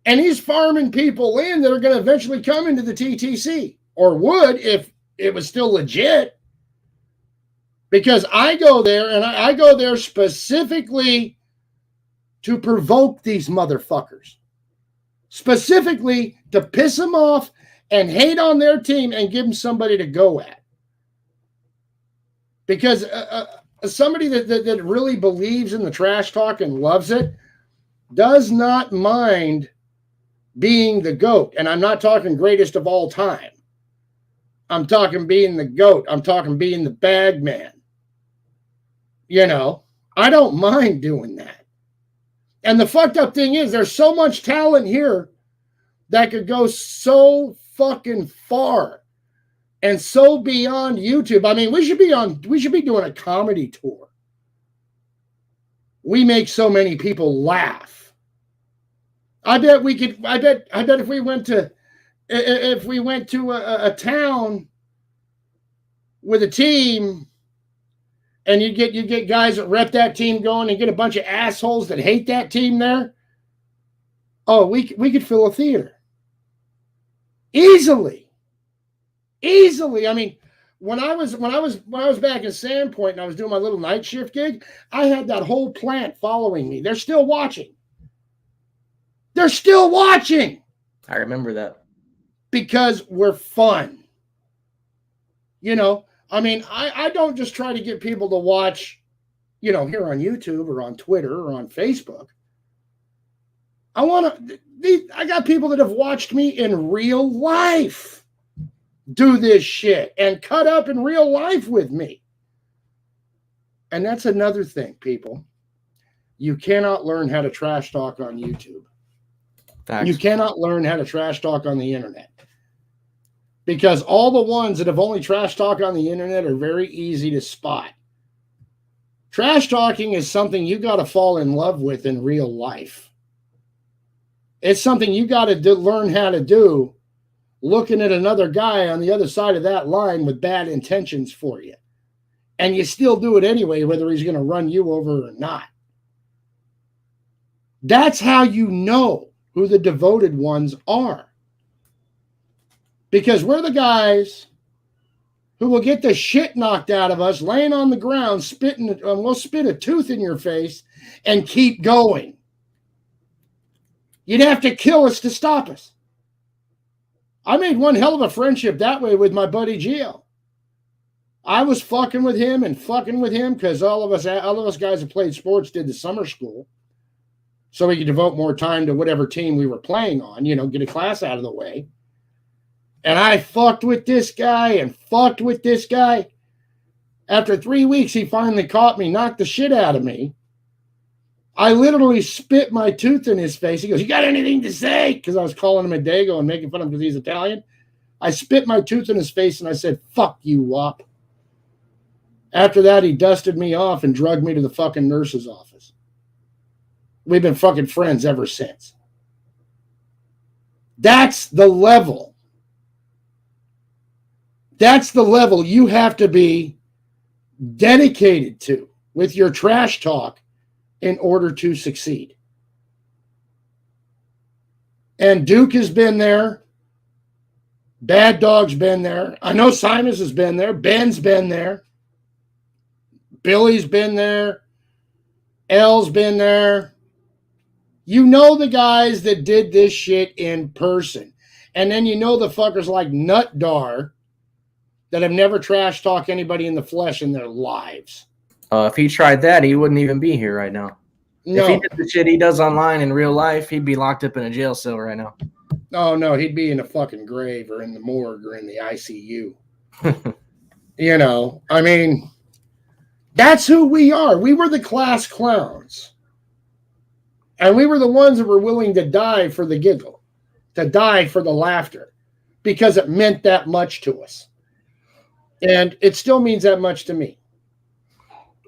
And he's farming people in that are going to eventually come into the TTC, or would if it was still legit. Because I go there, and I go there specifically to provoke these motherfuckers. Specifically to piss them off and hate on their team and give them somebody to go at. Because somebody that really believes in the trash talk and loves it does not mind being the GOAT. And I'm not talking greatest of all time. I'm talking being the GOAT. I'm talking being the bag man. You know, I don't mind doing that. And the fucked up thing is there's so much talent here that could go so fucking far and so beyond YouTube. I mean, we should be doing a comedy tour. We make so many people laugh. I bet if we went to a town with a team and you get guys that rep that team going and get a bunch of assholes that hate that team there. Oh, we could fill a theater. Easily. I mean, when I was back in Sandpoint and I was doing my little night shift gig, I had that whole plant following me. They're still watching. I remember that. Because we're fun. You know, I mean, I don't just try to get people to watch, you know, here on YouTube or on Twitter or on Facebook. I got people that have watched me in real life do this shit and cut up in real life with me. And that's another thing, people. You cannot learn how to trash talk on YouTube. Facts. You cannot learn how to trash talk on the internet. Because all the ones that have only trash talk on the internet are very easy to spot. Trash talking is something you got to fall in love with in real life. It's something you got to learn how to do looking at another guy on the other side of that line with bad intentions for you. And you still do it anyway, whether he's going to run you over or not. That's how you know who the devoted ones are. Because we're the guys who will get the shit knocked out of us, laying on the ground, we'll spit a tooth in your face and keep going. You'd have to kill us to stop us. I made one hell of a friendship that way with my buddy Gio. I was fucking with him because all of us guys that played sports did the summer school. So we could devote more time to whatever team we were playing on, you know, get a class out of the way. And I fucked with this guy. After 3 weeks, he finally caught me, knocked the shit out of me. I literally spit my tooth in his face. He goes, "You got anything to say?" Because I was calling him a dago and making fun of him because he's Italian. I spit my tooth in his face and I said, "Fuck you, Wop." After that, he dusted me off and drugged me to the fucking nurse's office. We've been fucking friends ever since. That's the level. That's the level you have to be dedicated to with your trash talk in order to succeed. And Duke has been there. Bad Dog's been there. I know Simons has been there. Ben's been there. Billy's been there. L's been there. You know the guys that did this shit in person. And then you know the fuckers like Nutdar that have never trash talked anybody in the flesh in their lives. If he tried that, he wouldn't even be here right now. No. If he did the shit he does online in real life, he'd be locked up in a jail cell right now. Oh, no, he'd be in a fucking grave or in the morgue or in the ICU. You know, I mean, That's who we are. We were the class clowns. And we were the ones that were willing to die for the giggle, to die for the laughter, because it meant that much to us. And it still means that much to me.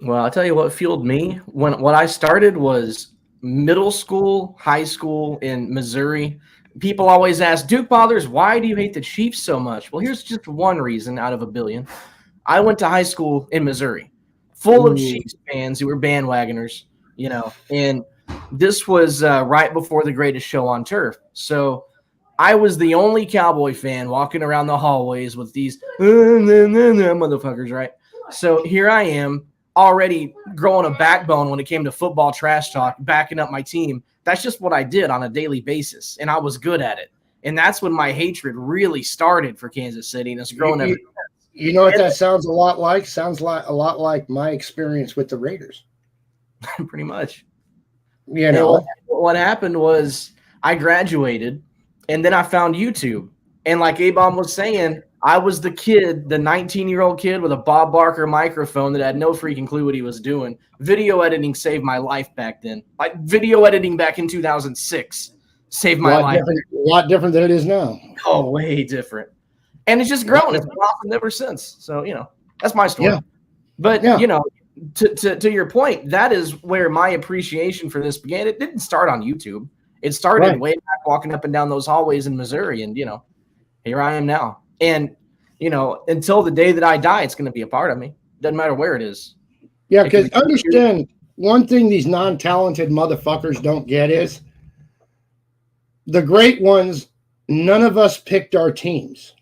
Well, I'll tell you what fueled me. What I started was middle school, high school in Missouri. People always ask, Duke Fathers, why do you hate the Chiefs so much? Well, here's just one reason out of a billion. I went to high school in Missouri, full of Chiefs fans who were bandwagoners, you know, and this was right before the greatest show on turf. So I was the only Cowboy fan walking around the hallways with these motherfuckers, right? So here I am, already growing a backbone when it came to football trash talk, backing up my team. That's just what I did on a daily basis, and I was good at it. And that's when my hatred really started for Kansas City, and it's grown ever since. You know what that sounds a lot like? Sounds like a lot like my experience with the Raiders. Pretty much. You know, what happened was I graduated, and then I found YouTube. And like A-Bomb was saying, I was the kid, the 19-year-old kid with a Bob Barker microphone that had no freaking clue what he was doing. Video editing saved my life back then. Like video editing back in 2006 saved my life. A lot different than it is now. Oh, way different. And it's just grown. It's blossomed ever since. So, you know, that's my story. Yeah. But, you know, to your point, that is where my appreciation for this began. It didn't start on YouTube. It started way back walking up and down those hallways in Missouri. And, you know, here I am now. And, you know, until the day that I die, it's going to be a part of me. Doesn't matter where it is. Yeah, because understand one thing these non-talented motherfuckers don't get is the great ones, none of us picked our teams.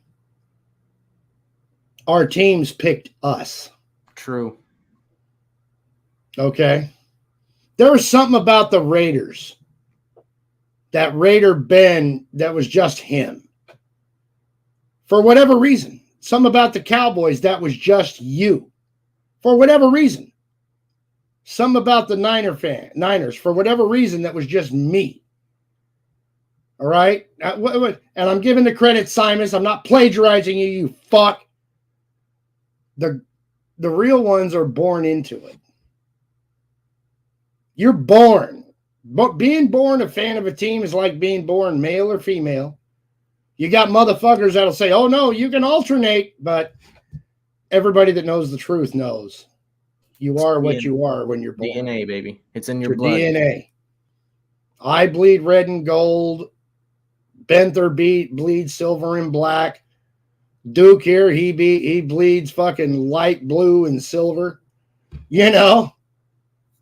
Our teams picked us. True. Okay. There was something about the Raiders, that Raider Ben, that was just him. For whatever reason. Something about the Cowboys, that was just you. For whatever reason. Something about the Niners, for whatever reason, that was just me. All right? And I'm giving the credit, Simus. I'm not plagiarizing you, you fuck. The real ones are born into it. You're born. But being born a fan of a team is like being born male or female. You got motherfuckers that'll say, oh, no, you can alternate. But everybody that knows the truth knows. You are what you are when you're born. DNA, baby. It's in your blood. DNA. I bleed red and gold. Benther bleeds silver and black. Duke here, he bleeds fucking light blue and silver. You know,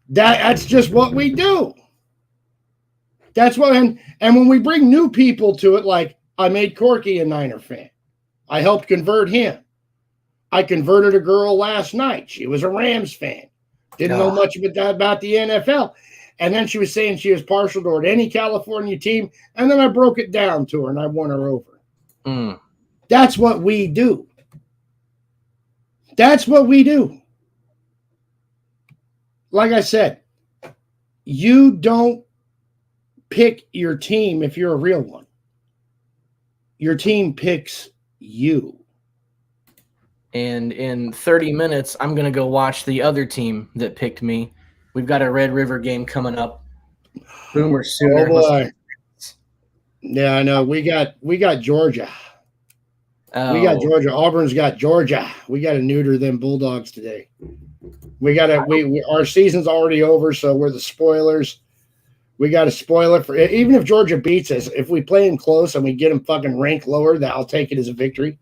that's just what we do. That's what, and when we bring new people to it, like I made Corky a Niner fan. I helped convert him. I converted a girl last night. She was a Rams fan. Didn't know much about the NFL. And then she was saying she was partial toward any California team. And then I broke it down to her and I won her over. That's what we do. That's what we do. Like I said, you don't pick your team if you're a real one. Your team picks you. And in 30 minutes, I'm going to go watch the other team that picked me. We've got a Red River game coming up. Boomer Sooner. Oh boy. Yeah, I know. We got Georgia. Oh. We got Georgia. Auburn's got Georgia. We got to neuter them Bulldogs today. Our season's already over, so we're the spoilers. We got to spoil it for even if Georgia beats us. If we play them close and we get them fucking ranked lower, I'll take it as a victory.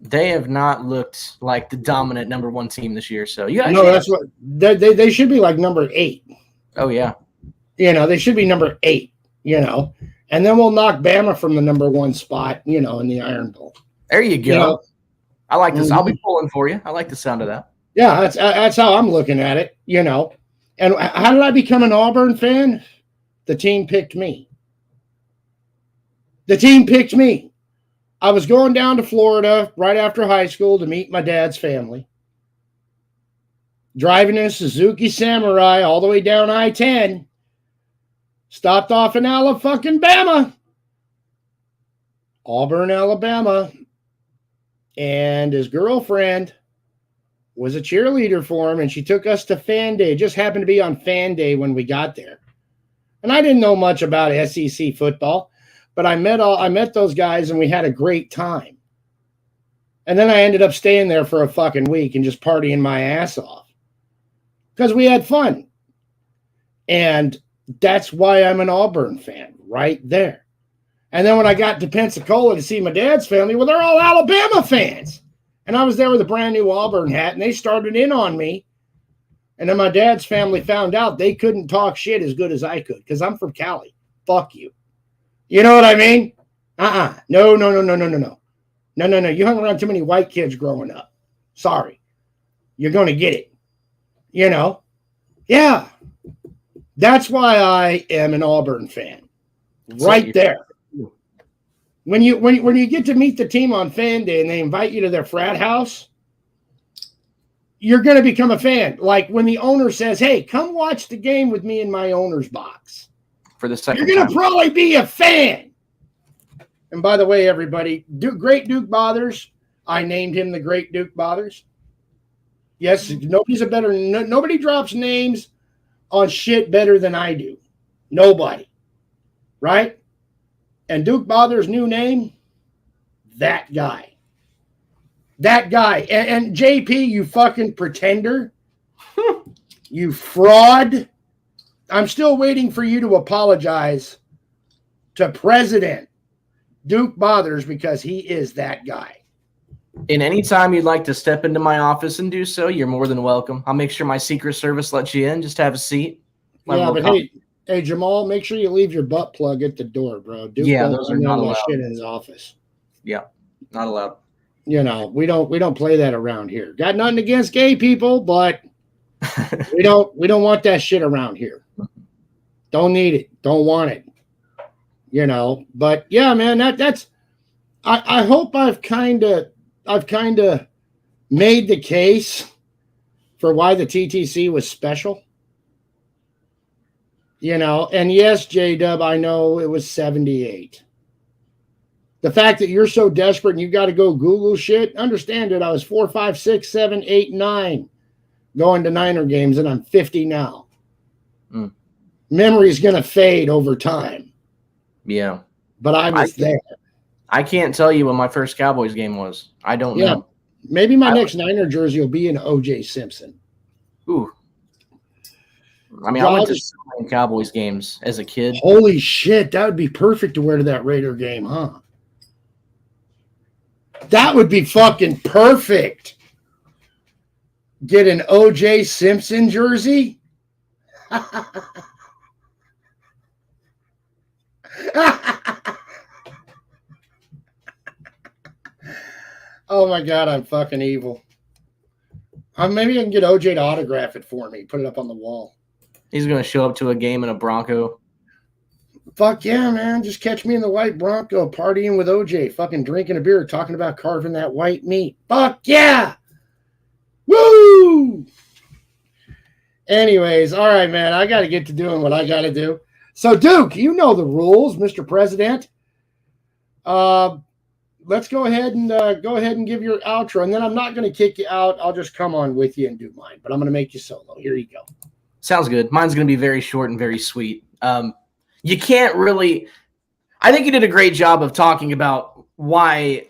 They have not looked like the dominant number one team this year. So that's what they should be, like number 8. Oh yeah, they should be number 8. And then we'll knock Bama from the number 1 spot. In the Iron Bowl. There you go. I like this. I'll be pulling for you. I like the sound of that. Yeah, that's how I'm looking at it. And how did I become an Auburn fan? The team picked me. The team picked me. I was going down to Florida right after high school to meet my dad's family. Driving in a Suzuki Samurai all the way down I-10. Stopped off in Alabama. Auburn, Alabama. And his girlfriend was a cheerleader for him, and she took us to Fan Day. It just happened to be on Fan Day when we got there. And I didn't know much about SEC football, but I met those guys, and we had a great time. And then I ended up staying there for a fucking week and just partying my ass off because we had fun. And that's why I'm an Auburn fan right there. And then when I got to Pensacola to see my dad's family, well, they're all Alabama fans. And I was there with a brand new Auburn hat, and they started in on me. And then my dad's family found out they couldn't talk shit as good as I could because I'm from Cali. Fuck you. You know what I mean? No. No. You hung around too many white kids growing up. Sorry. You're going to get it. You know? Yeah. That's why I am an Auburn fan. Right there. When you get to meet the team on Fan Day and they invite you to their frat house, you're going to become a fan. Like when the owner says, hey, come watch the game with me in my owner's box. For the second You're going to probably be a fan. And by the way, everybody, Great Duke Bothers, I named him the Great Duke Bothers. Yes, nobody drops names on shit better than I do. Nobody. Right? And Duke Bothers' new name, that guy. That guy. And JP, you fucking pretender. You fraud. I'm still waiting for you to apologize to President Duke Bothers because he is that guy. And anytime you'd like to step into my office and do so, you're more than welcome. I'll make sure my Secret Service lets you in. Just have a seat. Hey, Jamal, make sure you leave your butt plug at the door, bro. Duke those are not allowed. Shit in his office. Yeah, not allowed. You know, we don't play that around here. Got nothing against gay people, but we don't want that shit around here. Don't need it. Don't want it. You know, but yeah, man, that's I hope I've kind of made the case for why the TTC was special. You know, and yes, J-Dub, I know it was 78. The fact that you're so desperate and you got to go Google shit, understand it. I was 4, 5, 6, 7, 8, 9 going to Niner games, and I'm 50 now. Memory's going to fade over time. Yeah. But I was there. I can't tell you when my first Cowboys game was. I don't know. Maybe my next Niner jersey will be an O.J. Simpson. Ooh. I mean, I went to so many Cowboys games as a kid. Holy shit, that would be perfect to wear to that Raider game, huh? That would be fucking perfect. Get an O.J. Simpson jersey? Oh my God, I'm fucking evil. Maybe I can get OJ to autograph it for me. Put it up on the wall. He's going to show up to a game in a Bronco. Fuck yeah, man. Just catch me in the white Bronco partying with OJ, fucking drinking a beer, talking about carving that white meat. Fuck yeah. Woo! Anyways, all right, man. I got to get to doing what I got to do. So, Duke, you know the rules, Mr. President. Let's go ahead and give your outro, and then I'm not going to kick you out. I'll just come on with you and do mine, but I'm going to make you solo. Here you go. Sounds good. Mine's going to be very short and very sweet. You can't really – I think you did a great job of talking about why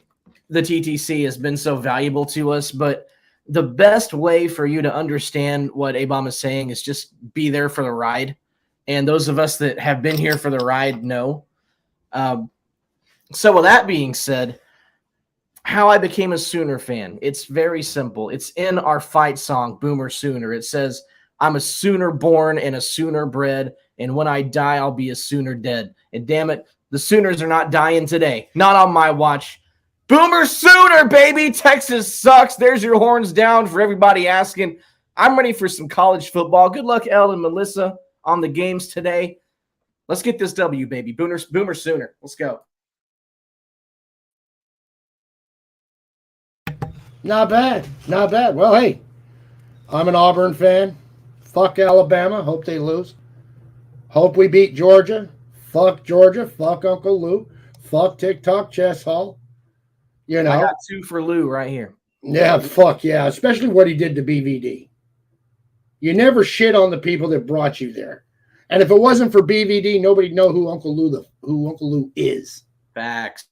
the TTC has been so valuable to us, but the best way for you to understand what A-Bomb is saying is just be there for the ride. And those of us that have been here for the ride know. So with that being said, how I became a Sooner fan, it's very simple. It's in our fight song, Boomer Sooner. It says, I'm a Sooner born and a Sooner bred, and when I die, I'll be a Sooner dead. And damn it, the Sooners are not dying today. Not on my watch. Boomer Sooner, baby! Texas sucks. There's your horns down for everybody asking. I'm ready for some college football. Good luck, Elle and Melissa, on the games today. Let's get this W, baby. Boomer Sooner. Let's go. Not bad. Not bad. Well, hey, I'm an Auburn fan. Fuck Alabama. Hope they lose. Hope we beat Georgia. Fuck Georgia. Fuck Uncle Lou. Fuck TikTok Chess Hall. You know. I got 2 for Lou right here. Yeah, fuck yeah. Especially what he did to BVD. You never shit on the people that brought you there. And if it wasn't for BVD, nobody'd know who Uncle Lou is. Facts.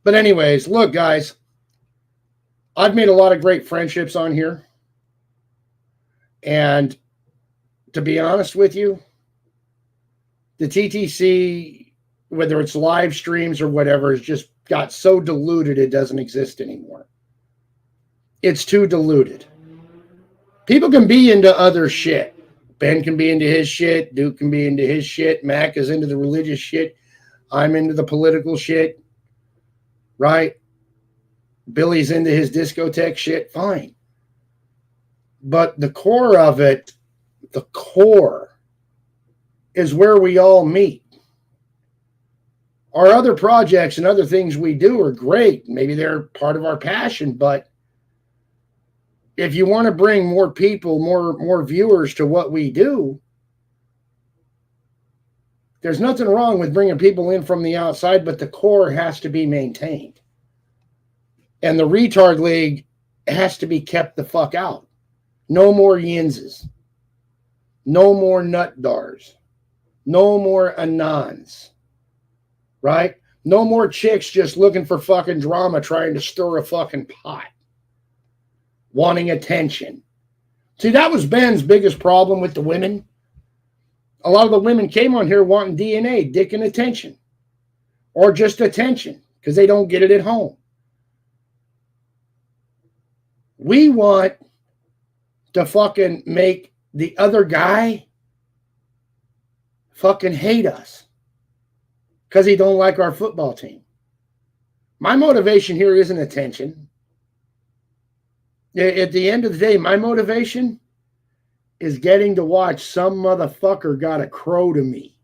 But anyways, look, guys, I've made a lot of great friendships on here. And to be honest with you, the TTC, whether it's live streams or whatever, has just got so diluted it doesn't exist anymore. It's too diluted. People can be into other shit. Ben can be into his shit. Duke can be into his shit. Mac is into the religious shit. I'm into the political shit. Right? Billy's into his discotheque shit. Fine. But the core of it, the core, is where we all meet. Our other projects and other things we do are great. Maybe they're part of our passion, but if you want to bring more people, more viewers to what we do, there's nothing wrong with bringing people in from the outside, but the core has to be maintained. And the Retard League has to be kept the fuck out. No more Yinzes. No more Nutdars. No more Anons. Right? No more chicks just looking for fucking drama, trying to stir a fucking pot. Wanting attention. See, that was Ben's biggest problem with the women. A lot of the women came on here wanting DNA, dick, and attention. Or just attention, because they don't get it at home. We want to fucking make the other guy fucking hate us because he don't like our football team. My motivation here isn't attention. At the end of the day, my motivation is getting to watch some motherfucker got a crow to me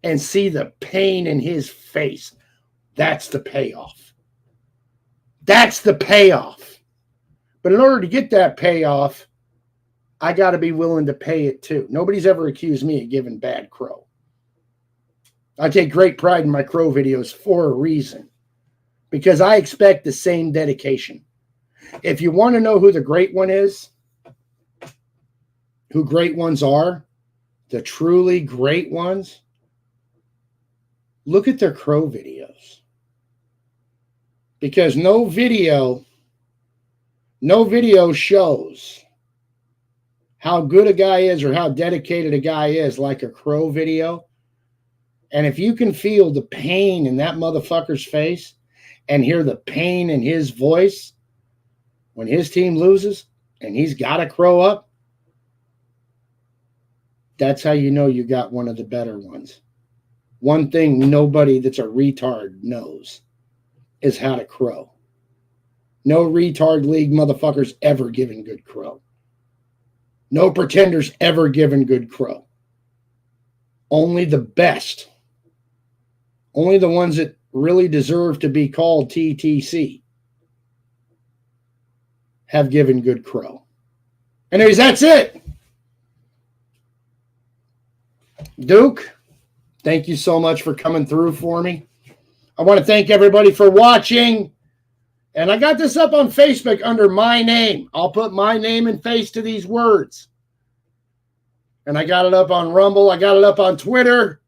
and see the pain in his face. That's the payoff. That's the payoff. But in order to get that payoff, I got to be willing to pay it too. Nobody's ever accused me of giving bad crow. I take great pride in my crow videos for a reason, because I expect the same dedication. If you want to know who the great one is, who great ones are, the truly great ones, look at their crow videos. Because no video shows how good a guy is or how dedicated a guy is like a crow video. And if you can feel the pain in that motherfucker's face and hear the pain in his voice when his team loses and he's got to crow up, that's how you know you got one of the better ones. One thing nobody that's a retard knows is how to crow. No retard league motherfuckers ever given good crow. No pretenders ever given good crow. Only the best. Only the ones that really deserve to be called TTC have given good crow. Anyways, that's it. Duke, thank you so much for coming through for me. I want to thank everybody for watching. And I got this up on Facebook under my name. I'll put my name and face to these words. And I got it up on Rumble. I got it up on Twitter.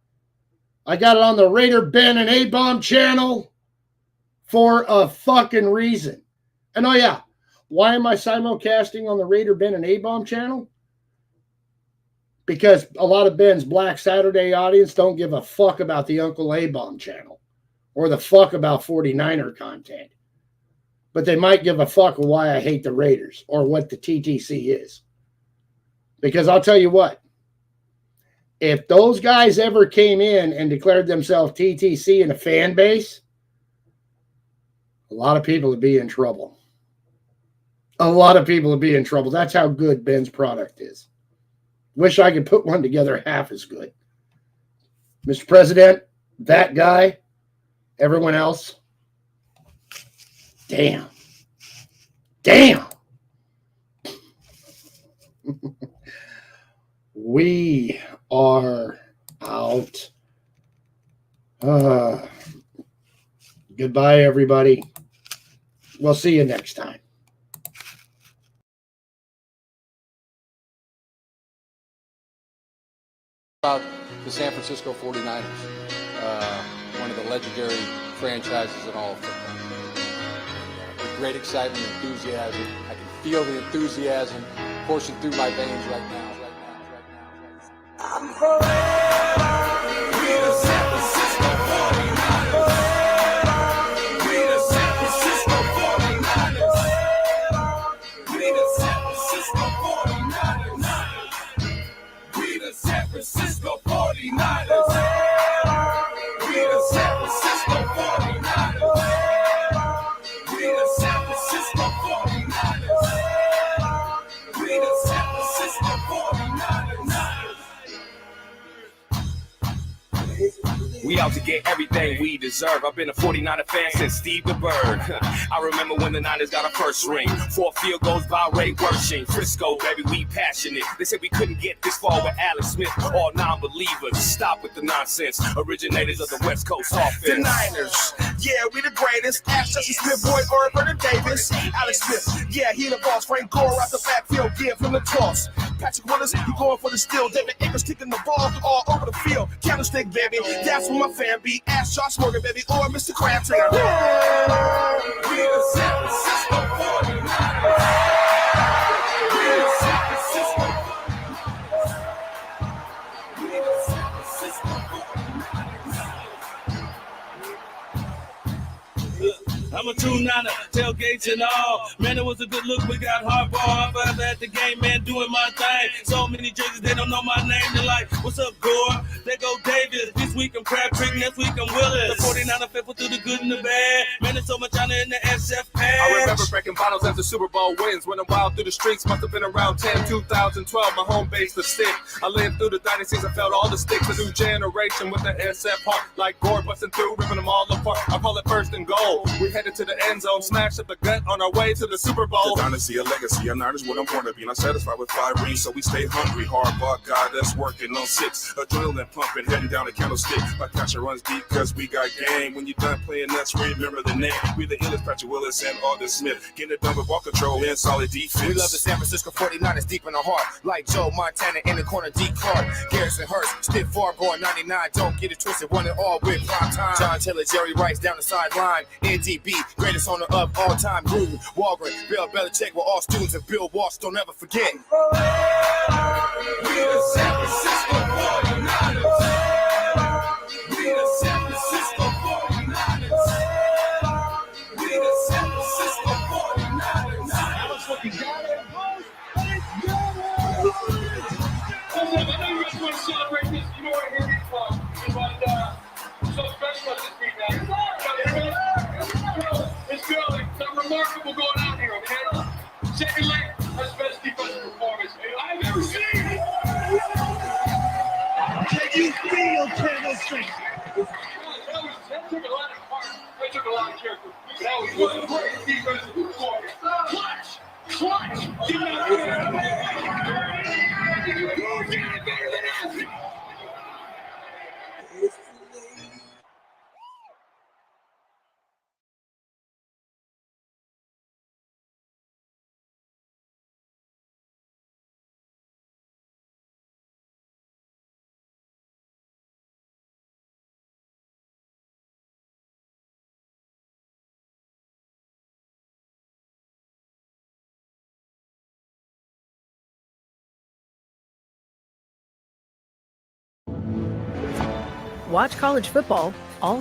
I got it on the Raider Ben and A-Bomb channel for a fucking reason. And oh yeah, why am I simulcasting on the Raider Ben and A-Bomb channel? Because a lot of Ben's Black Saturday audience don't give a fuck about the Uncle A-Bomb channel or the fuck about 49er content. But they might give a fuck why I hate the Raiders or what the TTC is. Because I'll tell you what, if those guys ever came in and declared themselves TTC in a fan base, a lot of people would be in trouble. A lot of people would be in trouble. That's how good Ben's product is. Wish I could put one together half as good. Mr. President, that guy, everyone else, damn. Damn. We are out. Goodbye, everybody. We'll see you next time. About the San Francisco 49ers, one of the legendary franchises in all of football. With great excitement and enthusiasm. I can feel the enthusiasm coursing through my veins right now. I'm forever. We the San Francisco 49ers. We the San Francisco 49ers. We the San Francisco 49ers. We the San Francisco 49ers. We the San Francisco 49ers. We the San Francisco 49ers. We the San Francisco 49ers. We out to get everything we deserve. I've been a 49er fan since Steve the Bird. I remember when the Niners got a first ring. 4 field goals by Ray Wershing. Frisco, baby, we passionate. They said we couldn't get this far with Alex Smith. All non-believers, stop with the nonsense. Originators of the West Coast offense. The Niners, yeah, we the greatest. Ash Justin Smith, Boyd, or Vernon Davis. Alex Smith, yeah, he the boss. Frank Gore out the backfield, give him the toss. Patrick Willis, he going for the steal. David Akers kicking the ball all over the field. Candlestick, baby, that's what my fan be. Ask Josh Morgan, baby, or Mr. Crabtree. We the San Francisco 49ers. We the San Francisco 49ers. We the San Francisco 49ers. I'm a true Niner, tailgates and all. Man, it was a good look. We got hardball. I'm at the game, man, doing my thing. So many jerseys, they don't know my name. They're like, what's up, Gore? They go Davis. This week I'm Crabtree, next week I'm Willis. The 49er faithful through the good and the bad. Man, there's so much honor in the SF patch. I remember breaking bottles after Super Bowl wins. Running wild through the streets, must have been around 10, 2012. My home base, the stick. I lived through the dynasties, I felt all the sticks. A new generation with the SF heart. Like Gore busting through, ripping them all apart. I call it first and goal. We headed to the end zone, smashed up the gut on our way to the Super Bowl. The dynasty, a legacy, a Niners what I'm born to be. Not satisfied with 5 rings, so we stay hungry. Hard ball guy that's working on 6. Adrenaline pumping, heading down the candlestick. My passion runs deep cause we got game. When you done playing us, remember the name. We the illest, Patrick Willis and Aldon Smith. Getting it done with ball control and solid defense. We love the San Francisco 49ers deep in the heart. Like Joe Montana in the corner, D. Clark. Garrison Hurst, Stiff Fargo, 99. Don't get it twisted, one and all with prime time. John Taylor, Jerry Rice down the sideline. NDB, greatest owner of all time. Gruden, Walgren, Bill Belichick were all students of Bill Walsh. Don't ever forget. We the San Francisco 49ers. We the San Francisco 49ers. We the San Francisco 49ers. That was what you got it, boys. Let's go! I know you guys want to celebrate this. You know where here from. But so special at this week, man. It's good. Something remarkable going on here, okay? Secondly, that's the best defensive performance I've ever seen. Can you feel Candlestick? That took a lot of heart. That took a lot of character. That was a great defensive performance. Clutch! Clutch! You know, better than ever. Watch college football